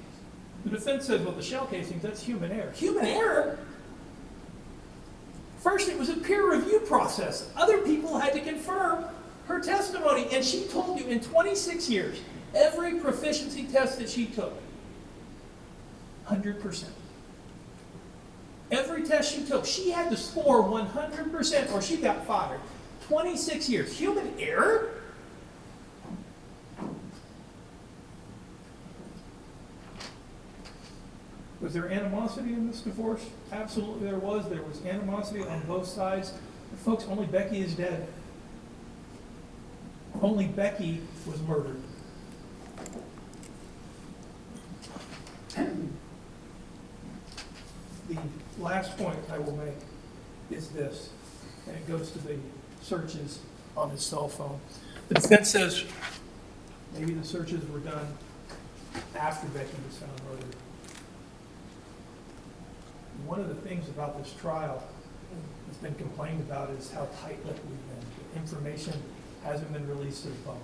The defense says, well, the shell casings, that's human error. Human error? First, it was a peer review process. Other people had to confirm her testimony. And she told you in 26 years, every proficiency test that she took, 100%. Every test she took, she had to score 100% or she got fired. 26 years. Human error? Was there animosity in this divorce? Absolutely there was. There was animosity on both sides. But folks, only Becky is dead. Only Becky was murdered. The last point I will make is this, and it goes to the searches on his cell phone. The defense says maybe the searches were done after Becky was found murdered. One of the things about this trial that's been complained about is how tight-lipped we've been. The information hasn't been released to the public.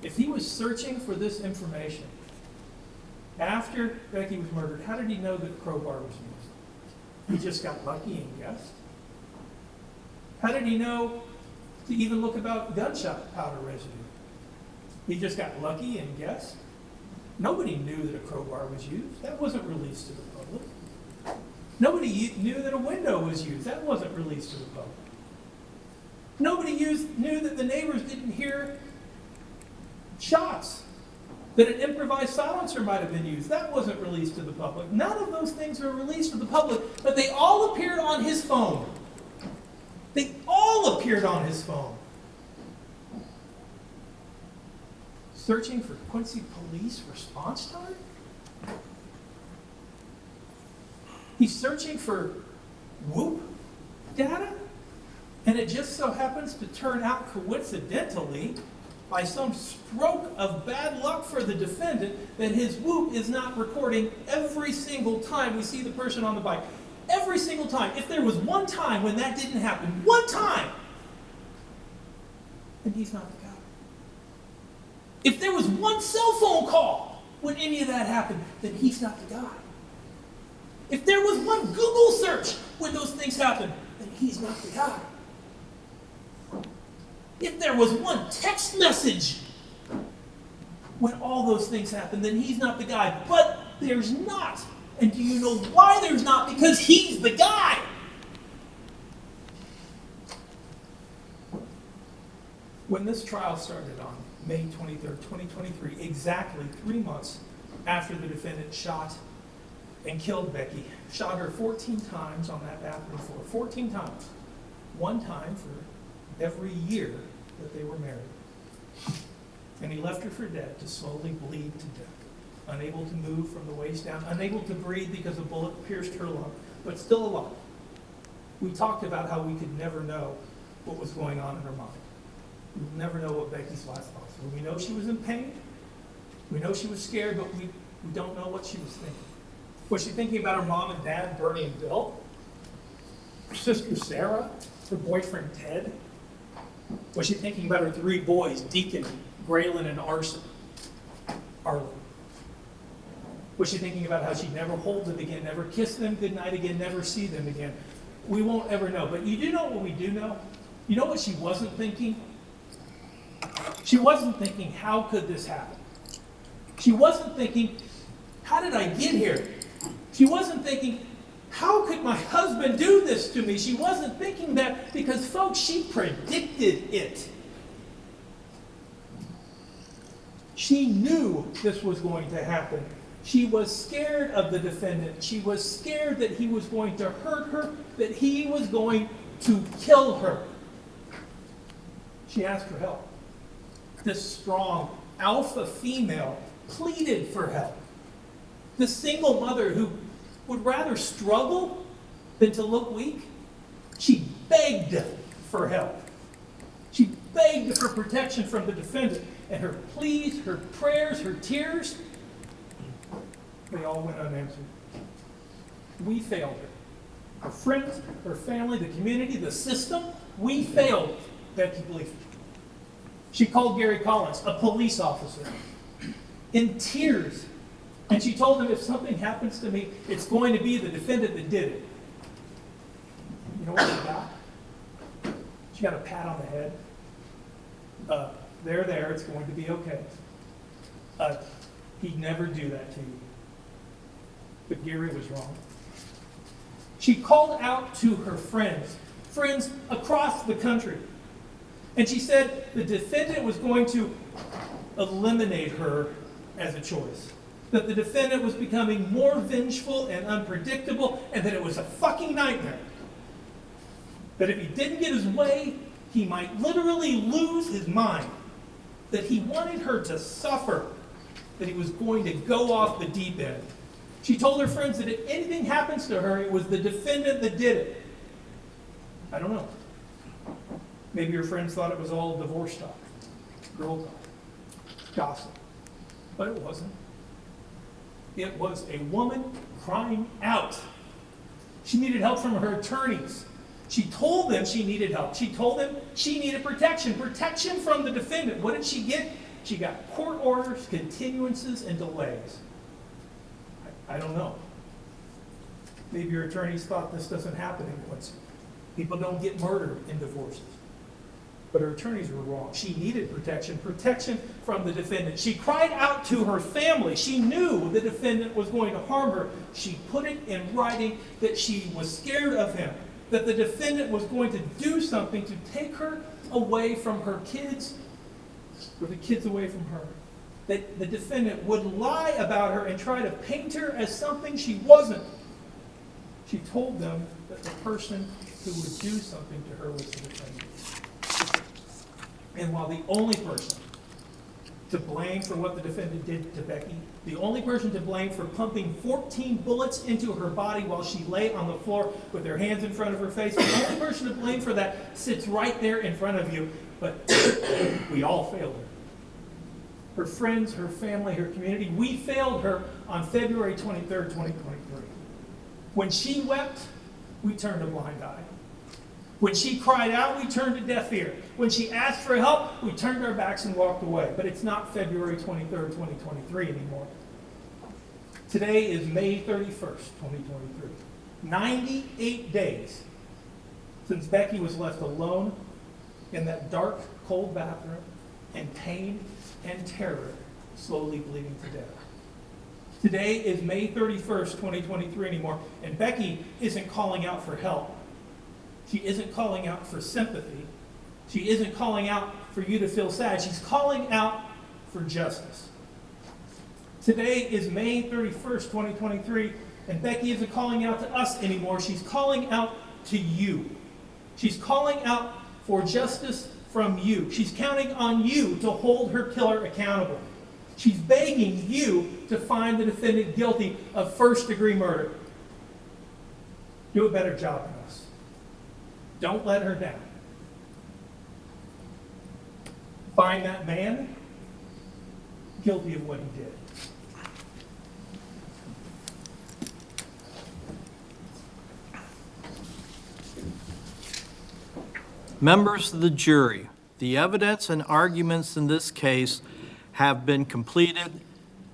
If he was searching for this information after Becky was murdered, how did he know that a crowbar was used? He just got lucky and guessed. How did he know to even look about gunshot powder residue? He just got lucky and guessed. Nobody knew that a crowbar was used. That wasn't released to the public. Nobody knew that a window was used. That wasn't released to the public. Nobody knew that the neighbors didn't hear shots, that an improvised silencer might have been used. That wasn't released to the public. None of those things were released to the public, but they all appeared on his phone. They all appeared on his phone. Searching for Quincy police response time? He's searching for WHOOP data, and it just so happens to turn out coincidentally, by some stroke of bad luck for the defendant, that his WHOOP is not recording every single time we see the person on the bike. Every single time. If there was one time when that didn't happen, one time, then he's not the guy. If there was one cell phone call when any of that happened, then he's not the guy. If there was one Google search when those things happened, then he's not the guy. If there was one text message when all those things happened, then he's not the guy. But there's not. And do you know why there's not? Because he's the guy. When this trial started on May 23rd, 2023, exactly 3 months after the defendant shot and killed Becky, shot her 14 times on that bathroom floor, 14 times. One time for every year that they were married. And he left her for dead to slowly bleed to death, unable to move from the waist down, unable to breathe because a bullet pierced her lung, but still alive. We talked about how we could never know what was going on in her mind. We'll never know what Becky's last thoughts were. We know she was in pain. We know she was scared, but we don't know what she was thinking. Was she thinking about her mom and dad, Bernie and Bill? Her sister Sarah? Her boyfriend Ted? Was she thinking about her 3 boys, Deacon, Braylon, and Arlen? Was she thinking about how she'd never hold them again, never kiss them goodnight again, never see them again? We won't ever know. But you do know what we do know? You know what she wasn't thinking? She wasn't thinking, how could this happen? She wasn't thinking, how did I get here? She wasn't thinking, how could my husband do this to me? She wasn't thinking that because, folks, she predicted it. She knew this was going to happen. She was scared of the defendant. She was scared that he was going to hurt her, that he was going to kill her. She asked for help. This strong alpha female pleaded for help. The single mother who would rather struggle than to look weak, she begged for help. She begged for protection from the defendant. And her pleas, her prayers, her tears, they all went unanswered. We failed her. Her friends, her family, the community, the system, we failed Becky Bliefnick. She called Gary Collins, a police officer, in tears. And she told him, if something happens to me, it's going to be the defendant that did it. You know what she got? She got a pat on the head. There, it's going to be okay. He'd never do that to you. But Gary was wrong. She called out to her friends across the country. And she said the defendant was going to eliminate her as a choice. That the defendant was becoming more vengeful and unpredictable, and that it was a fucking nightmare. That if he didn't get his way, he might literally lose his mind. That he wanted her to suffer. That he was going to go off the deep end. She told her friends that if anything happens to her, it was the defendant that did it. I don't know. Maybe her friends thought it was all divorce talk, girl talk, gossip. But it wasn't. It was a woman crying out. She needed help from her attorneys. She told them she needed help. She told them she needed protection from the defendant. What did she get? She got court orders, continuances, and delays. I don't know. Maybe your attorneys thought this doesn't happen in Quincy. People don't get murdered in divorces. But her attorneys were wrong. She needed protection from the defendant. She cried out to her family. She knew the defendant was going to harm her. She put it in writing that she was scared of him, that the defendant was going to do something to take her away from her kids, or the kids away from her. That the defendant would lie about her and try to paint her as something she wasn't. She told them that the person who would do something to her was the defendant. And while the only person to blame for what the defendant did to Becky, the only person to blame for pumping 14 bullets into her body while she lay on the floor with her hands in front of her face, the only person to blame for that sits right there in front of you, but we all failed her. Her friends, her family, her community, we failed her on February 23rd, 2023. When she wept, we turned a blind eye. When she cried out, we turned a deaf ear. When she asked for help, we turned our backs and walked away. But it's not February 23rd, 2023 anymore. Today is May 31st, 2023. 98 days since Becky was left alone in that dark, cold bathroom in pain and terror, slowly bleeding to death. Today is May 31st, 2023 anymore, and Becky isn't calling out for help. She isn't calling out for sympathy. She isn't calling out for you to feel sad. She's calling out for justice. Today is May 31st, 2023, and Becky isn't calling out to us anymore. She's calling out to you. She's calling out for justice from you. She's counting on you to hold her killer accountable. She's begging you to find the defendant guilty of first-degree murder. Do a better job than us. Don't let her down. Find that man guilty of what he did. Members of the jury, the evidence and arguments in this case have been completed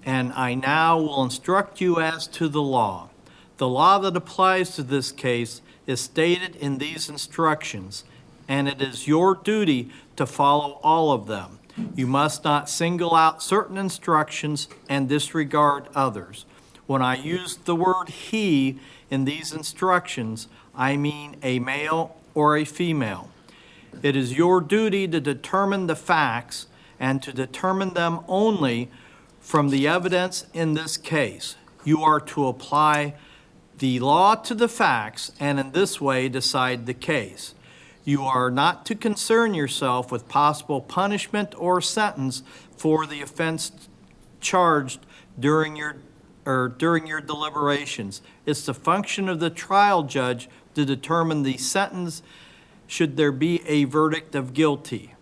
and I now will instruct you as to the law. The law that applies to this case is stated in these instructions, and it is your duty to follow all of them. You must not single out certain instructions and disregard others. When I use the word he in these instructions, I mean a male or a female. It is your duty to determine the facts and to determine them only from the evidence in this case. You are to apply the law to the facts and in this way decide the case. You are not to concern yourself with possible punishment or sentence for the offense charged during your deliberations. It's the function of the trial judge to determine the sentence should there be a verdict of guilty.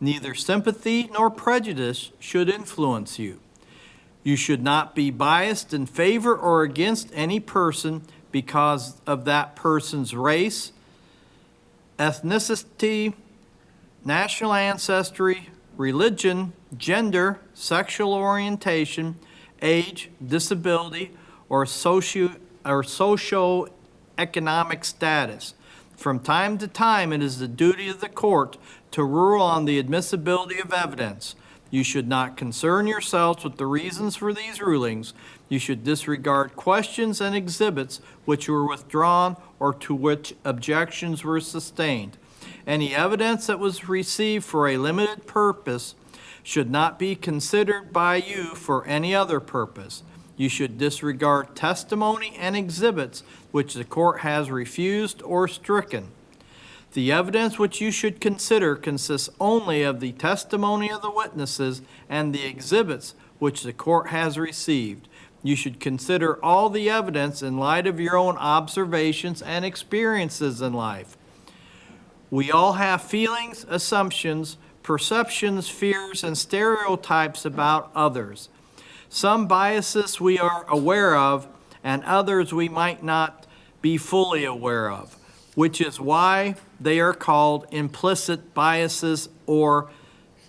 Neither sympathy nor prejudice should influence you. You should not be biased in favor or against any person because of that person's race, ethnicity, national ancestry, religion, gender, sexual orientation, age, disability, or socio-economic status. From time to time, it is the duty of the court to rule on the admissibility of evidence. You should not concern yourselves with the reasons for these rulings. You should disregard questions and exhibits which were withdrawn or to which objections were sustained. Any evidence that was received for a limited purpose should not be considered by you for any other purpose. You should disregard testimony and exhibits which the court has refused or stricken. The evidence which you should consider consists only of the testimony of the witnesses and the exhibits which the court has received. You should consider all the evidence in light of your own observations and experiences in life. We all have feelings, assumptions, perceptions, fears, and stereotypes about others. Some biases we are aware of, and others we might not be fully aware of, which is why they are called implicit biases or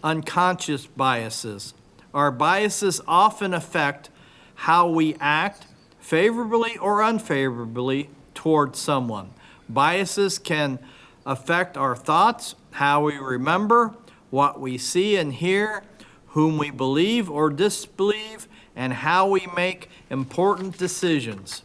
unconscious biases. Our biases often affect how we act, favorably or unfavorably, towards someone. Biases can affect our thoughts, how we remember, what we see and hear, whom we believe or disbelieve, and how we make important decisions.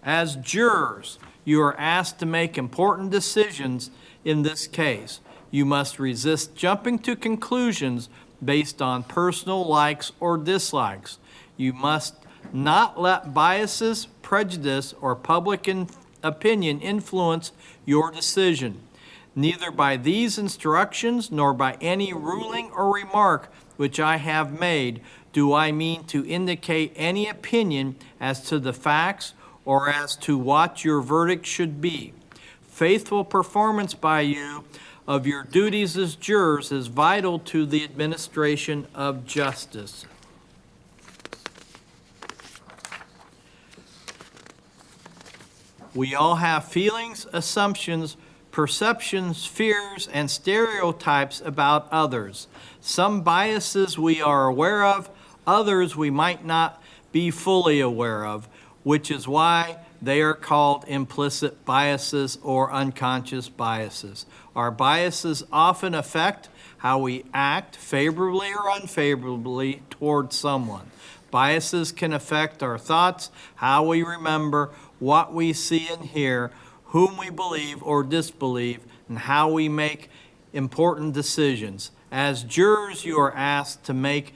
As jurors, you are asked to make important decisions in this case. You must resist jumping to conclusions based on personal likes or dislikes. You must not let biases, prejudice, or public opinion influence your decision. Neither by these instructions nor by any ruling or remark which I have made do I mean to indicate any opinion as to the facts or as to what your verdict should be. Faithful performance by you of your duties as jurors is vital to the administration of justice. We all have feelings, assumptions, perceptions, fears, and stereotypes about others. Some biases we are aware of, others we might not be fully aware of, which is why they are called implicit biases or unconscious biases. Our biases often affect how we act favorably or unfavorably towards someone. Biases can affect our thoughts, how we remember, what we see and hear, whom we believe or disbelieve, and how we make important decisions. As jurors, you are asked to make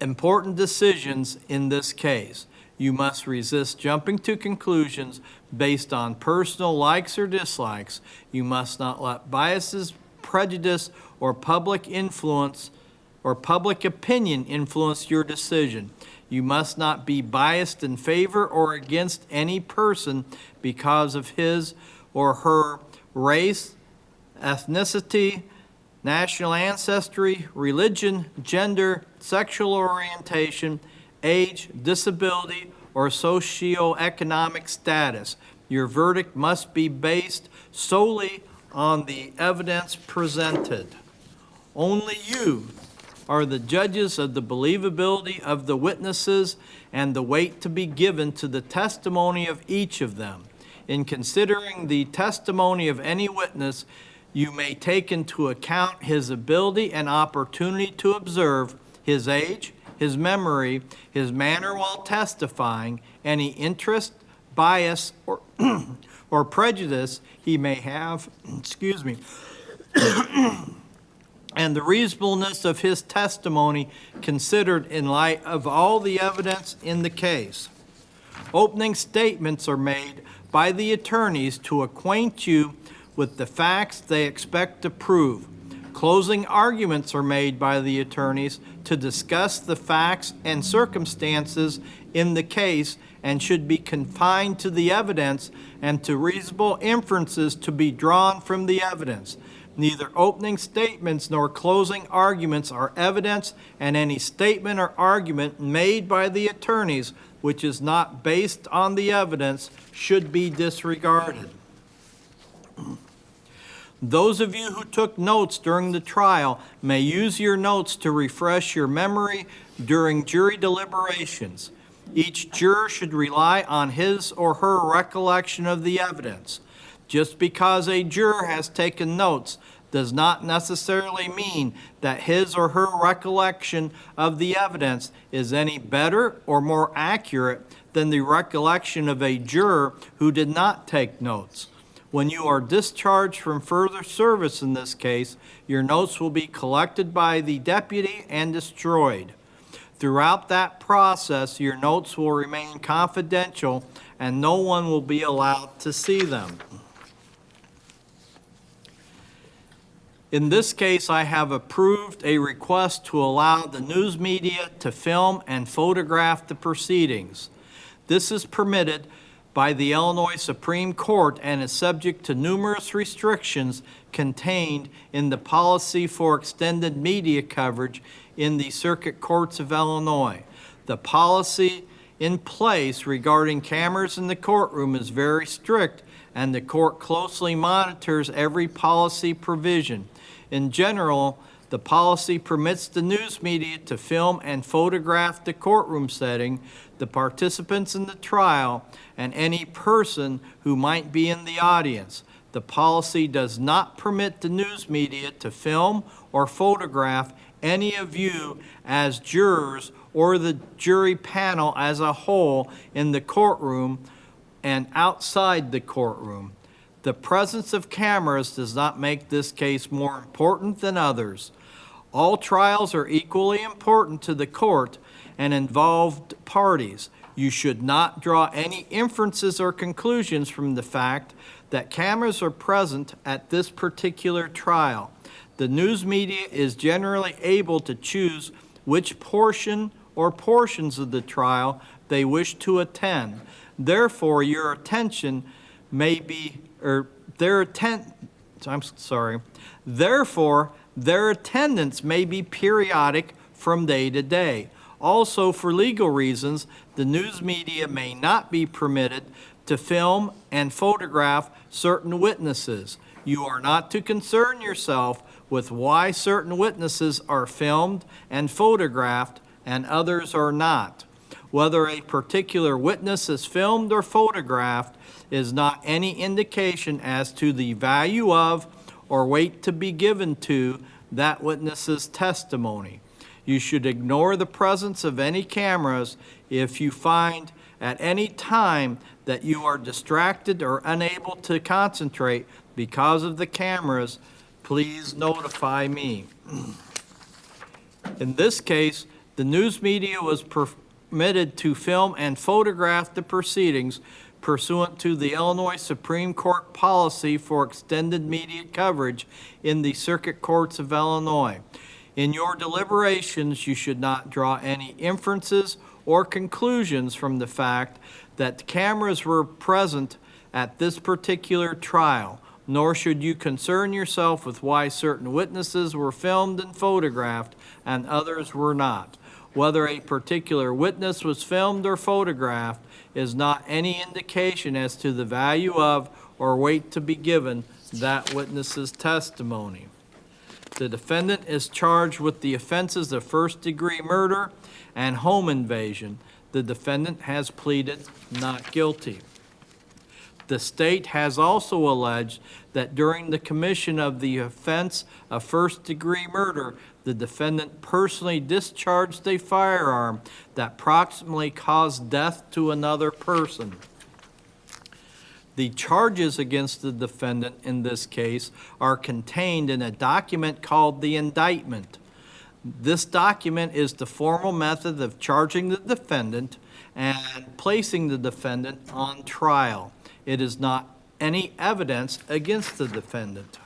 important decisions in this case. You must resist jumping to conclusions based on personal likes or dislikes. You must not let biases, prejudice, or public influence or public opinion influence your decision. You must not be biased in favor or against any person because of his or her race, ethnicity, national ancestry, religion, gender, sexual orientation, age, disability, or socioeconomic status. Your verdict must be based solely on the evidence presented. Only you are the judges of the believability of the witnesses and the weight to be given to the testimony of each of them. In considering the testimony of any witness, you may take into account his ability and opportunity to observe, his age, his memory, his manner while testifying, any interest, bias, or, or prejudice he may have, and the reasonableness of his testimony considered in light of all the evidence in the case. Opening statements are made by the attorneys to acquaint you with the facts they expect to prove. Closing arguments are made by the attorneys to discuss the facts and circumstances in the case and should be confined to the evidence and to reasonable inferences to be drawn from the evidence. Neither opening statements nor closing arguments are evidence, and any statement or argument made by the attorneys which is not based on the evidence should be disregarded. Those of you who took notes during the trial may use your notes to refresh your memory during jury deliberations. Each juror should rely on his or her recollection of the evidence. Just because a juror has taken notes does not necessarily mean that his or her recollection of the evidence is any better or more accurate than the recollection of a juror who did not take notes. When you are discharged from further service in this case, your notes will be collected by the deputy and destroyed. Throughout that process, your notes will remain confidential and no one will be allowed to see them. In this case, I have approved a request to allow the news media to film and photograph the proceedings. This is permitted by the Illinois Supreme Court and is subject to numerous restrictions contained in the policy for extended media coverage in the Circuit Courts of Illinois. The policy in place regarding cameras in the courtroom is very strict, and the court closely monitors every policy provision. In general, the policy permits the news media to film and photograph the courtroom setting, the participants in the trial, and any person who might be in the audience. The policy does not permit the news media to film or photograph any of you as jurors or the jury panel as a whole in the courtroom and outside the courtroom. The presence of cameras does not make this case more important than others. All trials are equally important to the court and involved parties. You should not draw any inferences or conclusions from the fact that cameras are present at this particular trial. The news media is generally able to choose which portion or portions of the trial they wish to attend. Therefore, their attendance may be periodic from day to day. Also, for legal reasons, the news media may not be permitted to film and photograph certain witnesses. You are not to concern yourself with why certain witnesses are filmed and photographed and others are not. Whether a particular witness is filmed or photographed is not any indication as to the value of or weight to be given to that witness's testimony. You should ignore the presence of any cameras if you find at any time that you are distracted or unable to concentrate because of the cameras. Please notify me. In this case, the news media was permitted to film and photograph the proceedings pursuant to the Illinois Supreme Court policy for extended media coverage in the Circuit Courts of Illinois. In your deliberations, you should not draw any inferences or conclusions from the fact that cameras were present at this particular trial, nor should you concern yourself with why certain witnesses were filmed and photographed and others were not. Whether a particular witness was filmed or photographed is not any indication as to the value of or weight to be given that witness's testimony. The defendant is charged with the offenses of first-degree murder and home invasion. The defendant has pleaded not guilty. The state has also alleged that during the commission of the offense of first-degree murder, the defendant personally discharged a firearm that proximately caused death to another person. The charges against the defendant in this case are contained in a document called the indictment. This document is the formal method of charging the defendant and placing the defendant on trial. It is not any evidence against the defendant.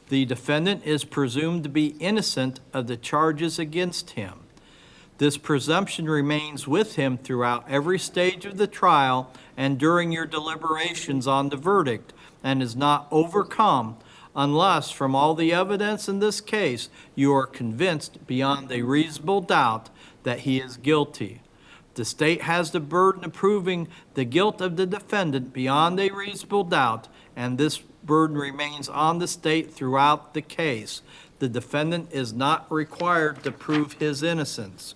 The defendant is presumed to be innocent of the charges against him. This presumption remains with him throughout every stage of the trial and during your deliberations on the verdict, and is not overcome unless, from all the evidence in this case, you are convinced beyond a reasonable doubt that he is guilty. The state has the burden of proving the guilt of the defendant beyond a reasonable doubt, and this burden remains on the state throughout the case. The defendant is not required to prove his innocence.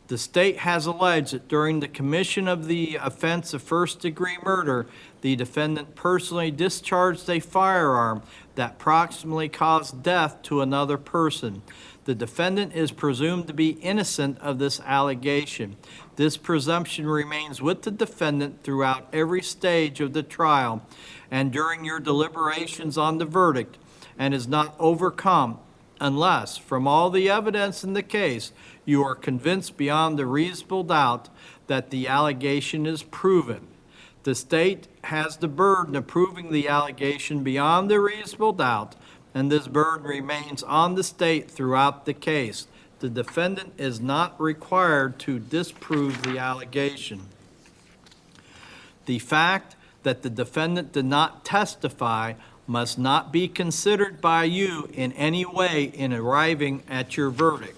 The state has alleged that during the commission of the offense of first-degree murder, the defendant personally discharged a firearm that proximately caused death to another person. The defendant is presumed to be innocent of this allegation. This presumption remains with the defendant throughout every stage of the trial and during your deliberations on the verdict, and is not overcome unless, from all the evidence in the case, you are convinced beyond a reasonable doubt that the allegation is proven. The state has the burden of proving the allegation beyond a reasonable doubt, and this burden remains on the state throughout the case. The defendant is not required to disprove the allegation. The fact that the defendant did not testify must not be considered by you in any way in arriving at your verdict.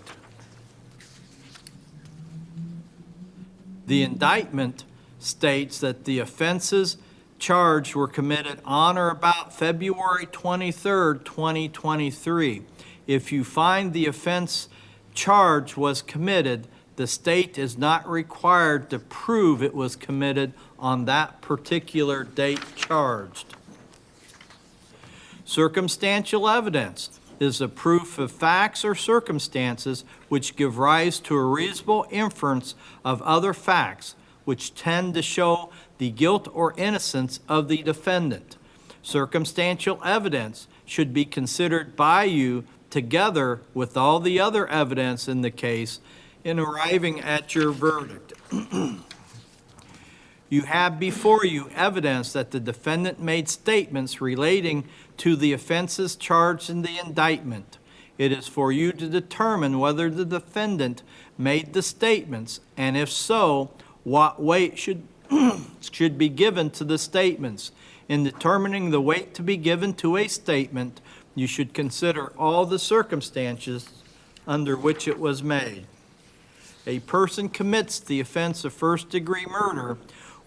The indictment states that the offenses charged were committed on or about February 23rd, 2023. If you find the offense charge was committed, the state is not required to prove it was committed on that particular date charged. Circumstantial evidence is a proof of facts or circumstances which give rise to a reasonable inference of other facts which tend to show the guilt or innocence of the defendant. Circumstantial evidence should be considered by you together with all the other evidence in the case in arriving at your verdict. You have before you evidence that the defendant made statements relating to the offenses charged in the indictment. It is for you to determine whether the defendant made the statements, and if so, what weight should be given to the statements. In determining the weight to be given to a statement, you should consider all the circumstances under which it was made. A person commits the offense of first-degree murder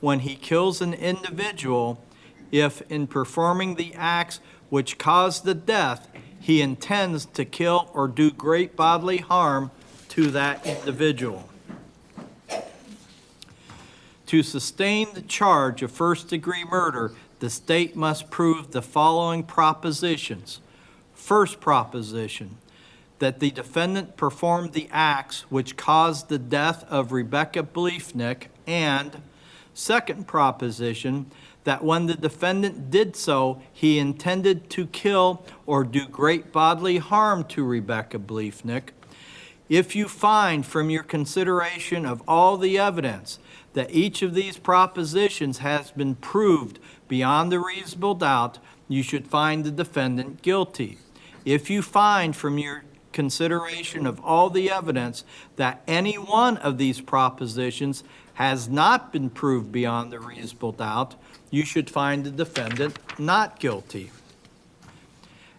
when he kills an individual if, in performing the acts which caused the death, he intends to kill or do great bodily harm to that individual. To sustain the charge of first-degree murder, the state must prove the following propositions. First proposition, that the defendant performed the acts which caused the death of Rebecca Bliefnick, and second proposition, that when the defendant did so, he intended to kill or do great bodily harm to Rebecca Bliefnick. If you find from your consideration of all the evidence that each of these propositions has been proved beyond a reasonable doubt, you should find the defendant guilty. If you find from your consideration of all the evidence that any one of these propositions has not been proved beyond a reasonable doubt, you should find the defendant not guilty.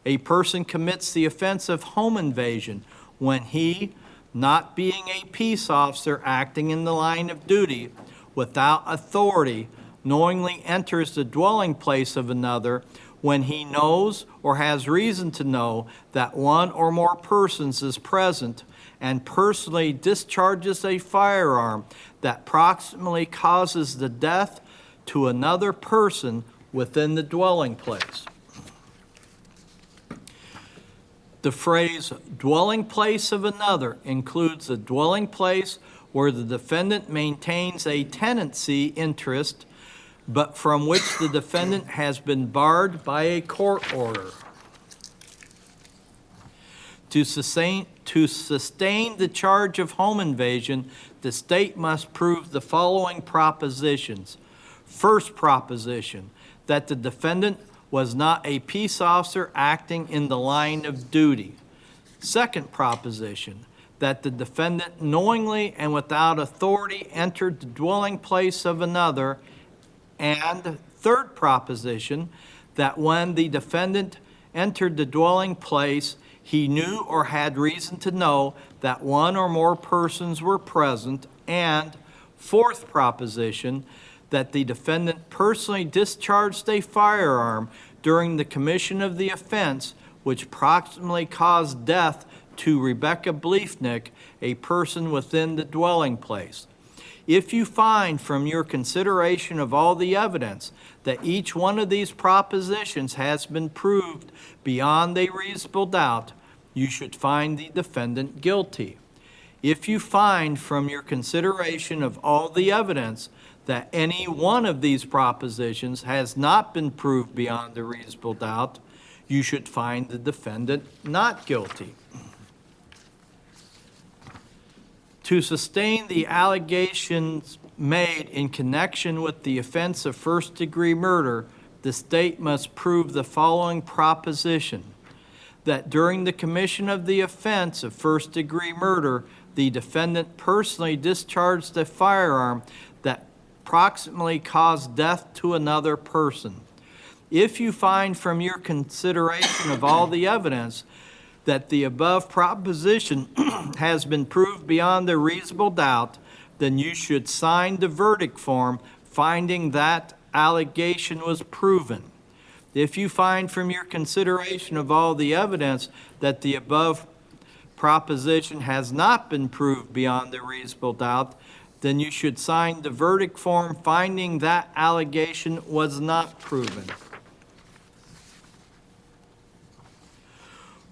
A person commits the offense of home invasion when he, not being a peace officer acting in the line of duty, without authority, knowingly enters the dwelling place of another when he knows or has reason to know that one or more persons is present and personally discharges a firearm that proximately causes the death to another person within the dwelling place. The phrase dwelling place of another includes a dwelling place where the defendant maintains a tenancy interest, but from which the defendant has been barred by a court order. To sustain the charge of home invasion, the state must prove the following propositions. First proposition, that the defendant was not a peace officer acting in the line of duty. Second proposition, that the defendant knowingly and without authority entered the dwelling place of another. And third proposition, that when the defendant entered the dwelling place, he knew or had reason to know that one or more persons were present. And fourth proposition, that the defendant personally discharged a firearm during the commission of the offense, which proximately caused death to Rebecca Bliefnick, a person within the dwelling place. If you find from your consideration of all the evidence that each one of these propositions has been proved beyond a reasonable doubt, you should find the defendant guilty. If you find from your consideration of all the evidence that any one of these propositions has not been proved beyond a reasonable doubt, you should find the defendant not guilty. To sustain the allegations made in connection with the offense of first-degree murder, the state must prove the following proposition: that during the commission of the offense of first-degree murder, the defendant personally discharged a firearm that proximately caused death to another person. If you find from your consideration of all the evidence that the above proposition has been proved beyond a reasonable doubt, then you should sign the verdict form finding that allegation was proven. If you find from your consideration of all the evidence that the above proposition has not been proved beyond a reasonable doubt, then you should sign the verdict form finding that allegation was not proven.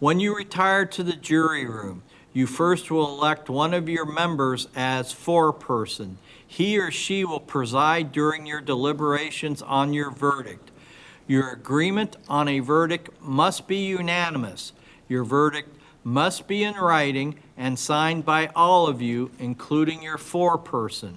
When you retire to the jury room, you first will elect one of your members as foreperson. He or she will preside during your deliberations on your verdict. Your agreement on a verdict must be unanimous. Your verdict must be in writing and signed by all of you, including your foreperson.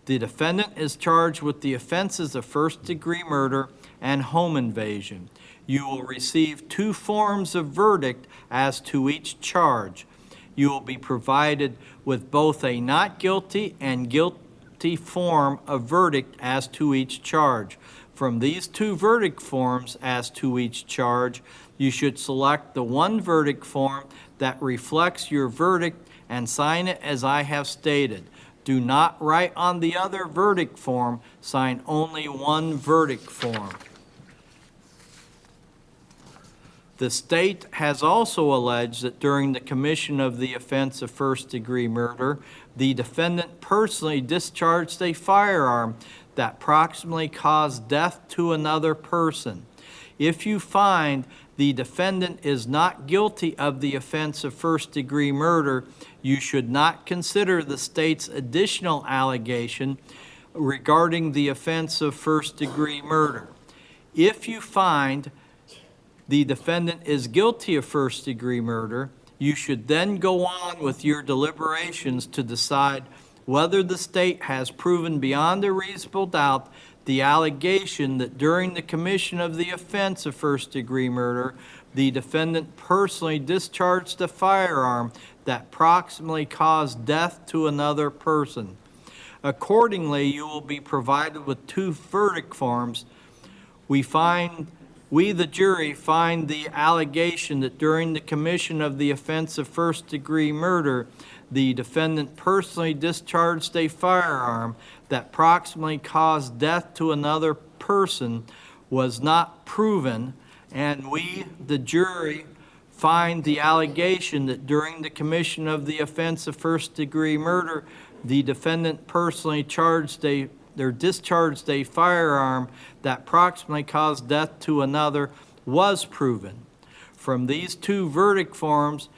The defendant is charged with the offenses of first-degree murder and home invasion. You will receive 2 forms of verdict as to each charge. You will be provided with both a not guilty and guilty form of verdict as to each charge. From these 2 verdict forms as to each charge, you should select the one verdict form that reflects your verdict and sign it as I have stated. Do not write on the other verdict form. Sign only one verdict form. The state has also alleged that during the commission of the offense of first-degree murder, the defendant personally discharged a firearm that proximately caused death to another person. If you find the defendant is not guilty of the offense of first-degree murder, you should not consider the state's additional allegation regarding the offense of first-degree murder. If you find the defendant is guilty of first-degree murder, you should then go on with your deliberations to decide whether the state has proven beyond a reasonable doubt the allegation that during the commission of the offense of first-degree murder, the defendant personally discharged a firearm that proximately caused death to another person. Accordingly, you will be provided with 2 verdict forms. We, the jury, find the allegation that during the commission of the offense of first-degree murder, the defendant personally discharged a firearm that proximately caused death to another person was not proven, and we, the jury, find the allegation that during the commission of the offense of first-degree murder, the defendant personally discharged a firearm that proximately caused death to another was proven. From these two verdict forms,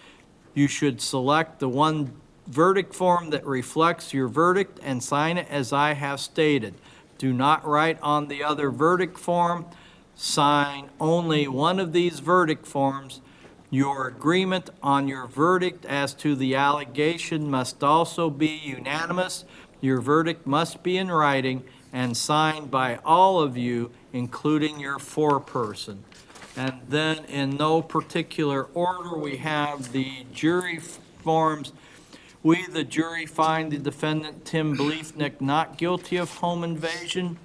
you should select the one verdict form that reflects your verdict and sign it as I have stated. Do not write on the other verdict form. Sign only one of these verdict forms. Your agreement on your verdict as to the allegation must also be unanimous. Your verdict must be in writing and signed by all of you, including your foreperson. And then in no particular order, we have the jury forms. We, the jury, find the defendant Tim Bliefnick not guilty of home invasion.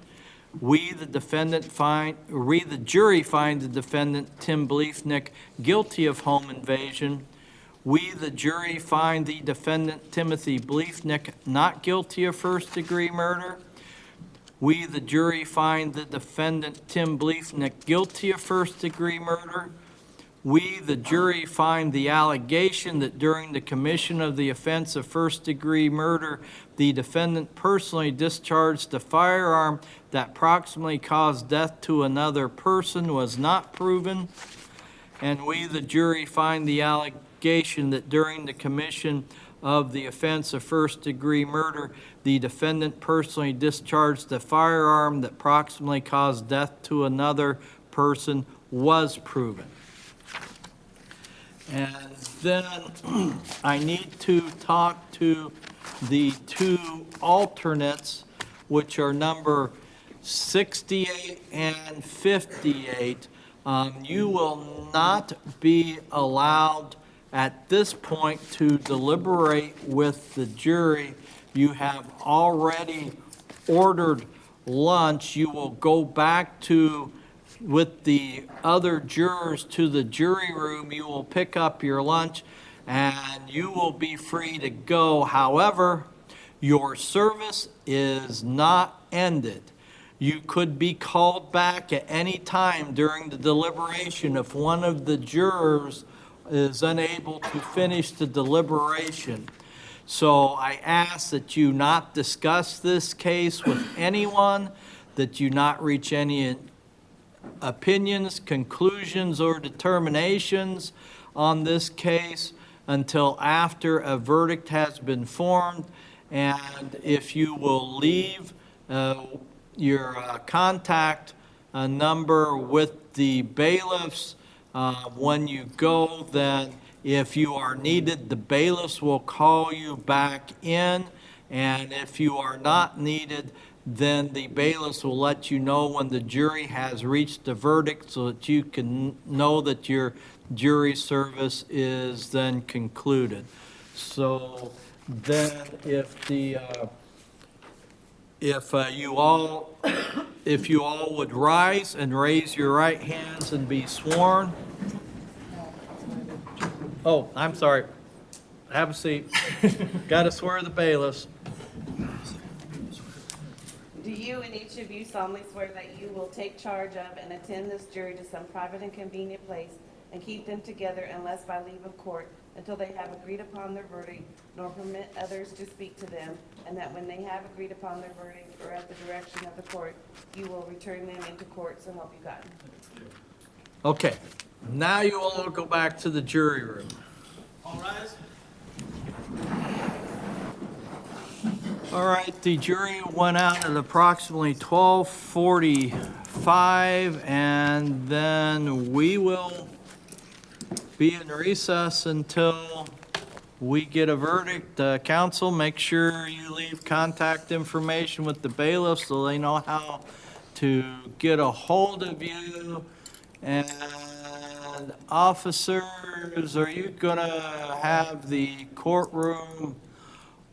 We, the jury, find the defendant Tim Bliefnick guilty of home invasion. We, the jury, find the defendant Timothy Bliefnick not guilty of first-degree murder. We, the jury, find the defendant Tim Bliefnick guilty of first-degree murder. We, the jury, find the allegation that during the commission of the offense of first-degree murder, the defendant personally discharged a firearm that proximately caused death to another person was not proven. And we, the jury, find the allegation that during the commission of the offense of first-degree murder, the defendant personally discharged a firearm that proximately caused death to another person was proven. And then I need to talk to the two alternates, which are number 68 and 58. You will not be allowed at this point to deliberate with the jury. You have already ordered lunch. You will go back with the other jurors to the jury room. You will pick up your lunch and you will be free to go. However, your service is not ended. You could be called back at any time during the deliberation if one of the jurors is unable to finish the deliberation. So I ask that you not discuss this case with anyone, that you not reach any opinions, conclusions, or determinations on this case until after a verdict has been formed. And if you will leave your contact number with the bailiffs when you go, then if you are needed, the bailiffs will call you back in. And if you are not needed, then the bailiffs will let you know when the jury has reached a verdict so that you can know that your jury service is then concluded. So then if you all would rise and raise your right hands and be sworn. Oh, I'm sorry. Have a seat. Got to swear the bailiffs. Do you and each of you solemnly swear that you will take charge of and attend this jury to some private and convenient place and keep them together unless by leave of court until they have agreed upon their verdict, nor permit others to speak to them, and that when they have agreed upon their verdict or at the direction of the court, you will return them into court, so help you God? Okay, now you all go back to the jury room. All rise. All right, the jury went out at approximately 12:45, and then we will be in recess until we get a verdict. Counsel, make sure you leave contact information with the bailiff so they know how to get a hold of you. And officers, are you gonna have the courtroom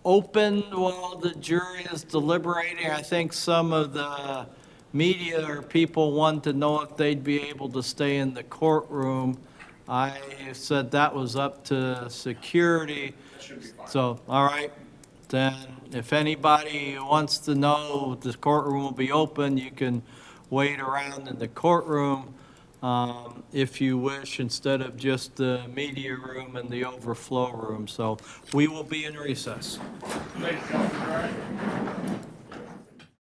open while the jury is deliberating? I think some of the media or people want to know if they'd be able to stay in the courtroom. I said that was up to security. That should be fine. So, all right, then if anybody wants to know the courtroom will be open, you can wait around in the courtroom. if you wish, instead of just the media room and the overflow room. So we will be in recess. Ladies and gentlemen, all right?